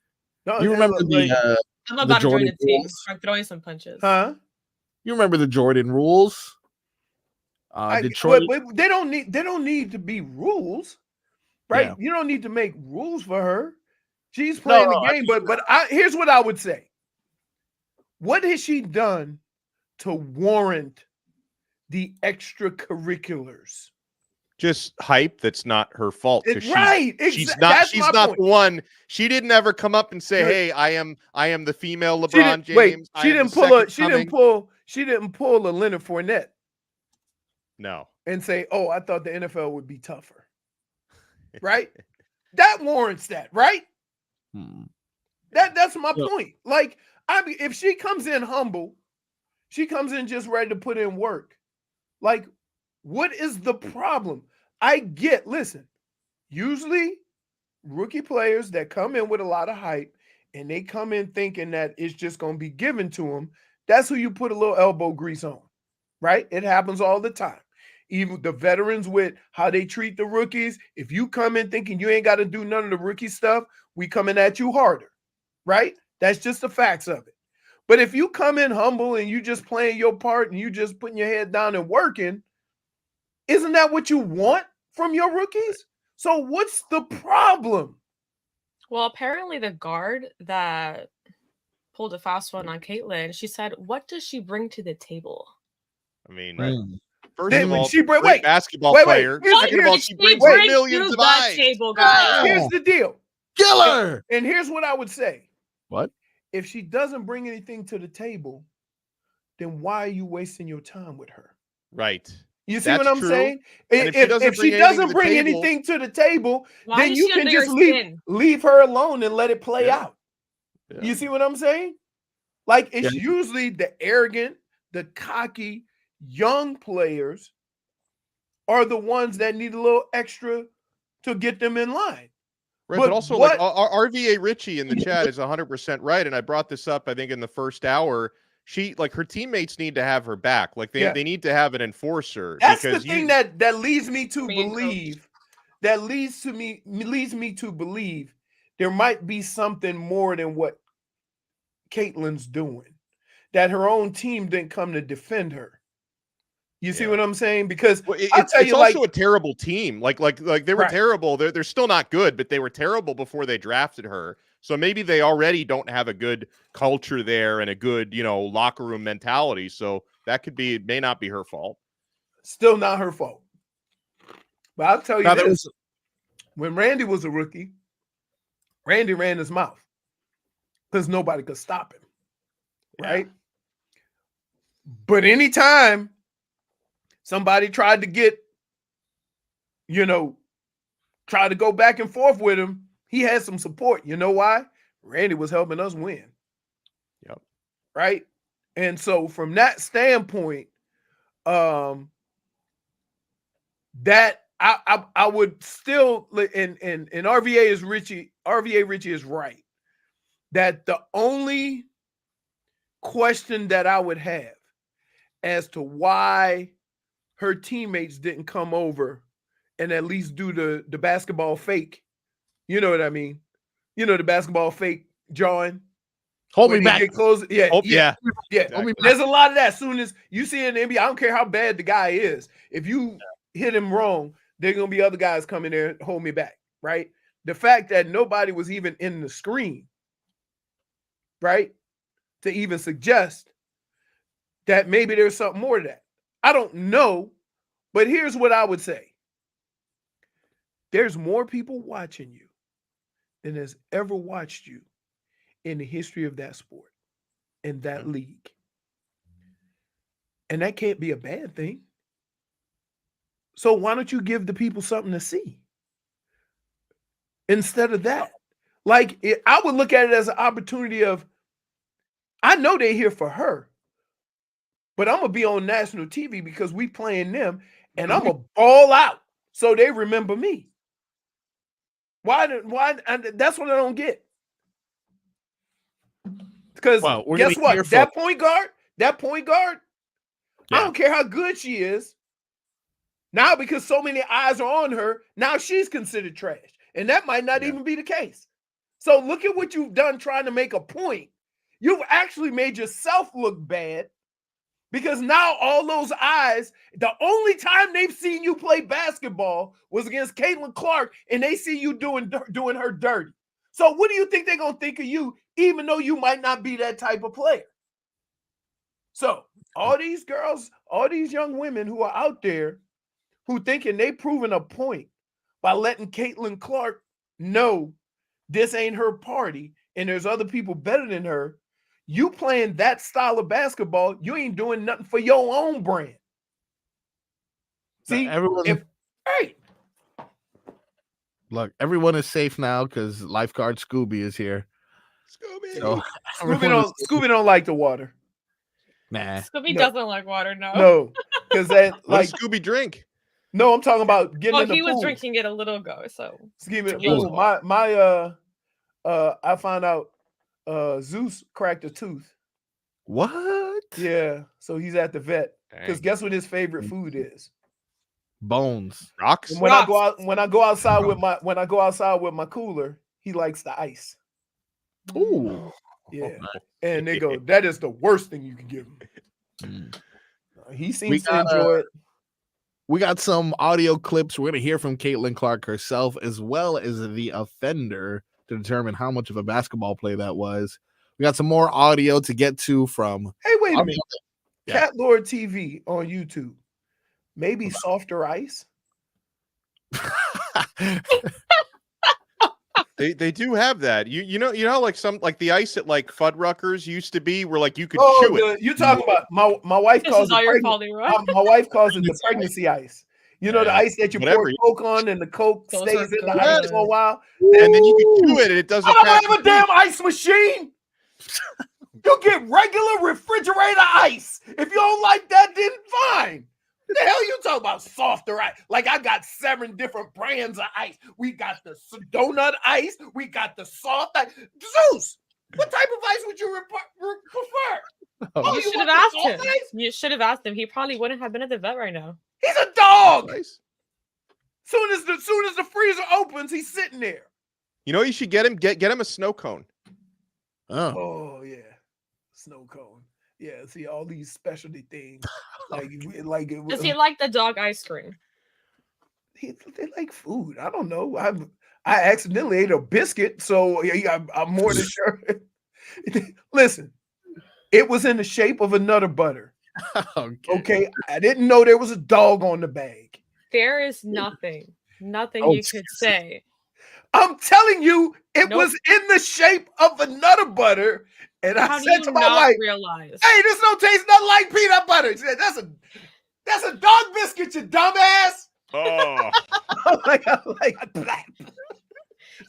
No, You remember I'm about to join Jordan the team. rules? I'm throwing some punches. Huh? You remember the Jordan rules? Detroit. But they don't need to be rules, right? Yeah. You don't need to make rules for her. She's playing the game, but here's what I would say. What has she done to warrant the extracurriculars? Just hype that's not her fault. Right. She's not the one. She didn't ever come up and say, "Hey, I am the female LeBron James." She didn't pull a Leonard Fournette. No. And say, "Oh, I thought the NFL would be tougher." Right? That warrants that, right? That's my point. Like, if she comes in humble, she comes in just ready to put in work. Like, what is the problem? Listen, usually rookie players that come in with a lot of hype and they come in thinking that it's just going to be given to them, that's who you put a little elbow grease on, right? It happens all the time. Even the veterans with how they treat the rookies. If you come in thinking you ain't got to do none of the rookie stuff, we coming at you harder, right? That's just the facts of it. But if you come in humble and you just playing your part and you just putting your head down and working, isn't that what you want from your rookies? So what's the problem? Well, apparently the guard that pulled a fast one on Caitlin, she said, "What does she bring to the table?" I mean, first of all, great basketball player. Second of all, she brings millions of eyes. Table, guys. Here's the deal. Killer. And here's what I would say. What? If she doesn't bring anything to the table, then why are you wasting your time with her? Right. You see what I'm saying? If she doesn't bring anything to the table, then you can just leave her alone and let it play out. Yeah. You see what I'm saying? Like, it's usually the arrogant, the cocky, young players are the ones that need a little extra to get them in line. Right, but also like RVA Richie in the chat is 100% right, and I brought this up I think in the first hour. Her teammates need to have her back. Like they need to have an enforcer. That's the thing that leads me to believe. That leads me to believe there might be something more than what Caitlin's doing. That her own team didn't come to defend her. You see what I'm saying? Because it's also a terrible team. Like they were terrible. They're still not good, but they were terrible before they drafted her. So maybe they already don't have a good culture there and a good, locker room mentality. So it may not be her fault. Still not her fault. But I'll tell you this. When Randy was a rookie, Randy ran his mouth because nobody could stop him. Right? But anytime somebody tried to get try to go back and forth with him, he had some support. You know why? Randy was helping us win. Yep. Right? And so from that standpoint, that I would still, and RVA Richie is right, that the only question that I would have as to why her teammates didn't come over and at least do the basketball fake, you know what I mean? The basketball fake, John. Hold me back. Get close. Yeah. Exactly. There's a lot of that. As soon as you see it in the NBA, I don't care how bad the guy is. If you hit him wrong, there are going to be other guys coming there and hold me back, right? The fact that nobody was even in the screen, right, to even suggest that maybe there's something more to that. I don't know, but here's what I would say. There's more people watching you than has ever watched you in the history of that sport, in that league. And that can't be a bad thing. So why don't you give the people something to see instead of that? I would look at it as an opportunity of, I know they're here for her, but I'm going to be on national TV because we playing them, and I'm going to ball out so they remember me. Why? That's what I don't get. Because guess what? That point guard, I don't care how good she is. Now, because so many eyes are on her, now she's considered trash. And that might not even be the case. So look at what you've done trying to make a point. You've actually made yourself look bad because now all those eyes, the only time they've seen you play basketball was against Caitlin Clark, and they see you doing her dirty. So what do you think they're going to think of you, even though you might not be that type of player? So all these girls, all these young women who are out there who thinking they proving a point by letting Caitlin Clark know this ain't her party and there's other people better than her, you playing that style of basketball, you ain't doing nothing for your own brand. See, Look, everyone is safe now because lifeguard Scooby is here. So, Scooby don't like the water. Nah. Scooby doesn't like water, no. No, because that like Scooby drink. No, I'm talking about getting in the he pool. was drinking it a little ago, so I found out Zeus cracked a tooth. What? Yeah, so he's at the vet. Because guess what his favorite food is? Bones. Rocks. And when I go outside with my cooler, he likes the ice. Ooh. Yeah. And they go, that is the worst thing you can give him. He seems to enjoy it. We got some audio clips. We're going to hear from Caitlin Clark herself, as well as the offender, to determine how much of a basketball play that was. We got some more audio to get to from. Hey, wait a minute. Cat Lord TV on YouTube. Maybe softer ice. They do have that. You know like some like the ice at like Fuddruckers used to be where like you could chew it. You're talking about my wife calls it my wife calls it the pregnancy ice. You know, the ice that you pour Coke on and the Coke stays in the ice for a while. And then you can chew it and it doesn't. I don't have a damn ice machine. You get regular refrigerator ice. If you don't like that, then fine. The hell you talking about softer ice? Like I got 7 different brands of ice. We got the donut ice. We got the soft ice. Zeus, what type of ice would you prefer? You should have asked him. You should have asked him. He probably wouldn't have been at the vet right now. He's a dog. Nice. Soon as the freezer opens, he's sitting there. You know, you should get him a snow cone. Oh yeah, snow cone. Yeah, see all these specialty things. Does he like the dog ice cream? They like food. I don't know. I accidentally ate a biscuit, so I'm more than sure. Listen, it was in the shape of a Nutter Butter. Okay, I didn't know there was a dog on the bag. There is nothing you could say. I'm telling you, it was in the shape of a Nutter Butter. And I said to my wife, "Hey, this don't taste nothing like peanut butter." She said, "That's a dog biscuit, you dumbass." Oh, like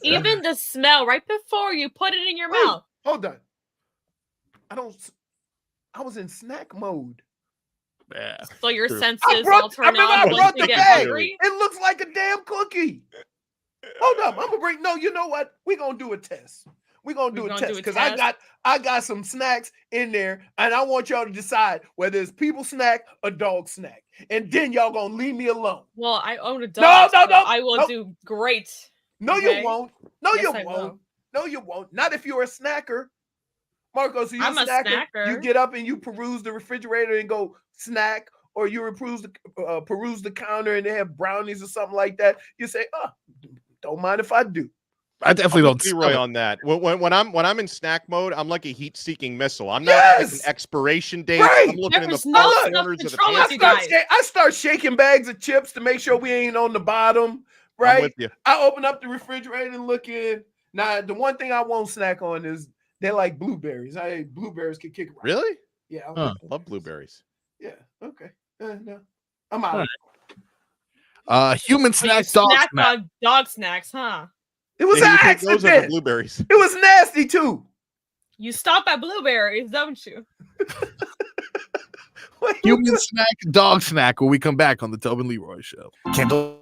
Even the smell right before you put it in your Wait, mouth. hold on. I was in snack mode. Yeah. So your True. senses all turn remember I on brought once the you get bag. hungry. It looks like a damn cookie. Hold up. I'm gonna bring you know what? We're gonna do a test. We're gonna do a test because I got some snacks in there, and I want y'all to decide whether it's people snack or dog snack. And then y'all gonna leave me alone. Well, I own a dog. No, so I will do great. No, okay? you won't. No, Yes, you I won't. will. No, you won't. Not if you're a snacker. Marcos, are you I'm a a snacker? snacker. You get up and you peruse the refrigerator and go snack, or you peruse the counter and they have brownies or something like that. You say, "Oh, don't mind if I do." I definitely don't. Leroy on that. When I'm in snack mode, I'm like a heat-seeking missile. I'm not looking at expiration dates. Right. I'm looking in the There's no far corners of the pantry. I start shaking bags of chips to make sure we ain't on the bottom. Right. I'm with you. I open up the refrigerator and look in. Now, the one thing I won't snack on is they're like blueberries. Blueberries can kick. Really? Yeah. I love blueberries. Yeah. Okay. No. I'm out. Human snack, dog snack. Dog snacks, huh? It was Yeah, an you take those over accident. blueberries. It was nasty too. You stop at blueberries, don't you? Human snack, dog snack. When we come back on the Tobin Leroy Show. Kendall.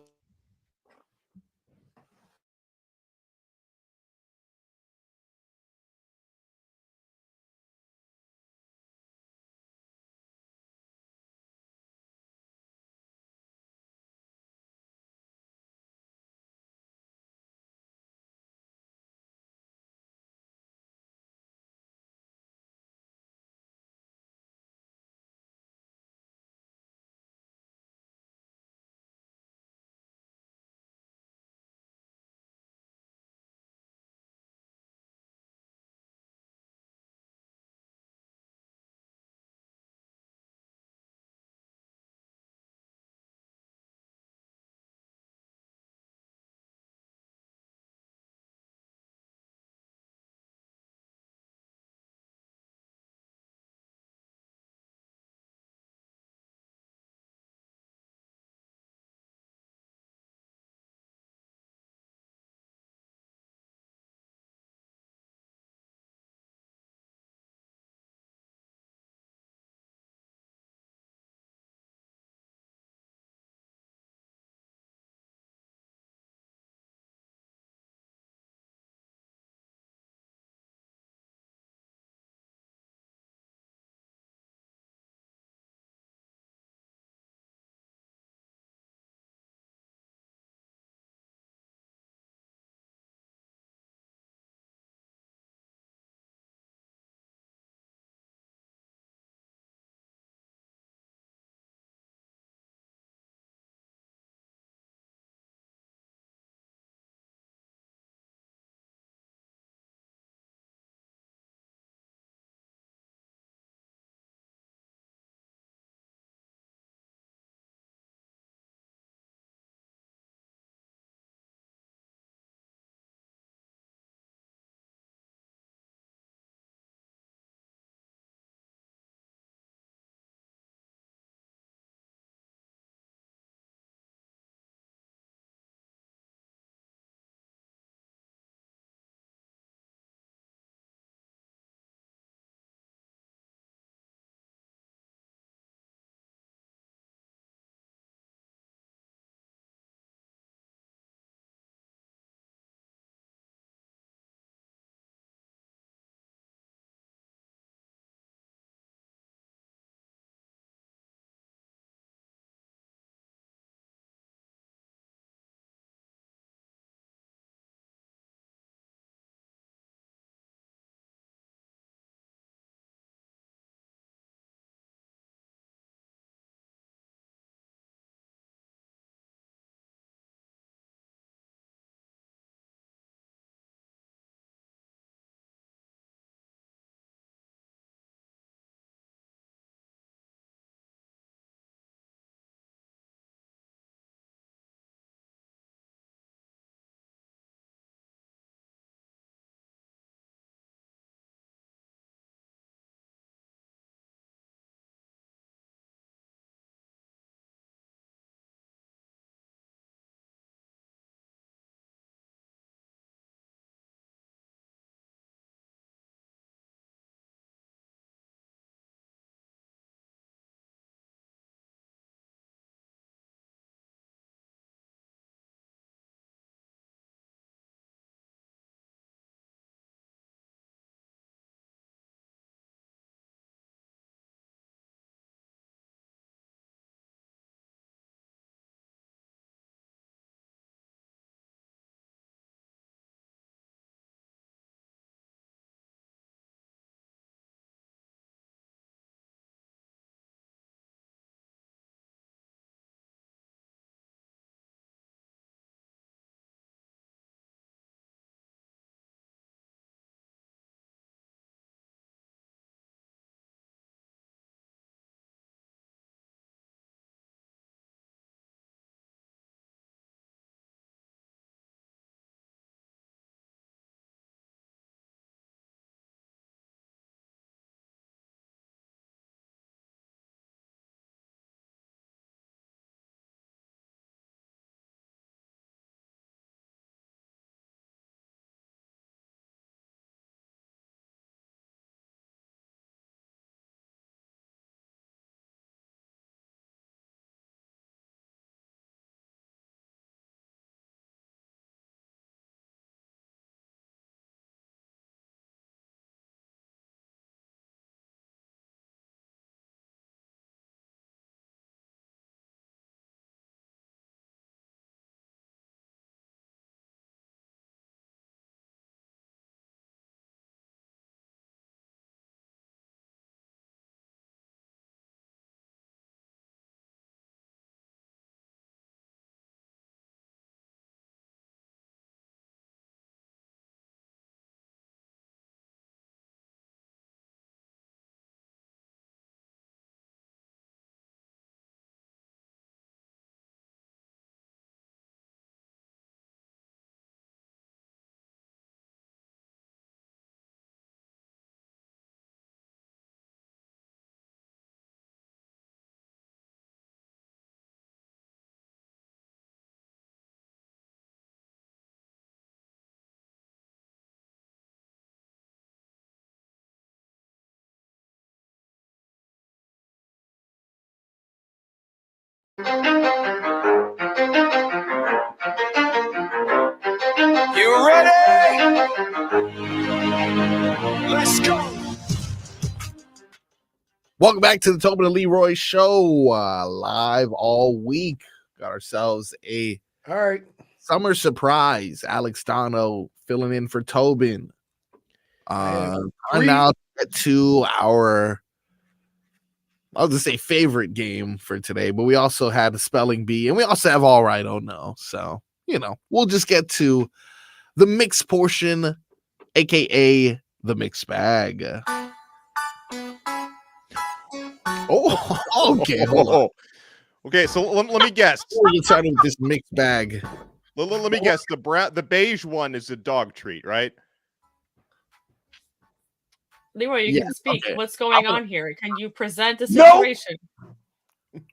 You ready? Let's go. Welcome back to the Tobin and Leroy show. Live all week. Got ourselves a All right. summer surprise. Aleksander Donno filling in for Tobin. Man, And now get to our, I'll just say favorite game for today, but we also had the spelling bee and we also have all right, oh no. So, you know, we'll just get to the mix portion, aka the mixed bag. Oh, okay. Hold on. Okay, so let me guess. Before we get started with this mixed bag. Let me guess. The beige one is a dog treat, right? Leroy, you Yeah, can speak. okay. What's going on here? Can you present the No. situation?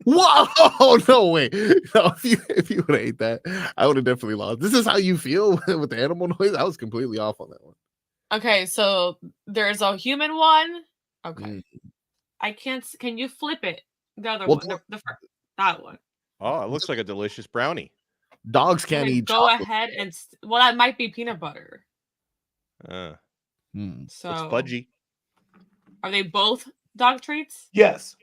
Whoa, no way. No, if you would have ate that, I would have definitely lost. This is how you feel with the animal noise? I was completely off on that one. Okay, so there's a human one. Okay. Mm. I can't. Can you flip it? The other Well, one. That one. Oh, it looks like a delicious brownie. Dogs can't Okay, eat go chocolate. ahead and well, that might be peanut butter. Hmm. So It's fudgy. are they both dog treats? Yes.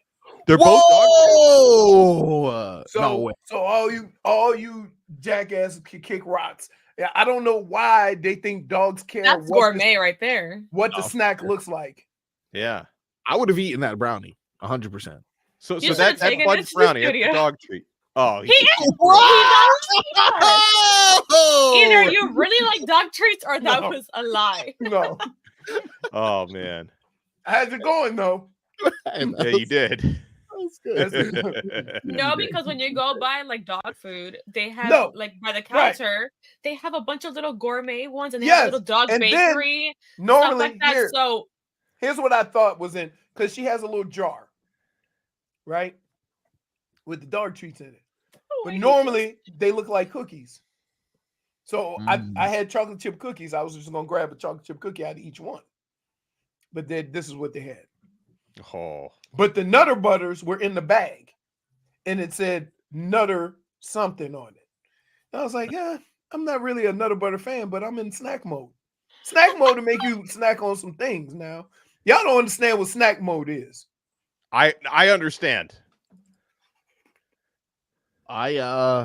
They're both dog Whoa! So, No way. so all you jackasses can kick rocks. Yeah, I don't know why they think dogs care That's gourmet right there. what the Oh, snack looks like. Yeah. I would have eaten that brownie 100%. So You that should've taken fudge it to the brownie, that's studio. a dog treat. Oh, He is. Either you really like dog treats or that No. was a lie. No, oh man. how's it going though? Yeah, you did. No, because when you go buy like dog food, they have No. like by the Right. counter, they have a bunch of little gourmet ones and they Yes, have little dog and then bakery, stuff Normally, like that. here, So here's what I thought was in, because she has a little jar, right, with the dog treats in it. But normally they look like cookies. So I had chocolate chip cookies. I was just gonna grab a chocolate chip cookie out of each one. But then this is what they had. Oh. But the Nutter Butters were in the bag, and it said Nutter something on it. And I was like, yeah, I'm not really a Nutter Butter fan, but I'm in snack mode. Snack mode to make you snack on some things. Now, y'all don't understand what snack mode is. I understand. I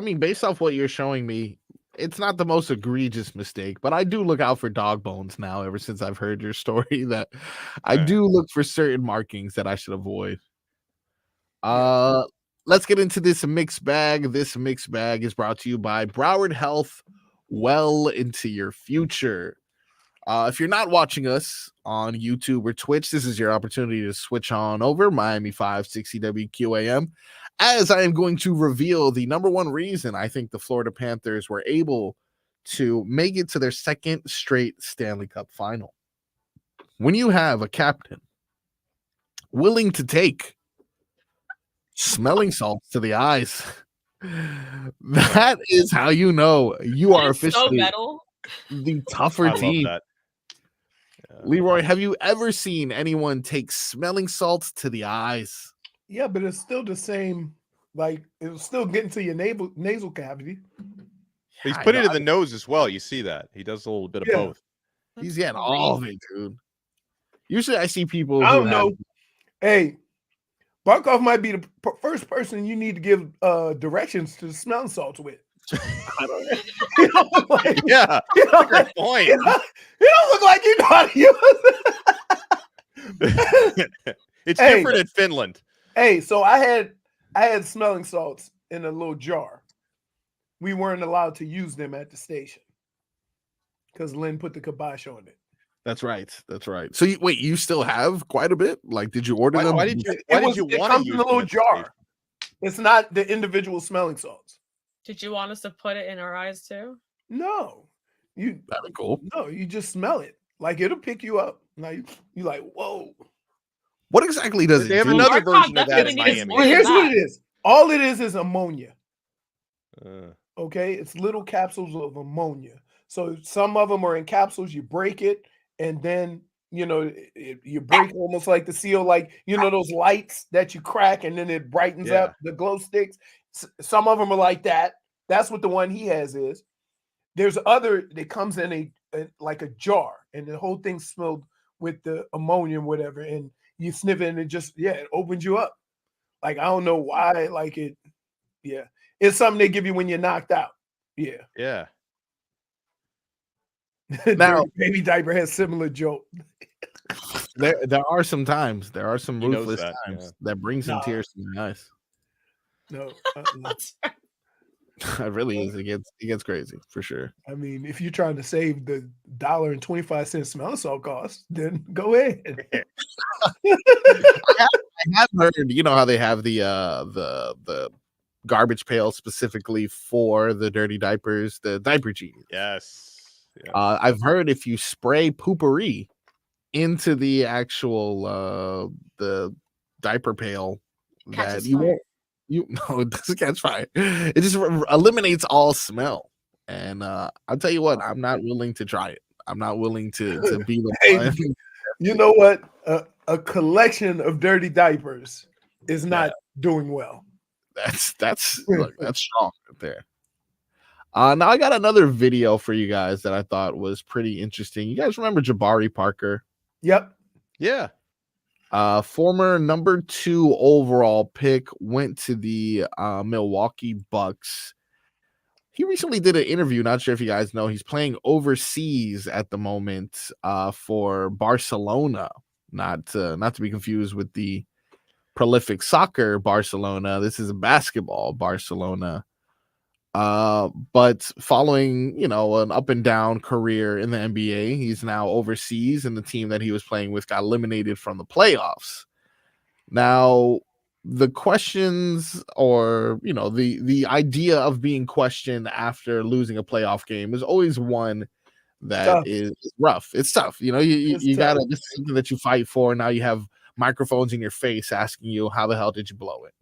mean, based off what you're showing me, it's not the most egregious mistake, but I do look out for dog bones now ever since I've heard your story that I do look for certain markings that I should avoid. Let's get into this mixed bag. This mixed bag is brought to you by Broward Health, well into your future. If you're not watching us on YouTube or Twitch, this is your opportunity to switch on over Miami 560 WQAM, as I am going to reveal the number one reason I think the Florida Panthers were able to make it to their second straight Stanley Cup Final. When you have a captain willing to take smelling salts to the eyes, that is how you know you are officially the tougher I team. love that. Leroy, have you ever seen anyone take smelling salts to the eyes? Yeah, but it's still the same. Like, it's still getting to your nasal cavity. He's put it in the nose as well. You see that. He does a little bit of both. He's getting all of it, dude. Usually I see people I who don't know. Hey, Barkov might be the first person you need to give directions to smelling salts with. I don't know. You don't look like, Yeah, you don't great like- point. You don't look like you know how to use it. It's Hey. different in Finland. Hey, so I had smelling salts in a little jar. We weren't allowed to use them at the station because Lynn put the kibosh on it. That's right. That's right. So wait, you still have quite a bit? Like, did you order them? Why did you? It Why did you it want to comes use in a little them at the jar. station? It's not the individual smelling salts. Did you want us to put it in our eyes too? No, that'd be cool. No, you just smell it. Like, it'll pick you up. Now you like, whoa. What exactly does They it have do? another Barkov version of that in definitely needs Miami. more Well, than here's what that. it is. All it is ammonia. Uh, Okay, it's little capsules of ammonia. So some of them are in capsules. You break it, and then you break almost like the seal, like those lights that you crack and then it brightens up the glow sticks. Some of them are like that. That's what the one he has is. There's other that comes in a like a jar, and the whole thing smelled with the ammonia and whatever, and you sniff it and it just it opens you up. Like I don't know why, like it. Yeah, it's something they give you when you're knocked out. Yeah. Now, baby diaper has similar joke. There are some times, there are some He knows ruthless that, times that bring some tears to my eyes. No, It really is. It gets crazy for sure. I mean, if you're trying to save the $1.25 smell salt cost, then go ahead. I have heard, how they have the garbage pail specifically for the dirty diapers, the diaper genies. Yes. I've heard if you spray poopery into the actual the diaper pail, that you won't. No, it doesn't catch fire. It just eliminates all smell. And I'll tell you what, I'm not willing to try it. I'm not willing to be the one. You know what? A collection of dirty diapers is not doing well. That's strong right there. Now I got another video for you guys that I thought was pretty interesting. You guys remember Jabari Parker? Yep. Yeah. Former number 2 overall pick, went to the Milwaukee Bucks. He recently did an interview. Not sure if you guys know, he's playing overseas at the moment for Barcelona. Not to be confused with the prolific soccer Barcelona. This is a basketball Barcelona. But following, an up and down career in the NBA, he's now overseas, and the team that he was playing with got eliminated from the playoffs. Now, the questions, or the idea of being questioned after losing a playoff game is always one that is rough. It's tough. You gotta, this is something that you fight for. Now you have microphones in your face asking you, how the hell did you blow it?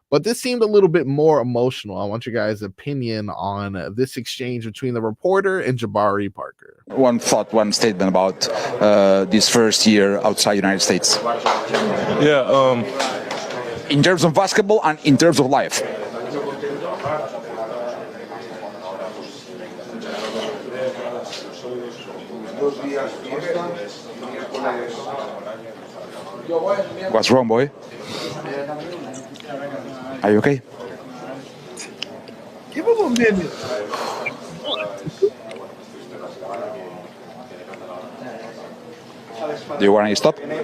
But this seemed a little bit more emotional. I want your guys' opinion on this exchange between the reporter and Jabari Parker. One statement about this first year outside United States. Yeah. In terms of basketball and in terms of life. What's wrong, boy? Are you okay? Give him a minute. Do you want to stop? Hey.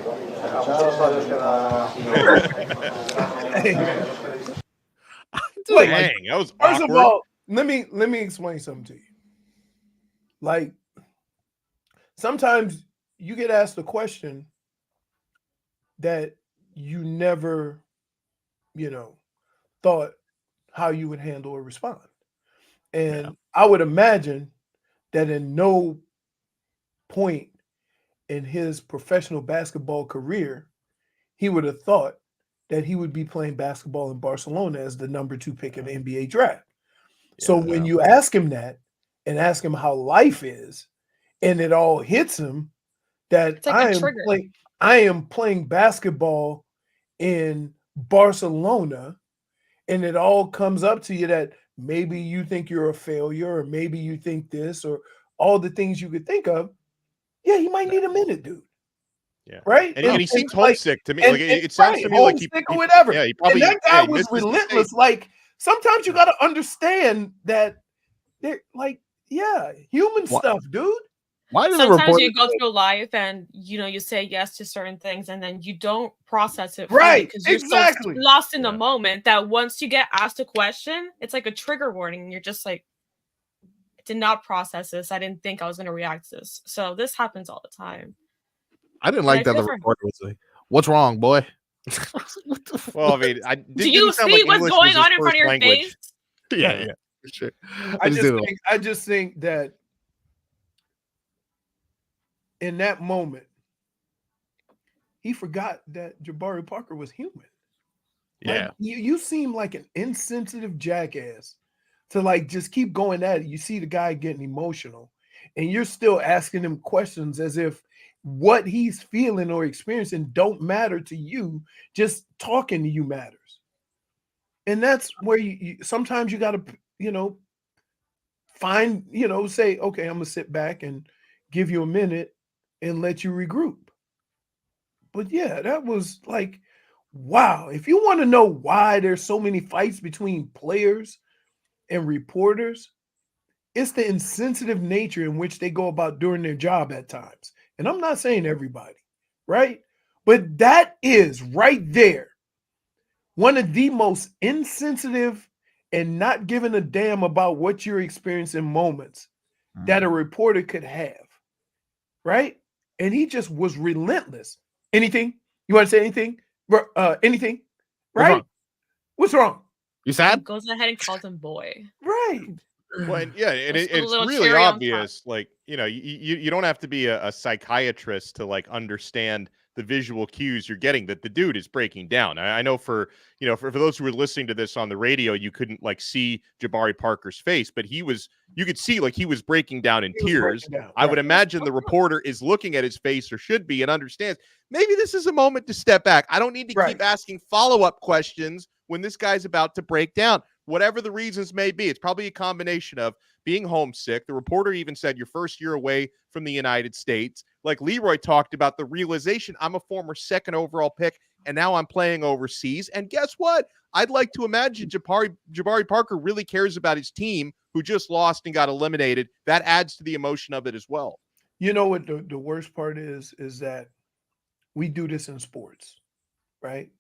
Dang, that was first awkward. of all, let me explain something to you. Like, sometimes you get asked a question that you never, thought how you would handle or respond. And I would imagine that in no point in his professional basketball career, he would have thought that he would be playing basketball in Barcelona as the number 2 pick in the NBA draft. So when you ask him that and ask him how life is, and it all hits him that I am playing basketball in Barcelona, and it all comes up to you that maybe you think you're a failure, or maybe you think this, or all the things you could think of. Yeah, he might need a minute, dude. Yeah. Right. And he seems homesick to me. It sounds to me like he or whatever. Yeah, he probably, and that guy was relentless. Like, sometimes you got to understand that they're like, human stuff, dude. Why does sometimes you go through life and you say yes to certain things, and then you don't process it fully because you're so lost in the moment that once you get asked a question, it's like a trigger warning, and you're just like, I did not process this. I didn't think I was going to react to this. So this happens all the time. I didn't like that the reporter was like, "What's wrong, boy?" Well, I mean, do you see what's going on in front of your face? Yeah, for sure. I just think that in that moment, he forgot that Jabari Parker was human. Yeah. Like, you seem like an insensitive jackass to like just keep going at it. You see the guy getting emotional, and you're still asking him questions as if what he's feeling or experiencing don't matter to you. Just talking to you matters. And that's where you sometimes you got to, find, say, okay, I'm going to sit back and give you a minute and let you regroup. But yeah, that was like, wow. If you want to know why there's so many fights between players and reporters, it's the insensitive nature in which they go about doing their job at times. And I'm not saying everybody, right? But that is right there one of the most insensitive and not giving a damn about what you're experiencing moments that a reporter could have, right? And he just was relentless. Anything? You want to say anything? Anything? Right? What's wrong? You sad? He goes ahead and calls him boy. Right. Well, and and Let's put a it's little really cherry on top. obvious. Like, you don't have to be a psychiatrist to like understand the visual cues you're getting that the dude is breaking down. I know for those who were listening to this on the radio, you couldn't like see Jabari Parker's face, but you could see like he was breaking down in tears. I would imagine the reporter is looking at his face, or should be, and understands maybe this is a moment to step back. I don't need to keep asking follow-up questions when this guy's about to break down. Whatever the reasons may be, it's probably a combination of being homesick. The reporter even said your first year away from the United States. Like Leroy talked about the realization, I'm a former second overall pick, and now I'm playing overseas. And guess what? I'd like to imagine Jabari Parker really cares about his team, who just lost and got eliminated. That adds to the emotion of it as well. You know what the worst part is that we do this in sports, right?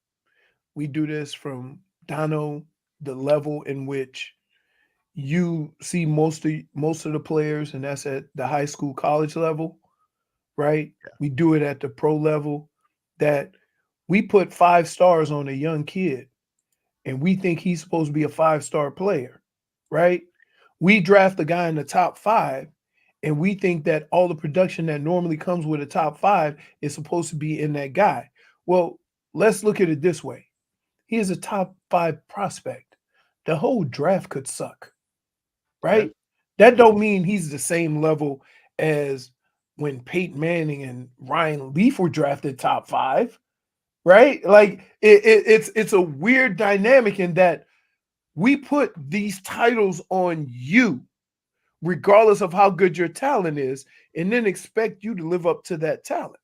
We do this from Donno, the level in which you see most of the players, and that's at the high school, college level, right? Yeah. We do it at the pro level, that we put 5 stars on a young kid and we think he's supposed to be a 5-star player, right? We draft a guy in the top 5 and we think that all the production that normally comes with a top 5 is supposed to be in that guy. Well, let's look at it this way. He is a top 5 prospect. The whole draft could suck, right? Yeah. That don't mean he's the same level as when Peyton Manning and Ryan Leaf were drafted top 5, right? Like it's a weird dynamic in that we put these titles on you, regardless of how good your talent is, and then expect you to live up to that talent.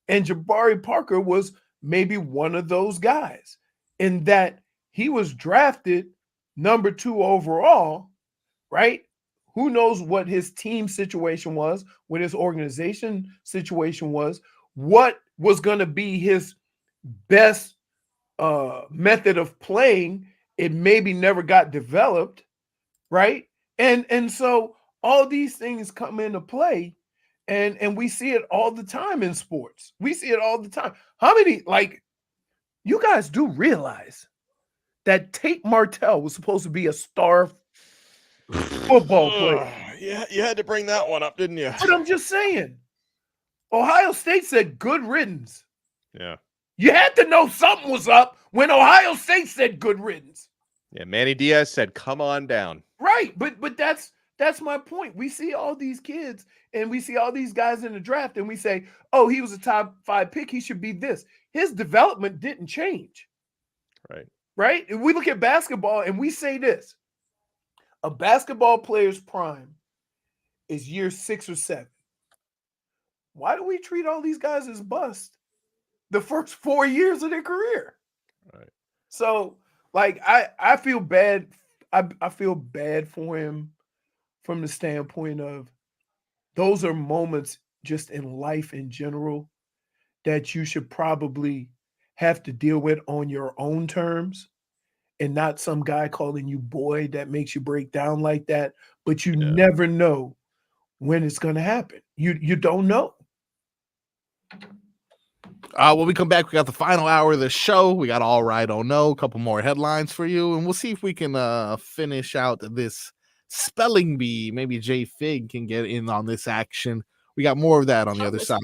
And Jabari Parker was maybe one of those guys, in that he was drafted number 2 overall, right? Who knows what his team situation was, what his organization situation was, what was going to be his best method of playing. It maybe never got developed, right? And so all these things come into play, and we see it all the time in sports. We see it all the time. How many, like, you guys do realize that Tate Martell was supposed to be a star football player? Yeah, you had to bring that one up, didn't you? But I'm just saying, Ohio State said good riddance. Yeah. You had to know something was up when Ohio State said good riddance. Yeah, Manny Diaz said, come on down. Right, but that's my point. We see all these kids and we see all these guys in the draft and we say, oh, he was a top 5 pick, he should be this. His development didn't change. Right? If we look at basketball and we say this, a basketball player's prime is year 6 or 7. Why do we treat all these guys as bust the first 4 years of their career? Right. So, like, I feel bad. I feel bad for him from the standpoint of those are moments just in life in general that you should probably have to deal with on your own terms, and not some guy calling you boy that makes you break down like that. But you never know when it's going to happen. You don't know. When we come back, we got the final hour of the show. We got All Right, Oh No, a couple more headlines for you, and we'll see if we can finish out this spelling bee. Maybe Jay Fig can get in on this action. We got more of that on the other side.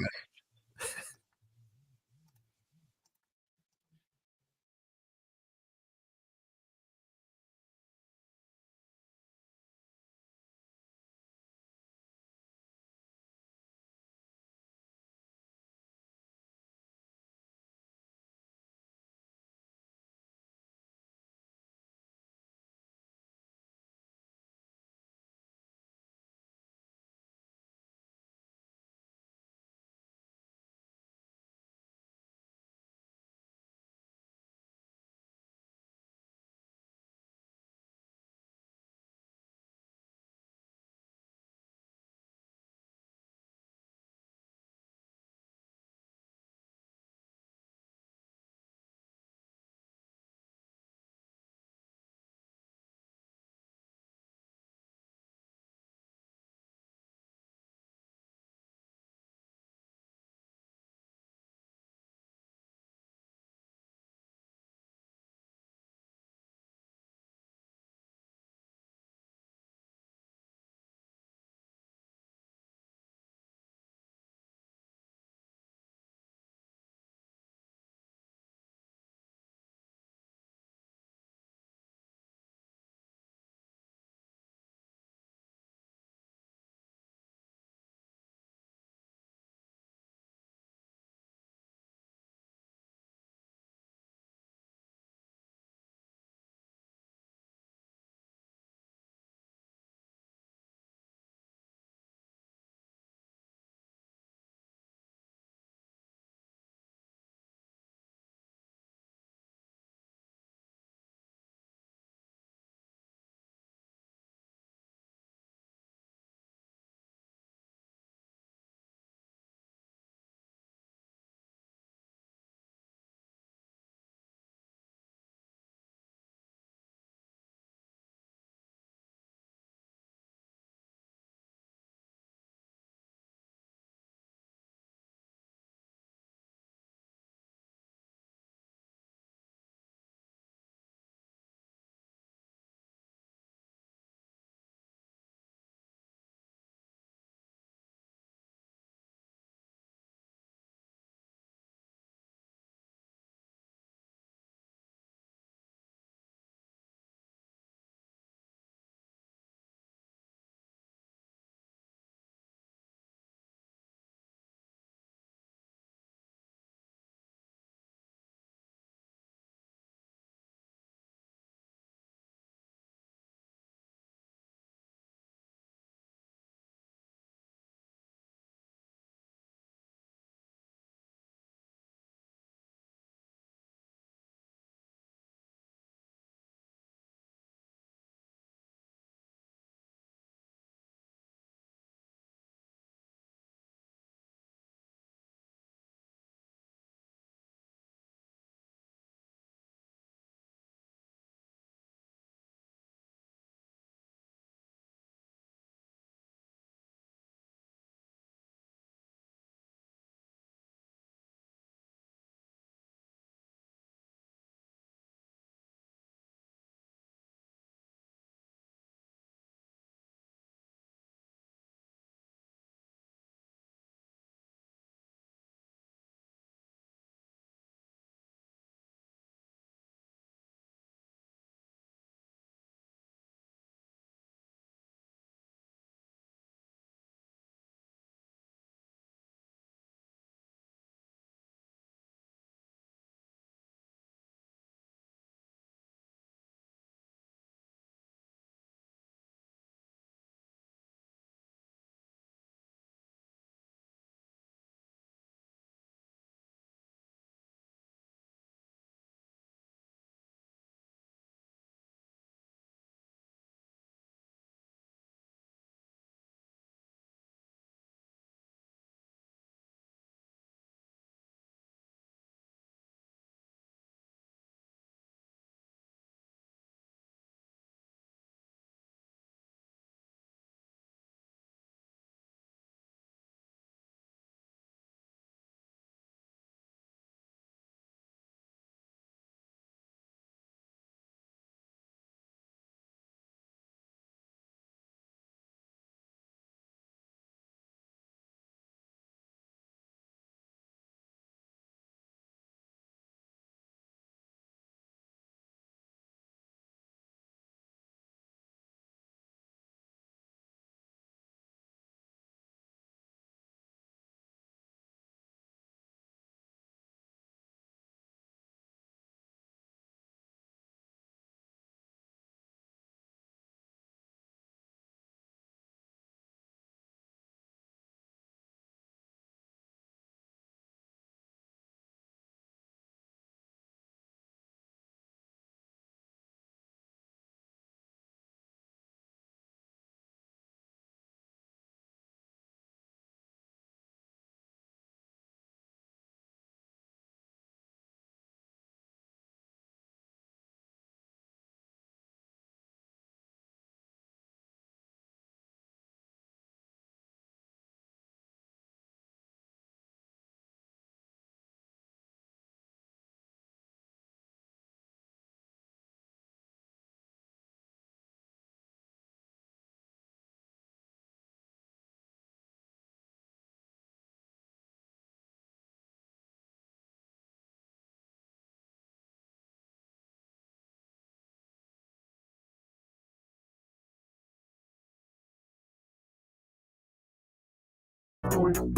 Welcome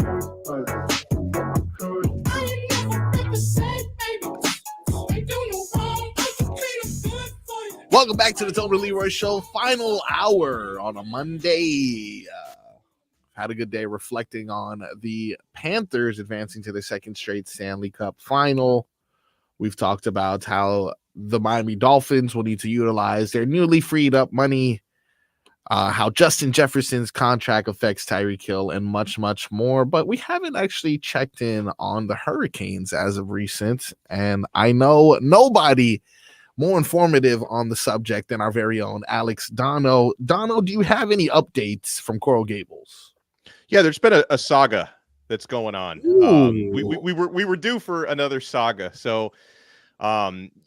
back to the Tobin Leroy Show, final hour on a Monday. Had a good day reflecting on the Panthers advancing to the second straight Stanley Cup Final. We've talked about how the Miami Dolphins will need to utilize their newly freed up money, how Justin Jefferson's contract affects Tyreek Hill, and much, much more. But we haven't actually checked in on the Hurricanes as of recent. And I know nobody more informative on the subject than our very own Alex Donno. Donno, do you have any updates from Coral Gables? Yeah, there's been a saga that's going on. We were due for another saga. So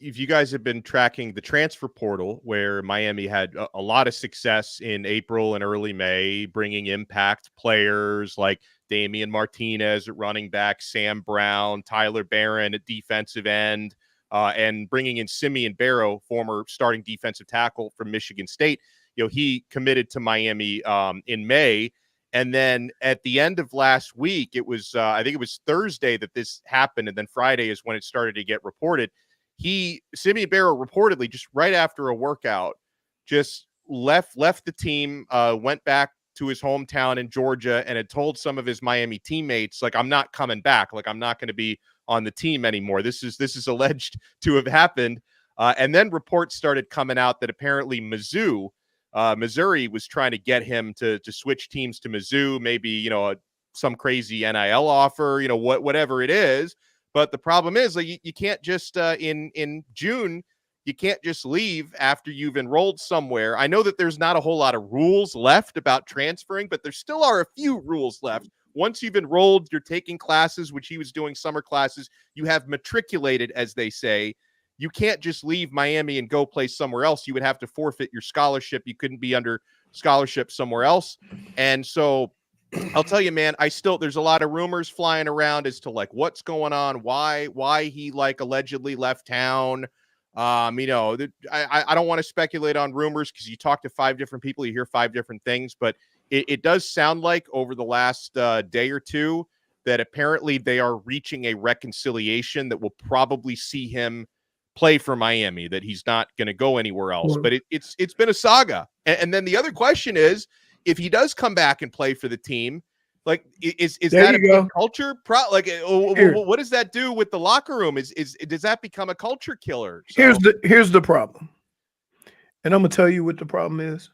if you guys have been tracking the transfer portal, where Miami had a lot of success in April and early May, bringing impact players like Damian Martinez at running back, Sam Brown, Tyler Barron at defensive end, and bringing in Simeon Barrow, former starting defensive tackle from Michigan State. He committed to Miami in May. And then at the end of last week, it was, I think it was Thursday that this happened. And then Friday is when it started to get reported. Simeon Barrow reportedly just right after a workout, just left the team, went back to his hometown in Georgia and had told some of his Miami teammates, like, I'm not coming back. Like, I'm not going to be on the team anymore. This is alleged to have happened. And then reports started coming out that apparently Missouri was trying to get him to switch teams to Mizzou, maybe, some crazy NIL offer, whatever it is. But the problem is, like, you can't just in June, you can't just leave after you've enrolled somewhere. I know that there's not a whole lot of rules left about transferring, but there still are a few rules left. Once you've enrolled, you're taking classes, which he was doing summer classes. You have matriculated, as they say. You can't just leave Miami and go play somewhere else. You would have to forfeit your scholarship. You couldn't be under scholarship somewhere else. And so I'll tell you, man, there's a lot of rumors flying around as to like what's going on, why he like allegedly left town. I don't want to speculate on rumors because you talk to 5 different people, you hear 5 different things, but it does sound like over the last day or two that apparently they are reaching a reconciliation that will probably see him play for Miami, that he's not going to go anywhere else. But it's been a saga. And then the other question is, if he does come back and play for the team, like, is that a big culture? What does that do with the locker room? Does that become a culture killer? So, here's the problem. And I'm gonna tell you what the problem is.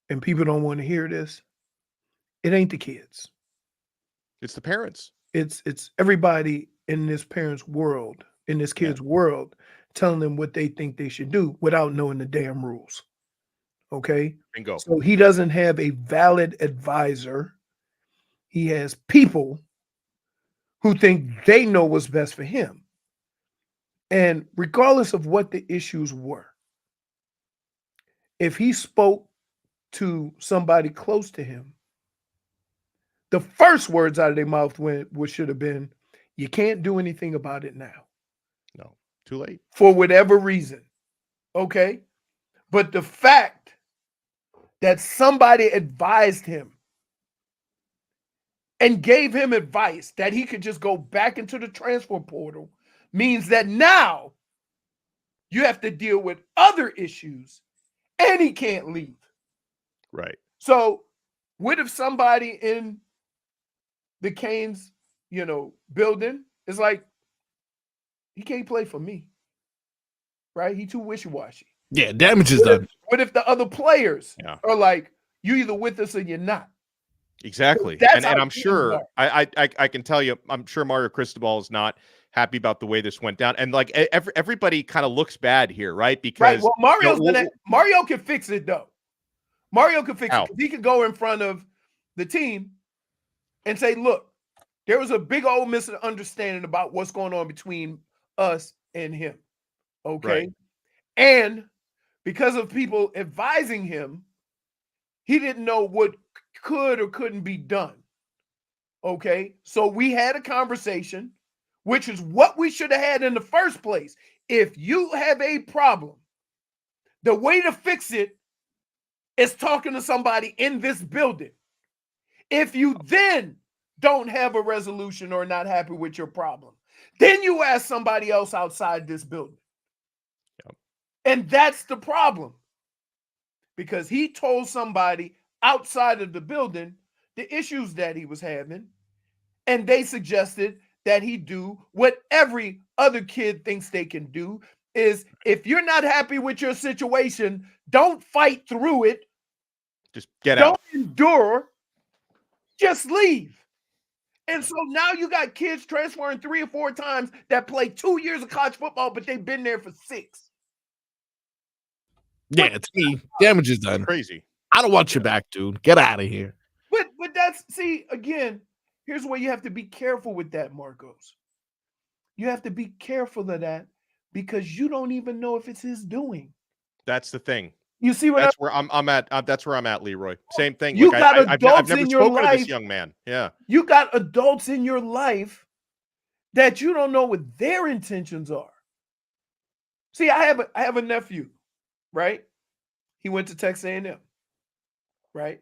And people don't want to hear this. It ain't the kids. It's the parents. It's everybody in this parent's world, in this kid's world, telling them what they think they should do without knowing the damn rules. Okay? Bingo. So he doesn't have a valid advisor. He has people who think they know what's best for him. And regardless of what the issues were, if he spoke to somebody close to him, the first words out of their mouth should have been, you can't do anything about it now. No, too late. For whatever reason. Okay? But the fact that somebody advised him and gave him advice that he could just go back into the transfer portal means that now you have to deal with other issues and he can't leave. Right. So what if somebody in the Canes, building is like, he can't play for me, right? He too wishy-washy. Yeah, damage is done. What if the other players are like, you either with us or you're not? Exactly. So and I'm sure, I can tell you, I'm sure Mario Cristobal is not happy about the way this went down. And like everybody kind of looks bad here, right? Because well, Mario can fix it though. Mario can fix it. He can go in front of the team and say, look, there was a big old misunderstanding about what's going on between us and him. Okay. Right. And because of people advising him, he didn't know what could or couldn't be done. Okay. So we had a conversation, which is what we should have had in the first place. If you have a problem, the way to fix it is talking to somebody in this building. If you then don't have a resolution or not happy with your problem, then you ask somebody else outside this building. Yep. And that's the problem. Because he told somebody outside of the building the issues that he was having, and they suggested that he do what every other kid thinks they can do, is if you're not happy with your situation, don't fight through it. Just get out. Don't endure. Just leave. And so now you got kids transferring 3 or 4 times that play 2 years of college football, but they've been there for 6. Yeah, to me, damage is done. Crazy. I don't want you back, dude. Get out of here. But that's, see, again, here's where you have to be careful with that, Marcos. You have to be careful of that because you don't even know if it's his doing. That's the thing. You see what that's where I'm at. That's where I'm at, Leroy. Same thing. You Like, got I've adults never in your spoken to life. this young man. Yeah. You got adults in your life that you don't know what their intentions are. See, I have a nephew, right? He went to Texas A&M, right?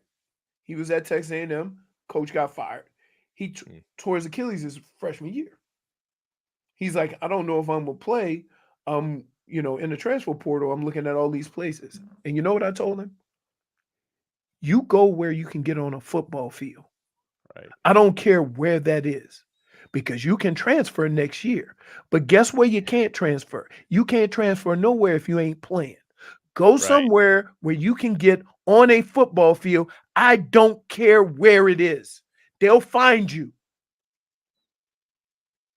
He was at Texas A&M. Coach got fired. He tore his Achilles his freshman year. He's like, I don't know if I'm gonna play. In the transfer portal, I'm looking at all these places. And you know what I told him? You go where you can get on a football field. Right. I don't care where that is because you can transfer next year. But guess where you can't transfer? You can't transfer nowhere if you ain't playing. Go somewhere where you can get on a football field. I don't care where it is. They'll find you.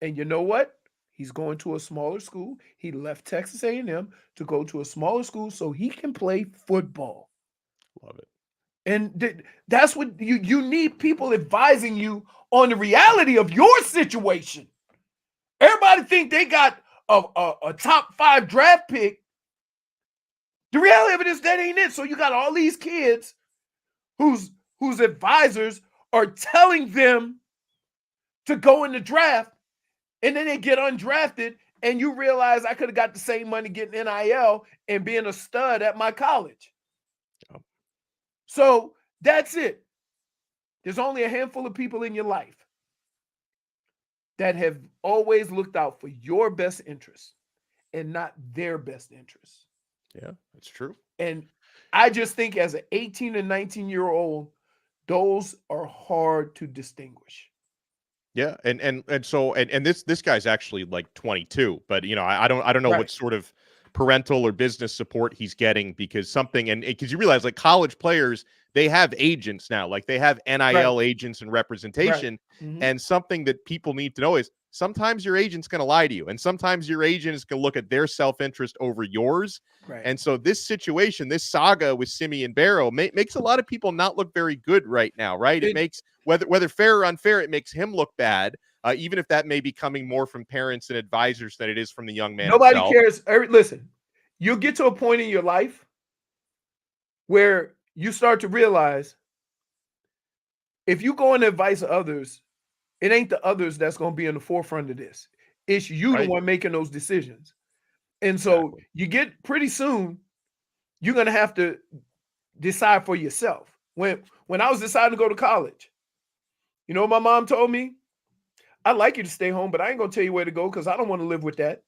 And you know what? He's going to a smaller school. He left Texas A&M to go to a smaller school so he can play football. Love it. And that's what you need, people advising you on the reality of your situation. Everybody think they got a top 5 draft pick. The reality of it is that ain't it. So you got all these kids whose advisors are telling them to go in the draft, and then they get undrafted, and you realize I could have got the same money getting NIL and being a stud at my college. Yep. So that's it. There's only a handful of people in your life that have always looked out for your best interests and not their best interests. Yeah, that's true. And I just think as an 18 and 19-year-old, those are hard to distinguish. Yeah, and this guy's actually like 22, but I don't know what sort of parental or business support he's getting because you realize like college players, they have agents now, like they have NIL agents and representation. Mm-hmm. And something that people need to know is sometimes your agent's going to lie to you, and sometimes your agent is going to look at their self-interest over yours. Right. And so this situation, this saga with Simeon Barrow makes a lot of people not look very good right now, right? It makes whether fair or unfair, it makes him look bad, even if that may be coming more from parents and advisors than it is from the young man. Nobody himself. cares. Listen, you'll get to a point in your life where you start to realize if you go and advise others, it ain't the others that's going to be in the forefront of this. It's you, the one making those decisions. And so you get pretty soon, you're going to have to decide for yourself. When I was deciding to go to college, you know what my mom told me? I'd like you to stay home, but I ain't going to tell you where to go because I don't want to live with that.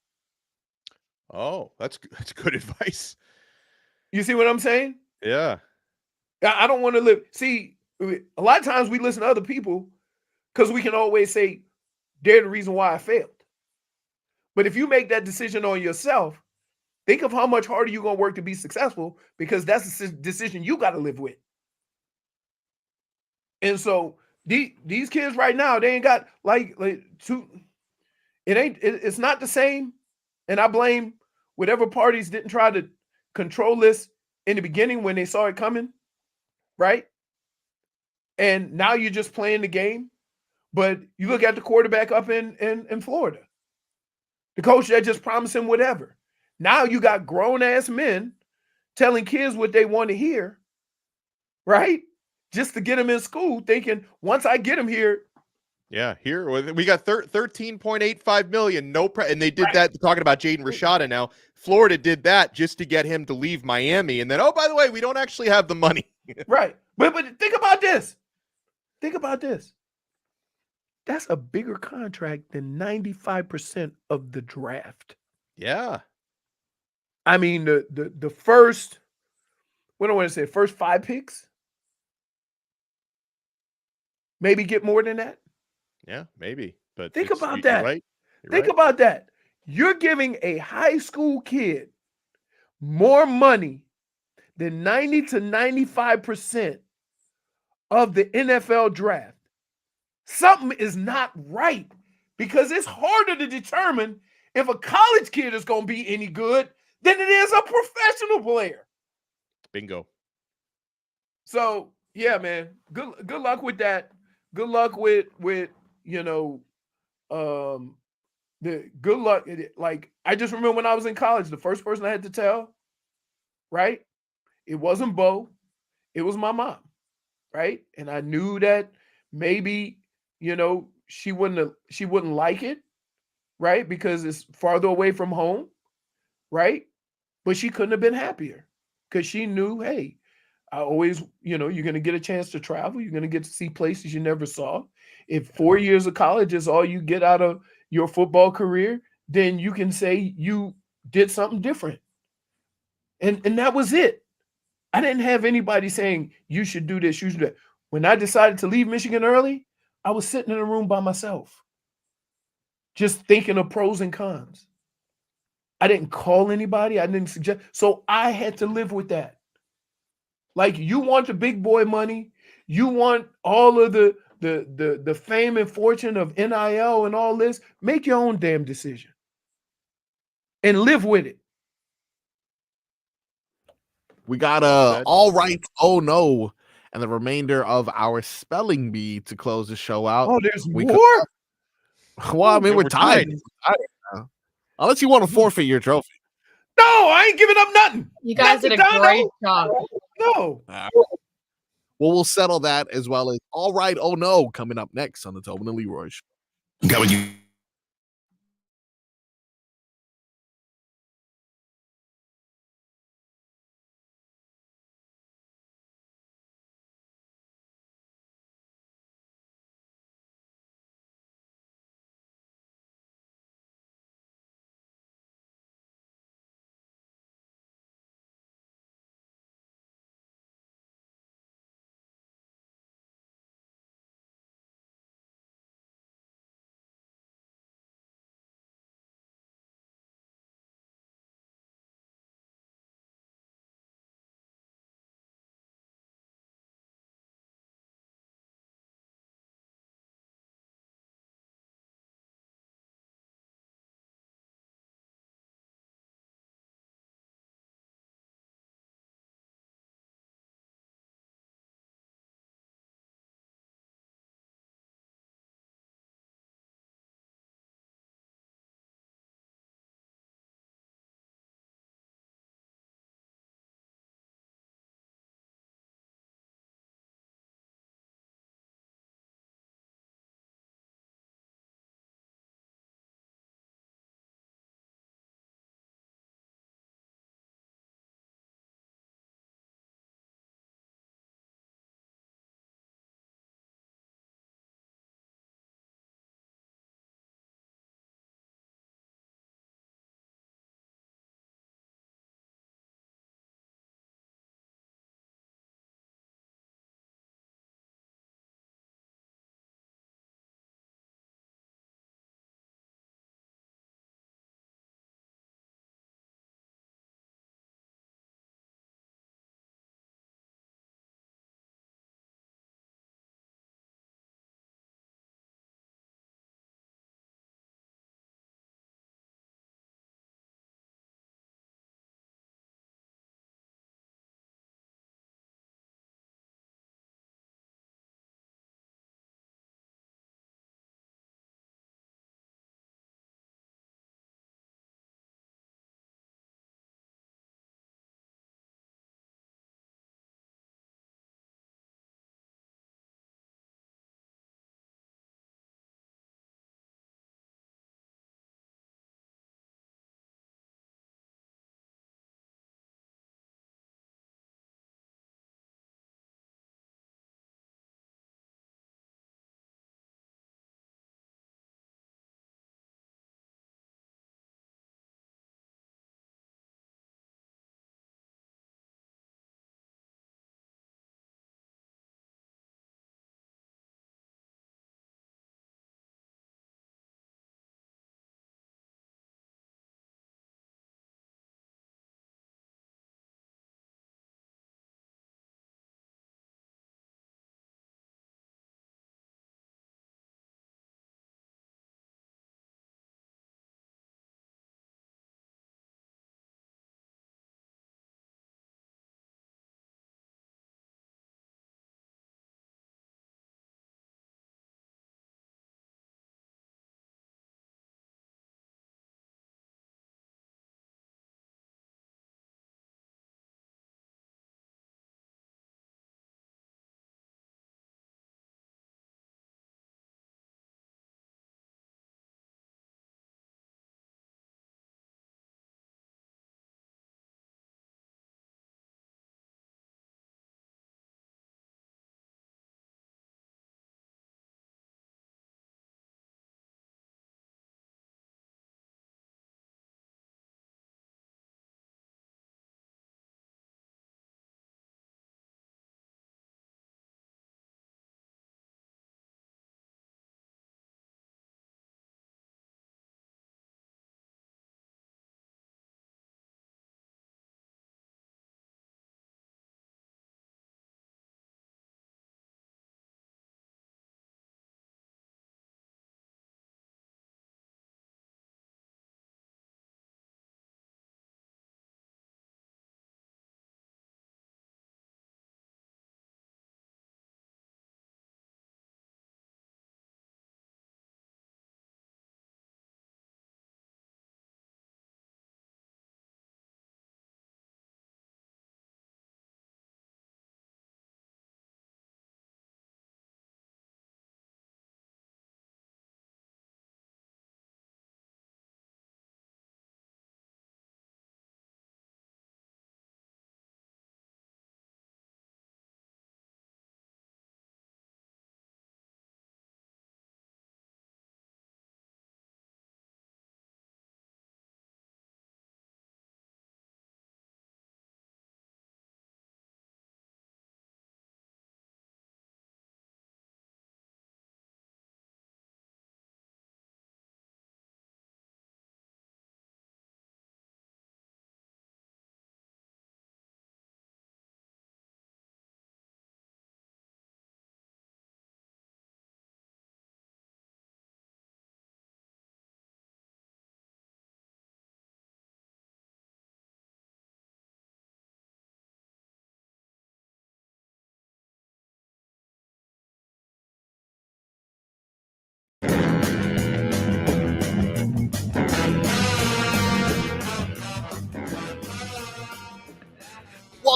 Oh, that's good advice. You see what I'm saying? Yeah. I don't want to live. See, a lot of times we listen to other people because we can always say they're the reason why I failed. But if you make that decision on yourself, think of how much harder you're going to work to be successful because that's a decision you got to live with. And so these kids right now, they ain't got it's not the same. And I blame whatever parties didn't try to control this in the beginning when they saw it coming, right? And now you're just playing the game. But you look at the quarterback up in Florida, the coach that just promised him whatever. Now you got grown-ass men telling kids what they want to hear, right? Just to get them in school, thinking, once I get them here. Yeah, here we got 13.85 million. And they did that, talking about Jaden Rashada now. Florida did that just to get him to leave Miami. And then, oh, by the way, we don't actually have the money. Right. But think about this. Think about this. That's a bigger contract than 95% of the draft. Yeah. I mean, the first, what do I want to say, first 5 picks? Maybe get more than that. Yeah, maybe. But think about you're that. right. Think about that. You're giving a high school kid more money than 90 to 95% of the NFL draft. Something is not right because it's harder to determine if a college kid is going to be any good than it is a professional player. Bingo. So, yeah, man, good luck with that. Good luck with you know, the good luck. Like, I just remember when I was in college, the first person I had to tell, right? It wasn't Bo, it was my mom, right? And I knew that maybe, you know, she wouldn't like it, right? Because it's farther away from home, right? But she couldn't have been happier because she knew, hey, I always, you're going to get a chance to travel. You're going to get to see places you never saw. If 4 years of college is all you get out of your football career, then you can say you did something different. And that was it. I didn't have anybody saying you should do this, you should do that. When I decided to leave Michigan early, I was sitting in a room by myself, just thinking of pros and cons. I didn't call anybody. I didn't suggest. So I had to live with that. Like, you want the big boy money, you want all of the fame and fortune of NIL and all this, make your own damn decision and live with it. We got all right, oh no, and the remainder of our spelling bee to close the show out. Oh, there's more? Well, I mean, we're tied. Unless you want to forfeit your trophy. No, I ain't giving up nothing. You guys did a great job. No. Well, we'll settle that as well as all right, oh no, coming up next on the Tobin and Leroy Show. Got you.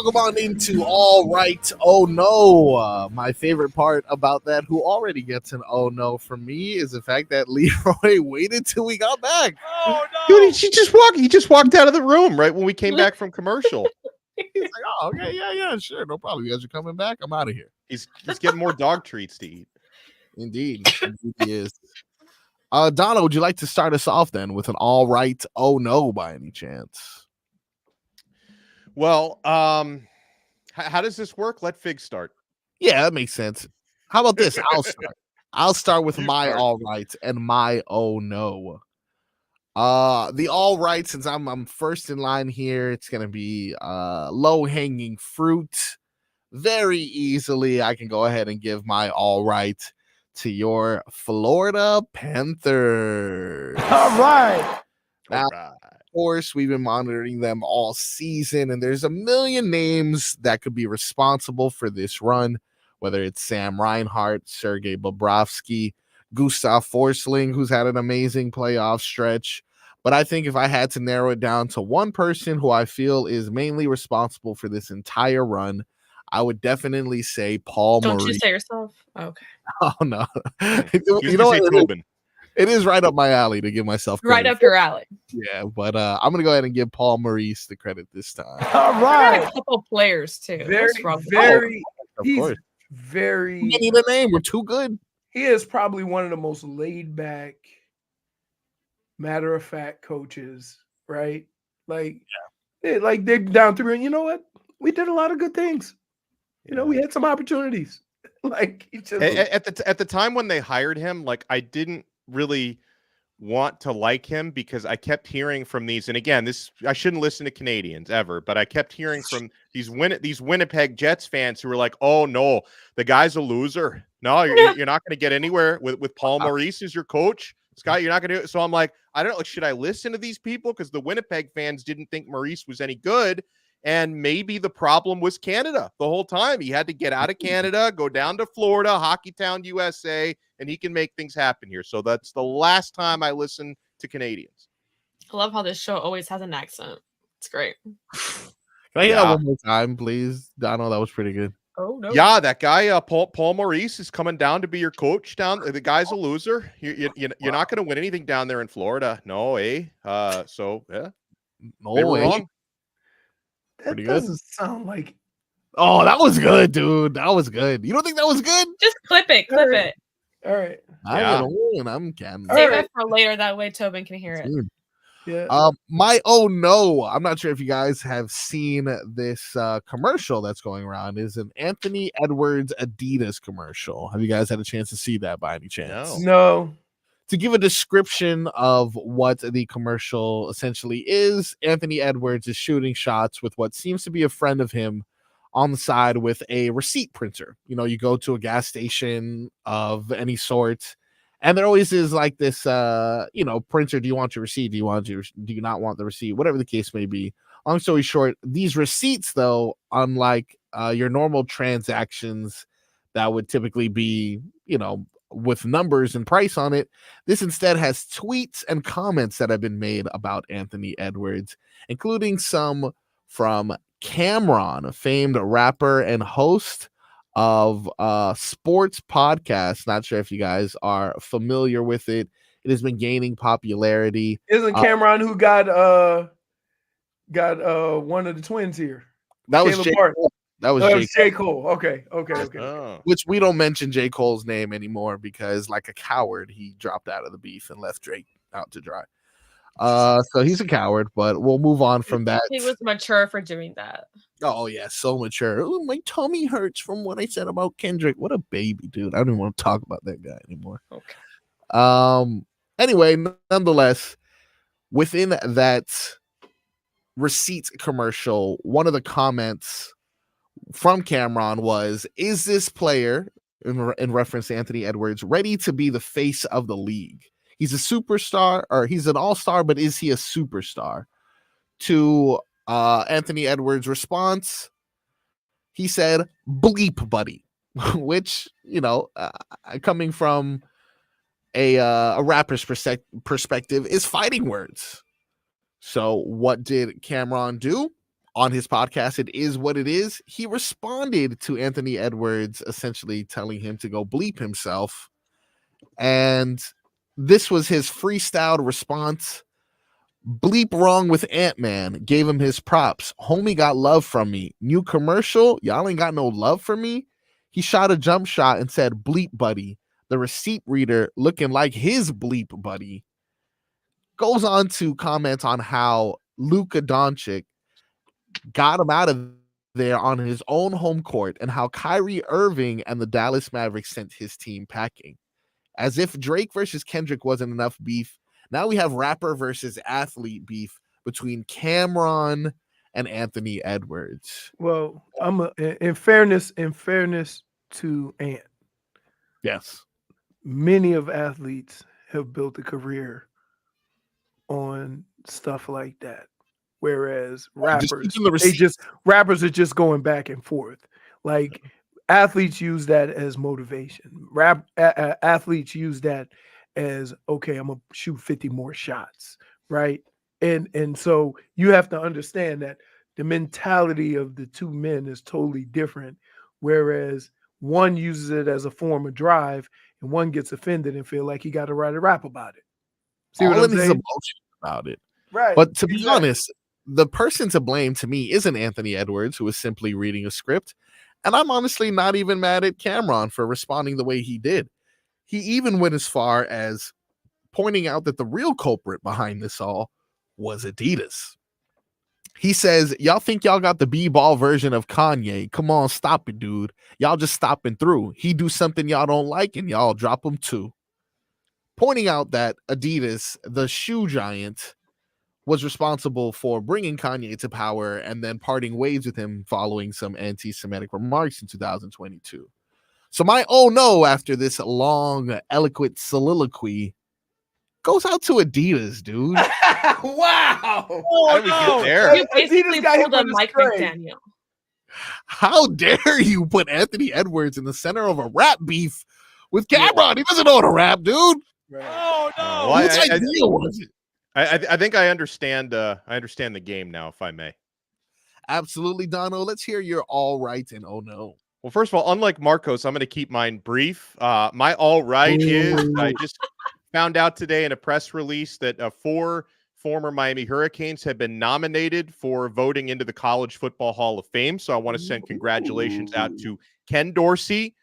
welcome on into All Right, Oh No. My favorite part about that, who already gets an oh no from me, is the fact that Leroy waited till we got back. Oh no! Dude, he just walked out of the room right when we came back from commercial. He's like, oh, okay, yeah, sure, no problem. You guys are coming back. I'm out of here. He's getting more dog treats to eat. Indeed, he is. Donno, would you like to start us off then with an all right, oh no, by any chance? Well, how does this work? Let Fig start. Yeah, that makes sense. How about this? I'll start with my all right and my oh no. The all right, since I'm first in line here, it's gonna be low hanging fruit. Very easily, I can go ahead and give my all right to your Florida Panthers. All right. Now, of course, we've been monitoring them all season, and there's a million names that could be responsible for this run, whether it's Sam Reinhart, Sergei Bobrovsky, Gustav Forsling, who's had an amazing playoff stretch. But I think if I had to narrow it down to one person who I feel is mainly responsible for this entire run, I would definitely say Paul Don't Maurice. you say yourself? Okay. Oh, no. You know what? Tobin. It is right up my alley to give myself credit. Right up your alley. Yeah, but I'm going to go ahead and give Paul Maurice the credit this time. All I right. got a couple players too. He's course. very. We need a name. We're too good. He is probably one of the most laid back, matter of fact coaches, right? Like, like they're down through, and you know what? We did a lot of good things. You know, we had some opportunities. Like at the time when they hired him, like I didn't really want to like him because I kept hearing from these, and again, I shouldn't listen to Canadians ever, but I kept hearing from these Winnipeg Jets fans who were like, "Oh no, the guy's a loser. No, you're not going to get anywhere with Paul Maurice as your coach, Scott. You're not going to do it." So I'm like, I don't know. Should I listen to these people? Because the Winnipeg fans didn't think Maurice was any good. And maybe the problem was Canada the whole time. He had to get out of Canada, go down to Florida, Hockeytown, USA, and he can make things happen here. So that's the last time I listen to Canadians. I love how this show always has an accent. It's great. Can I hear that one more time, please? Donno, that was pretty good. Oh no. Yeah, that guy Paul Maurice is coming down to be your coach down. The guy's a loser. You're not going to win anything down there in Florida. No, so yeah. No they were way. wrong. That doesn't sound like. Oh, that was good, dude. That was good. You don't think that was good? Just clip it. Clip it. All right. I'm can. Save it for later. That way Tobin can hear it. Yeah. My oh no, I'm not sure if you guys have seen this commercial that's going around. Is an Anthony Edwards Adidas commercial. Have you guys had a chance to see that by any chance? No. To give a description of what the commercial essentially is, Anthony Edwards is shooting shots with what seems to be a friend of him on the side with a receipt printer. You know, you go to a gas station of any sort, and there always is like this, printer. Do you want your receipt? Do you not want the receipt? Whatever the case may be. Long story short, these receipts, though, unlike your normal transactions that would typically be, with numbers and price on it, this instead has tweets and comments that have been made about Anthony Edwards, including some from Cameron, a famed rapper and host of sports podcast. Not sure if you guys are familiar with it. It has been gaining popularity. Isn't Cameron who got one of the twins here? That was J. Cole. That was J. Cole. Okay. Which we don't mention J. Cole's name anymore because, like a coward, he dropped out of the beef and left Drake out to dry. So he's a coward, but we'll move on from that. He was mature for doing that. Oh yeah, so mature. Ooh, my tummy hurts from what I said about Kendrick. What a baby, dude. I don't even want to talk about that guy anymore. Okay. Anyway, nonetheless, within that receipt commercial, one of the comments from Cameron was, "Is this player," in reference to Anthony Edwards, "ready to be the face of the league? He's a superstar, or he's an all-star, but is he a superstar?" To Anthony Edwards' response, he said, "Bleep, buddy," which, coming from a rapper's perspective, is fighting words. So what did Cameron do? on his podcast, It Is What It Is, he responded to Anthony Edwards, essentially telling him to go bleep himself. And this was his freestyled response. Bleep wrong with Ant-Man. Gave him his props. Homie got love from me. New commercial. Y'all ain't got no love for me. He shot a jump shot and said, bleep buddy. The receipt reader looking like his bleep buddy. Goes on to comment on how Luka Doncic got him out of there on his own home court and how Kyrie Irving and the Dallas Mavericks sent his team packing. As if Drake versus Kendrick wasn't enough beef, now we have rapper versus athlete beef between Cameron and Anthony Edwards. Well, in fairness to Ant. Yes. Many of athletes have built a career on stuff like that. Whereas rappers are just going back and forth. Like athletes use that as motivation. Athletes use that as, okay, I'm gonna shoot 50 more shots, right? And so you have to understand that the mentality of the two men is totally different. Whereas one uses it as a form of drive, and one gets offended and feel like he got to write a rap about it. See what I'm saying? Emotion about it, right? But to be honest, the person to blame to me isn't Anthony Edwards, who is simply reading a script. And I'm honestly not even mad at Cameron for responding the way he did. He even went as far as pointing out that the real culprit behind this all was Adidas. He says, y'all think y'all got the B-ball version of Kanye. Come on, stop it, dude. Y'all just stopping through. He do something y'all don't like and y'all drop him too. Pointing out that Adidas, the shoe giant, was responsible for bringing Kanye to power and then parting ways with him following some anti-Semitic remarks in 2022. So my oh no after this long, eloquent soliloquy goes out to Adidas, dude. Wow. How did we get there? You basically pulled a Mike McDaniel. How dare you put Anthony Edwards in the center of a rap beef with Cameron? He doesn't know how to rap, dude. Right. Oh no! Well, Whose idea was it? I think I understand. I understand the game now, if I may. Absolutely, Donno. Let's hear your all right and oh no. Well, first of all, unlike Marcos, I'm going to keep mine brief. My all right is I just found out today in a press release that 4 former Miami Hurricanes have been nominated for voting into the College Football Hall of Fame. So I want to send congratulations out to Ken Dorsey,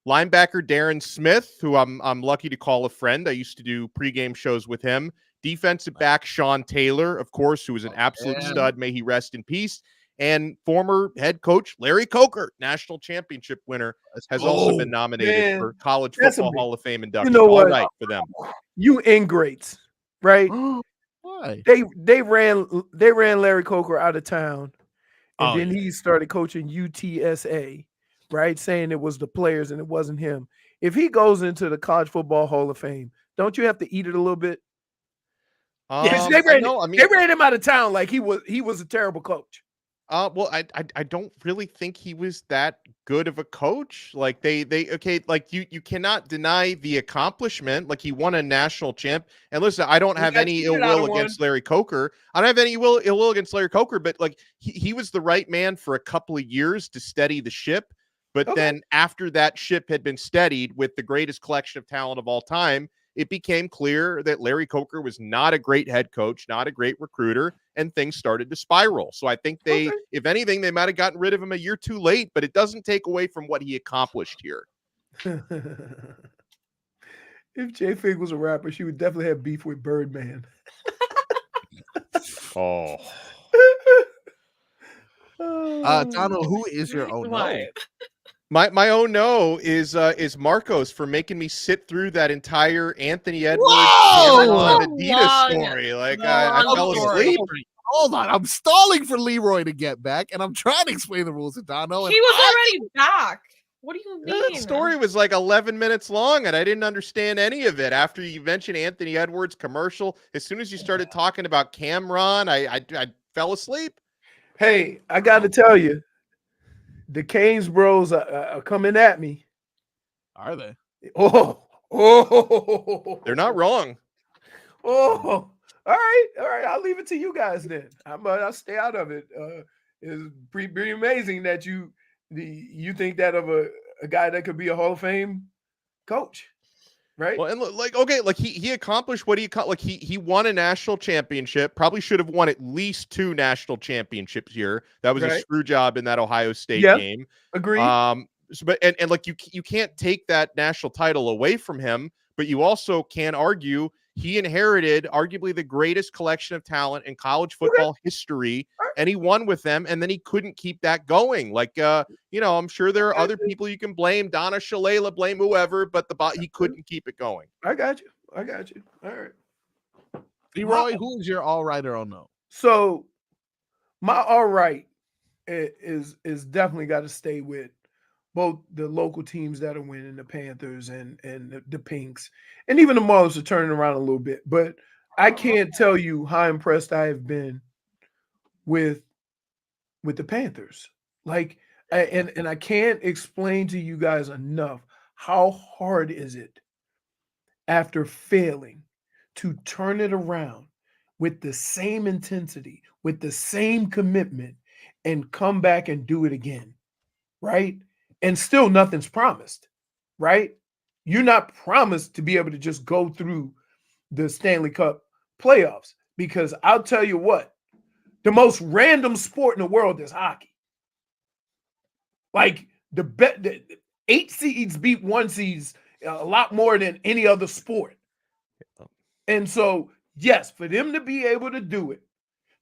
linebacker Darren Smith, who I'm lucky to call a friend. I used to do pregame shows with him. Defensive back Sean Taylor, of course, who is an absolute stud. May he rest in peace. And former head coach Larry Coker, national championship winner, has also been nominated for College Football Hall of Fame induction. You know what? All right for them. You ingrates, right? Why? They ran Larry Coker out of town, and then he started coaching UTSA, right? Saying it was the players and it wasn't him. If he goes into the College Football Hall of Fame, don't you have to eat it a little bit? They ran him out of town like he was a terrible coach. Well, I don't really think he was that good of a coach. Like they okay, like you cannot deny the accomplishment. Like he won a national champ. And listen, I don't have any ill will against Larry Coker. I don't have any ill will against Larry Coker, but like he was the right man for a couple of years to steady the ship. But then after that ship had been steadied with the greatest collection of talent of all time, it became clear that Larry Coker was not a great head coach, not a great recruiter, and things started to spiral. So I think if anything, they might have gotten rid of him a year too late, but it doesn't take away from what he accomplished here. If J Fig was a rapper, she would definitely have beef with Birdman. Donno, who is your oh no? My oh no is Marcos for making me sit through that entire Anthony Edwards Adidas story. Like I fell asleep. Hold on, I'm stalling for Leroy to get back, and I'm trying to explain the rules to Donno. He was already back. What do you mean? That story was like 11 minutes long, and I didn't understand any of it. After you mentioned Anthony Edwards commercial, as soon as you started talking about Cameron, I fell asleep. Hey, I got to tell you, the Canes bros are coming at me. Are they? Oh, they're not wrong. Oh, all right. I'll leave it to you guys then. I'll stay out of it. It's pretty amazing that you think that of a guy that could be a Hall of Fame coach, right? Well, and he accomplished what he won a national championship. Probably should have won at least 2 national championships here. That was a screw job in that Ohio State game. Agreed. You can't take that national title away from him, but you also can't argue he inherited arguably the greatest collection of talent in college football history, and he won with them, and then he couldn't keep that going. I'm sure there are other people you can blame, Donna Shalala, blame whoever, but he couldn't keep it going. I got you. All right. Leroy, who is your all right or no? So my all right is definitely got to stay with both the local teams that are winning, the Panthers and the Pinks, and even the Marlins are turning around a little bit. But I can't tell you how impressed I have been with the Panthers. And I can't explain to you guys enough how hard is it after failing to turn it around with the same intensity, with the same commitment, and come back and do it again, right? And still nothing's promised, right? You're not promised to be able to just go through the Stanley Cup playoffs, because I'll tell you what, the most random sport in the world is hockey. The 8 seeds beat 1 seeds a lot more than any other sport. And so, yes, for them to be able to do it,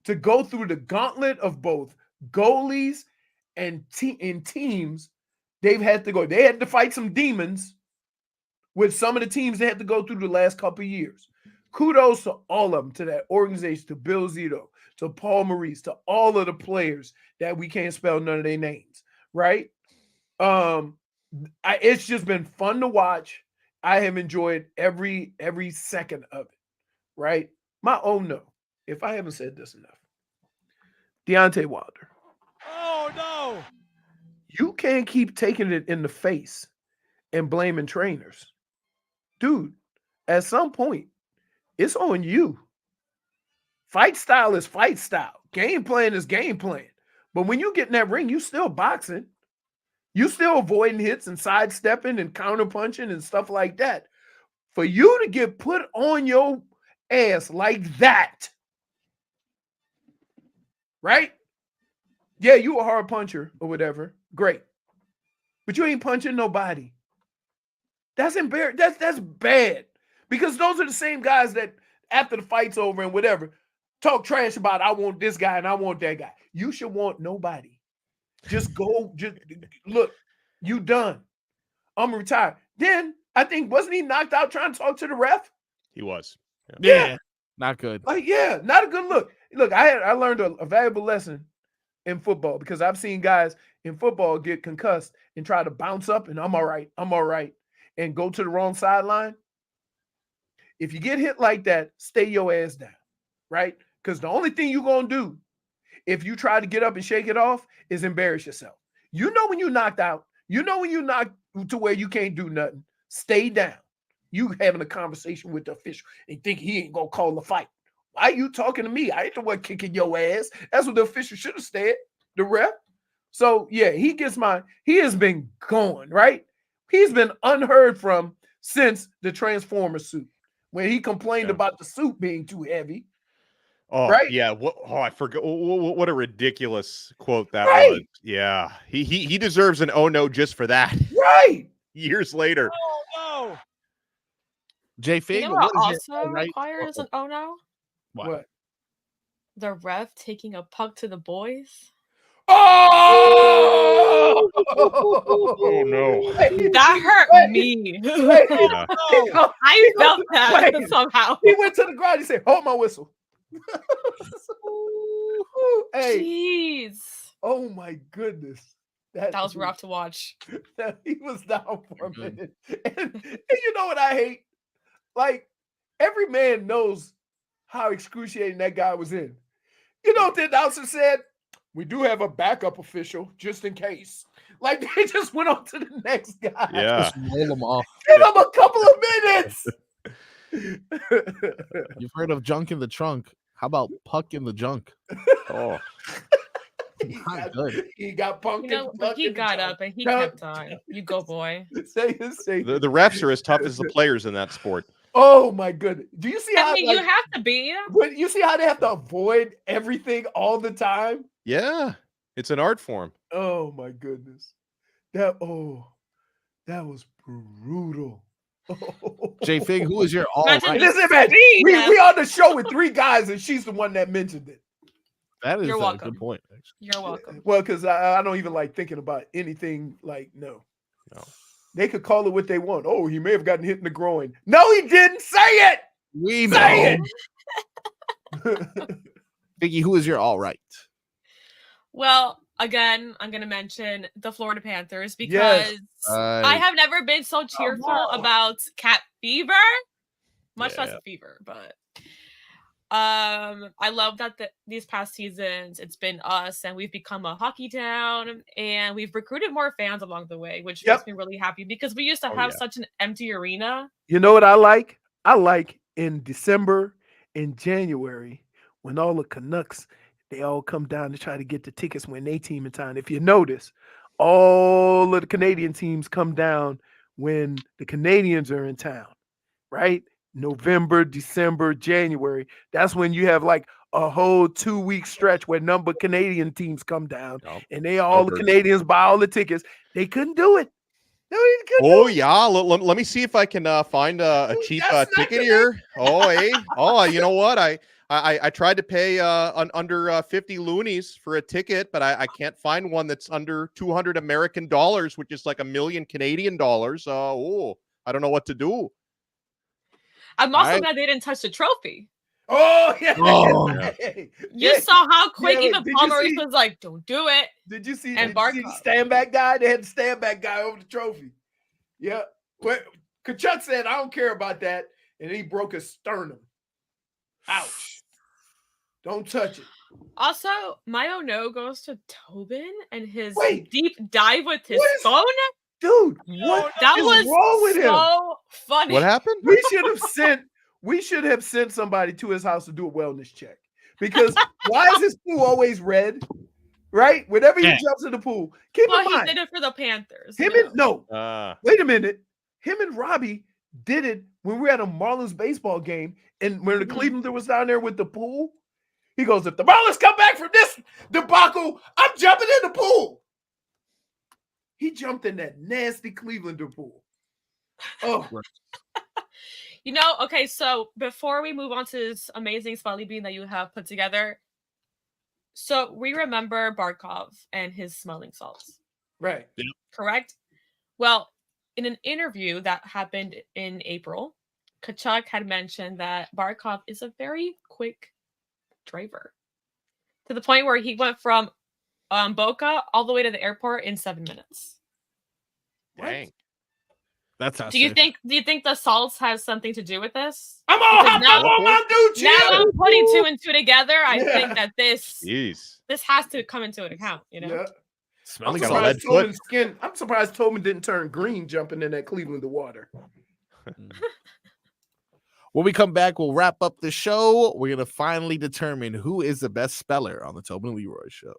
to go through the gauntlet of both goalies and teams, they had to fight some demons with some of the teams they had to go through the last couple of years. Kudos to all of them, to that organization, to Bill Zito, to Paul Maurice, to all of the players that we can't spell none of their names, right? It's just been fun to watch. I have enjoyed every second of it, right? My no, if I haven't said this enough, Deontay Wilder. Oh, no. You can't keep taking it in the face and blaming trainers. Dude, at some point, it's on you. Fight style is fight style. Game plan is game plan. But when you get in that ring, you still boxing. You still avoiding hits and sidestepping and counterpunching and stuff like that. For you to get put on your ass like that, right? Yeah, you a hard puncher or whatever. Great. But you ain't punching nobody. That's embarrassing. That's bad. Because those are the same guys that after the fight's over and whatever, talk trash about, I want this guy and I want that guy. You should want nobody. Just go, look, you done. I'm retired. Then I think, wasn't he knocked out trying to talk to the ref? He was. Yeah. Not good. Not a good look. Look, I learned a valuable lesson in football, because I've seen guys in football get concussed and try to bounce up and I'm all right, and go to the wrong sideline. If you get hit like that, stay your ass down, right? Because the only thing you're going to do if you try to get up and shake it off is embarrass yourself. You know when you're knocked out, you know when you're knocked to where you can't do nothing, stay down. You having a conversation with the official and think he ain't going to call the fight. Why are you talking to me? I ain't the one kicking your ass. That's what the official should have said, the ref. So, yeah, he has been gone, right? He's been unheard from since the Transformer suit, when he complained about the suit being too heavy. Oh, right? Yeah. I forgot. What a ridiculous quote that was. Yeah. He deserves an oh no just for that. Right. Years later. Oh, no. Jay Fig, You know what also requires an oh no? What? The ref taking a puck to the boys. Oh! Oh no. That hurt me. Yeah. I felt that somehow. He went to the ground. He said, hold my whistle. Hey. Jeez. Oh my goodness. That was rough to watch. He was down for a minute. And you know what I hate? Like, every man knows how excruciating that guy was in. You know what the announcer said? We do have a backup official just in case. Like, they just went on to the next guy. Yeah. Just roll them off. Give him a couple of minutes. You've heard of junk in the trunk. How about puck in the junk? Oh. He got punked. You know, but he got up and he kept on. You go, boy. The refs are as tough as the players in that sport. Oh my goodness! Do you see how you have to be? When you see how they have to avoid everything all the time? Yeah, it's an art form. Oh my goodness, that was brutal. J Fig, who is your all right? Listen, man, we on the show with 3 guys, and she's the one that mentioned it. That is You're a welcome. good point. Actually. You're welcome. Well, because I don't even like thinking about anything like no. They could call it what they want. Oh, he may have gotten hit in the groin. No, he didn't. Say it. We know. Say it. Biggie, who is your all right? Well, again, I'm going to mention the Florida Panthers because I have never been so cheerful about cat fever, much less a fever, but I love that these past seasons it's been us and we've become a hockey town and we've recruited more fans along the way, which makes me really happy because we used to have such an empty arena. You know what I like? I like in December and January when all the Canucks, they all come down to try to get the tickets when they team in town. If you notice, all of the Canadian teams come down when the Canadians are in town, right? November, December, January. That's when you have like a whole 2-week stretch where number Canadian teams come down and they all the Canadians buy all the tickets. They couldn't do it. Yeah. Let me see if I can find a cheap ticket here. You know what? I tried to pay under 50 loonies for a ticket, but I can't find one that's under 200 American dollars, which is like $1 million Canadian dollars. I don't know what to do. I'm also glad they didn't touch the trophy. Oh, yeah. Oh. You saw how quick even Palmaris was like, don't do it. Did you see the stand back guy? They had the stand back guy over the trophy. Yeah. But Tkachuk said, I don't care about that. And he broke his sternum. Ouch. Don't touch it. Also, my oh no goes to Tobin and his deep dive with his phone. Dude, what that is was wrong with so funny. What happened? We should have sent somebody to his house to do a wellness check. Because why is his pool always red? Right? Whenever he jumps in the pool. Keep in mind. He did it for the Panthers. Wait a minute. Him and Robbie did it when we were at a Marlins baseball game. And when the Cleveland was down there with the pool, he goes, if the Marlins come back from this debacle, I'm jumping in the pool. He jumped in that nasty Clevelander pool. Oh. You know, okay, so before we move on to this amazing Spelly Bean that you have put together, so we remember Barkov and his smelling salts. Right. Yeah. Correct? Well, in an interview that happened in April, Tkachuk had mentioned that Barkov is a very quick driver to the point where he went from Boca all the way to the airport in 7 minutes. Dang. That's do you think the salts has something to do with this? I'm all hopped up on my dude. Now I'm putting 2 and 2 together. I think that this has to come into an account, you know? Yeah. Smelling like a lead foot. I'm surprised Tobin didn't turn green jumping in that Cleveland water. When we come back, we'll wrap up the show. We're going to finally determine who is the best speller on the Tobin and Leroy Show.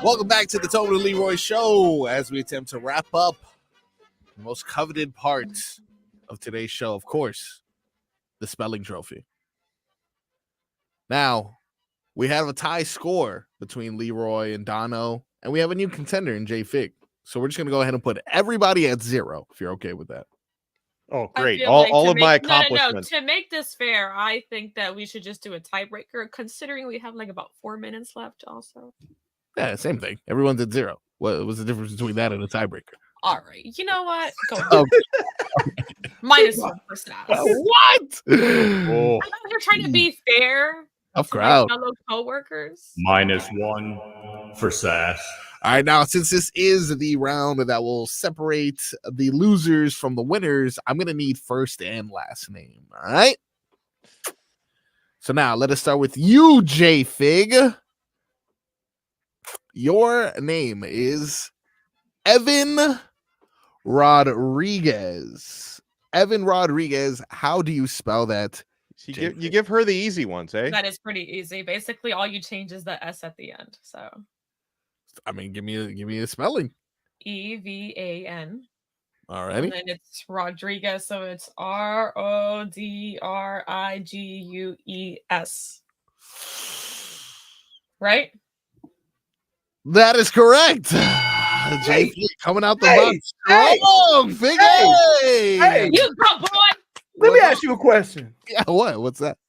Welcome back to the Tobin and Leroy Show as we attempt to wrap up the most coveted part of today's show, of course, the spelling trophy. Now, we have a tie score between Leroy and Donno, and we have a new contender in J Fig. So we're just going to go ahead and put everybody at 0, if you're okay with that. Oh, great. All of my accomplishments. No. To make this fair, I think that we should just do a tiebreaker, considering we have like about 4 minutes left also. Yeah, same thing. Everyone's at 0. What was the difference between that and a tiebreaker? All right. You know what? Go Okay. -1 for Sass. What? I know you're trying to be fair. Tough crowd. Fellow co-workers. -1 for Sass. All right, now since this is the round that will separate the losers from the winners, I'm going to need first and last name. All right. So now let us start with you, J Fig. Your name is Evan Rodriguez. Evan Rodriguez. How do you spell that? You give her the easy ones, eh? That is pretty easy. Basically, all you change is the S at the end. So, I mean, give me a spelling. EVAN. All righty. And then it's Rodriguez, so it's RODRIGUES. Right? That is correct. JP coming out the box. Strong, Fig. Hey, you go, boy. Let me ask you a question. Yeah, what? What's that?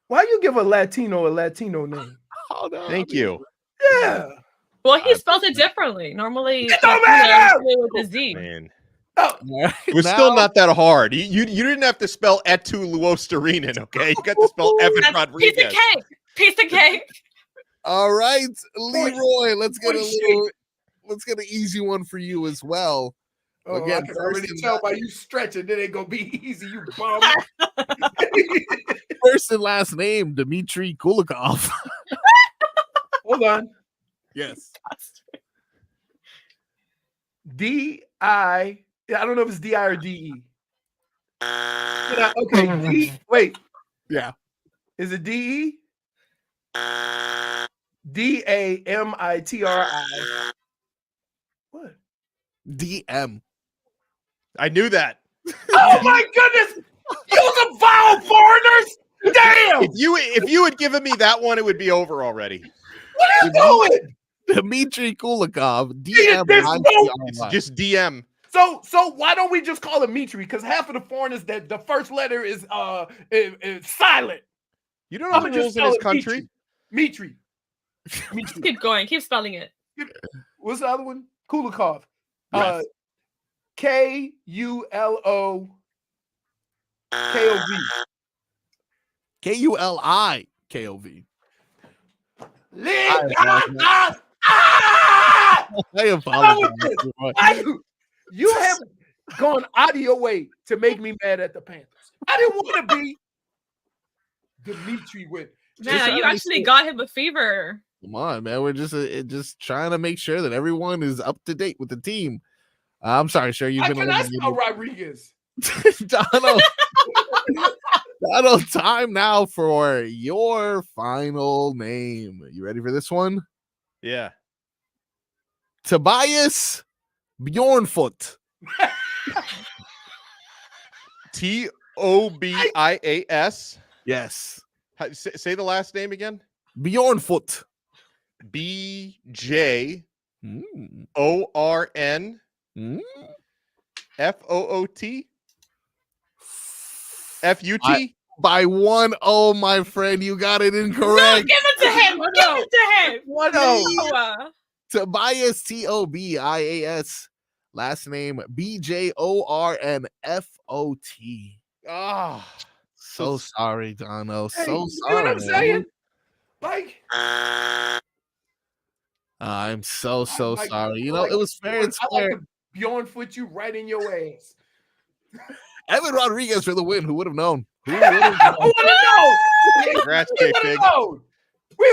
Why you give a Latino name? Oh, no. Thank you. Yeah. Well, he spelled it differently. Normally, it don't matter. With a Z. Man. Oh. It was still not that hard. You didn't have to spell Etu Luostarinen, okay? You got to spell Evan Rodriguez. Piece of cake. Piece of cake. All right, Leroy, let's get an easy one for you as well. Oh, again, I can already tell by you stretching it ain't gonna be easy, you bum. First and last name, Dmitry Kulikov. Hold on. Yes. I don't know if it's D-I or D-E. Okay, wait. Yeah. Is it D-E? D-A-M-I-T-R-I. What? DM. I knew that. Oh my goodness! Use a vowel, foreigners! Damn! If you had given me that one, it would be over already. What are you doing? Dmitry Kulikov. DM. It's just DM. So why don't we just call it Mitri? Because half of the foreigners that the first letter is silent. You don't know the rules in this country. Mitri. Keep going. Keep spelling it. What's the other one? Kulikov. K-U-L-O-K-O-V. K-U-L-I-K-O-V. I apologize. You have gone out of your way to make me mad at the Panthers. I didn't want to be Dimitri with. Man, you actually got him a fever. Come on, man. We're just trying to make sure that everyone is up to date with the team. I'm sorry, sir. You've been. I spell Rodriguez. Donno, time now for your final name. You ready for this one? Yeah. Tobias Bjornfoot. Tobias. Yes. Say the last name again. Bjornfoot. B-J-O-R-N F-O-O-T F-U-T. By 1-0, my friend. You got it incorrect. No, give it to him. Give it to him. 1-0. Tobias, T-O-B-I-A-S. Last name, B-J-O-R-N-F-O-T. Ah, so sorry, Donno. Hey, so you sorry. know what I'm saying? Like, I'm so sorry. You know, like, it was fair and square. Like Bjornfoot you right in your ass. Evan Rodriguez for the win. Who would have known? Who would have known? Congrats, We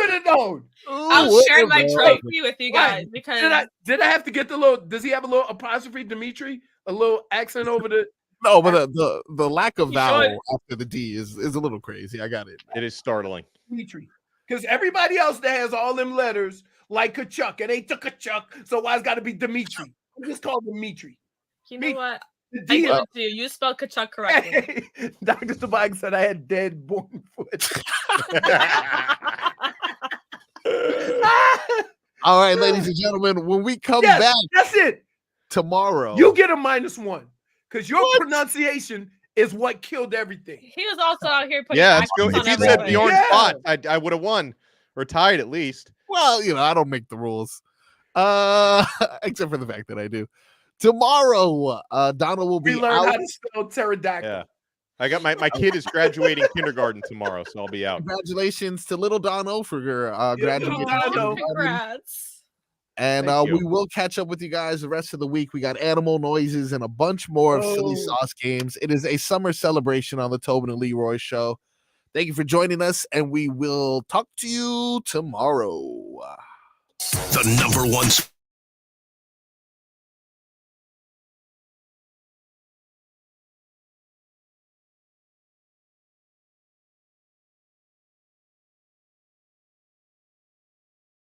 would have known. I'll share my trophy with you guys because did I have to get the little? Does he have a little apostrophe, Dimitri? A little accent over the? No, but the lack of vowel after the D is a little crazy. I got it. It is startling. Dimitri. Because everybody else that has all them letters like Tkachuk, it ain't Tkachuk, so why it's got to be Dimitri? I just call Dimitri. You know what? I give it to you. You spelled Tkachuk correctly. Hey, Dr. Sabaga said I had dead born foot. All right, ladies and gentlemen, when we come back, that's it. Tomorrow, you get a -1 because your pronunciation is what killed everything. He was also out here putting. Yeah, let's go. If he said the orange spot, I would have won or tied at least. Well, I don't make the rules, except for the fact that I do. Tomorrow, Donno will be. We learned how to spell pterodactyl. Yeah. I got my kid is graduating kindergarten tomorrow, so I'll be out. Congratulations to little Donno for your graduation. Congrats. And we will catch up with you guys the rest of the week. We got animal noises and a bunch more of silly sauce games. It is a summer celebration on the Tobin and Leroy show. Thank you for joining us, and we will talk to you tomorrow. The #1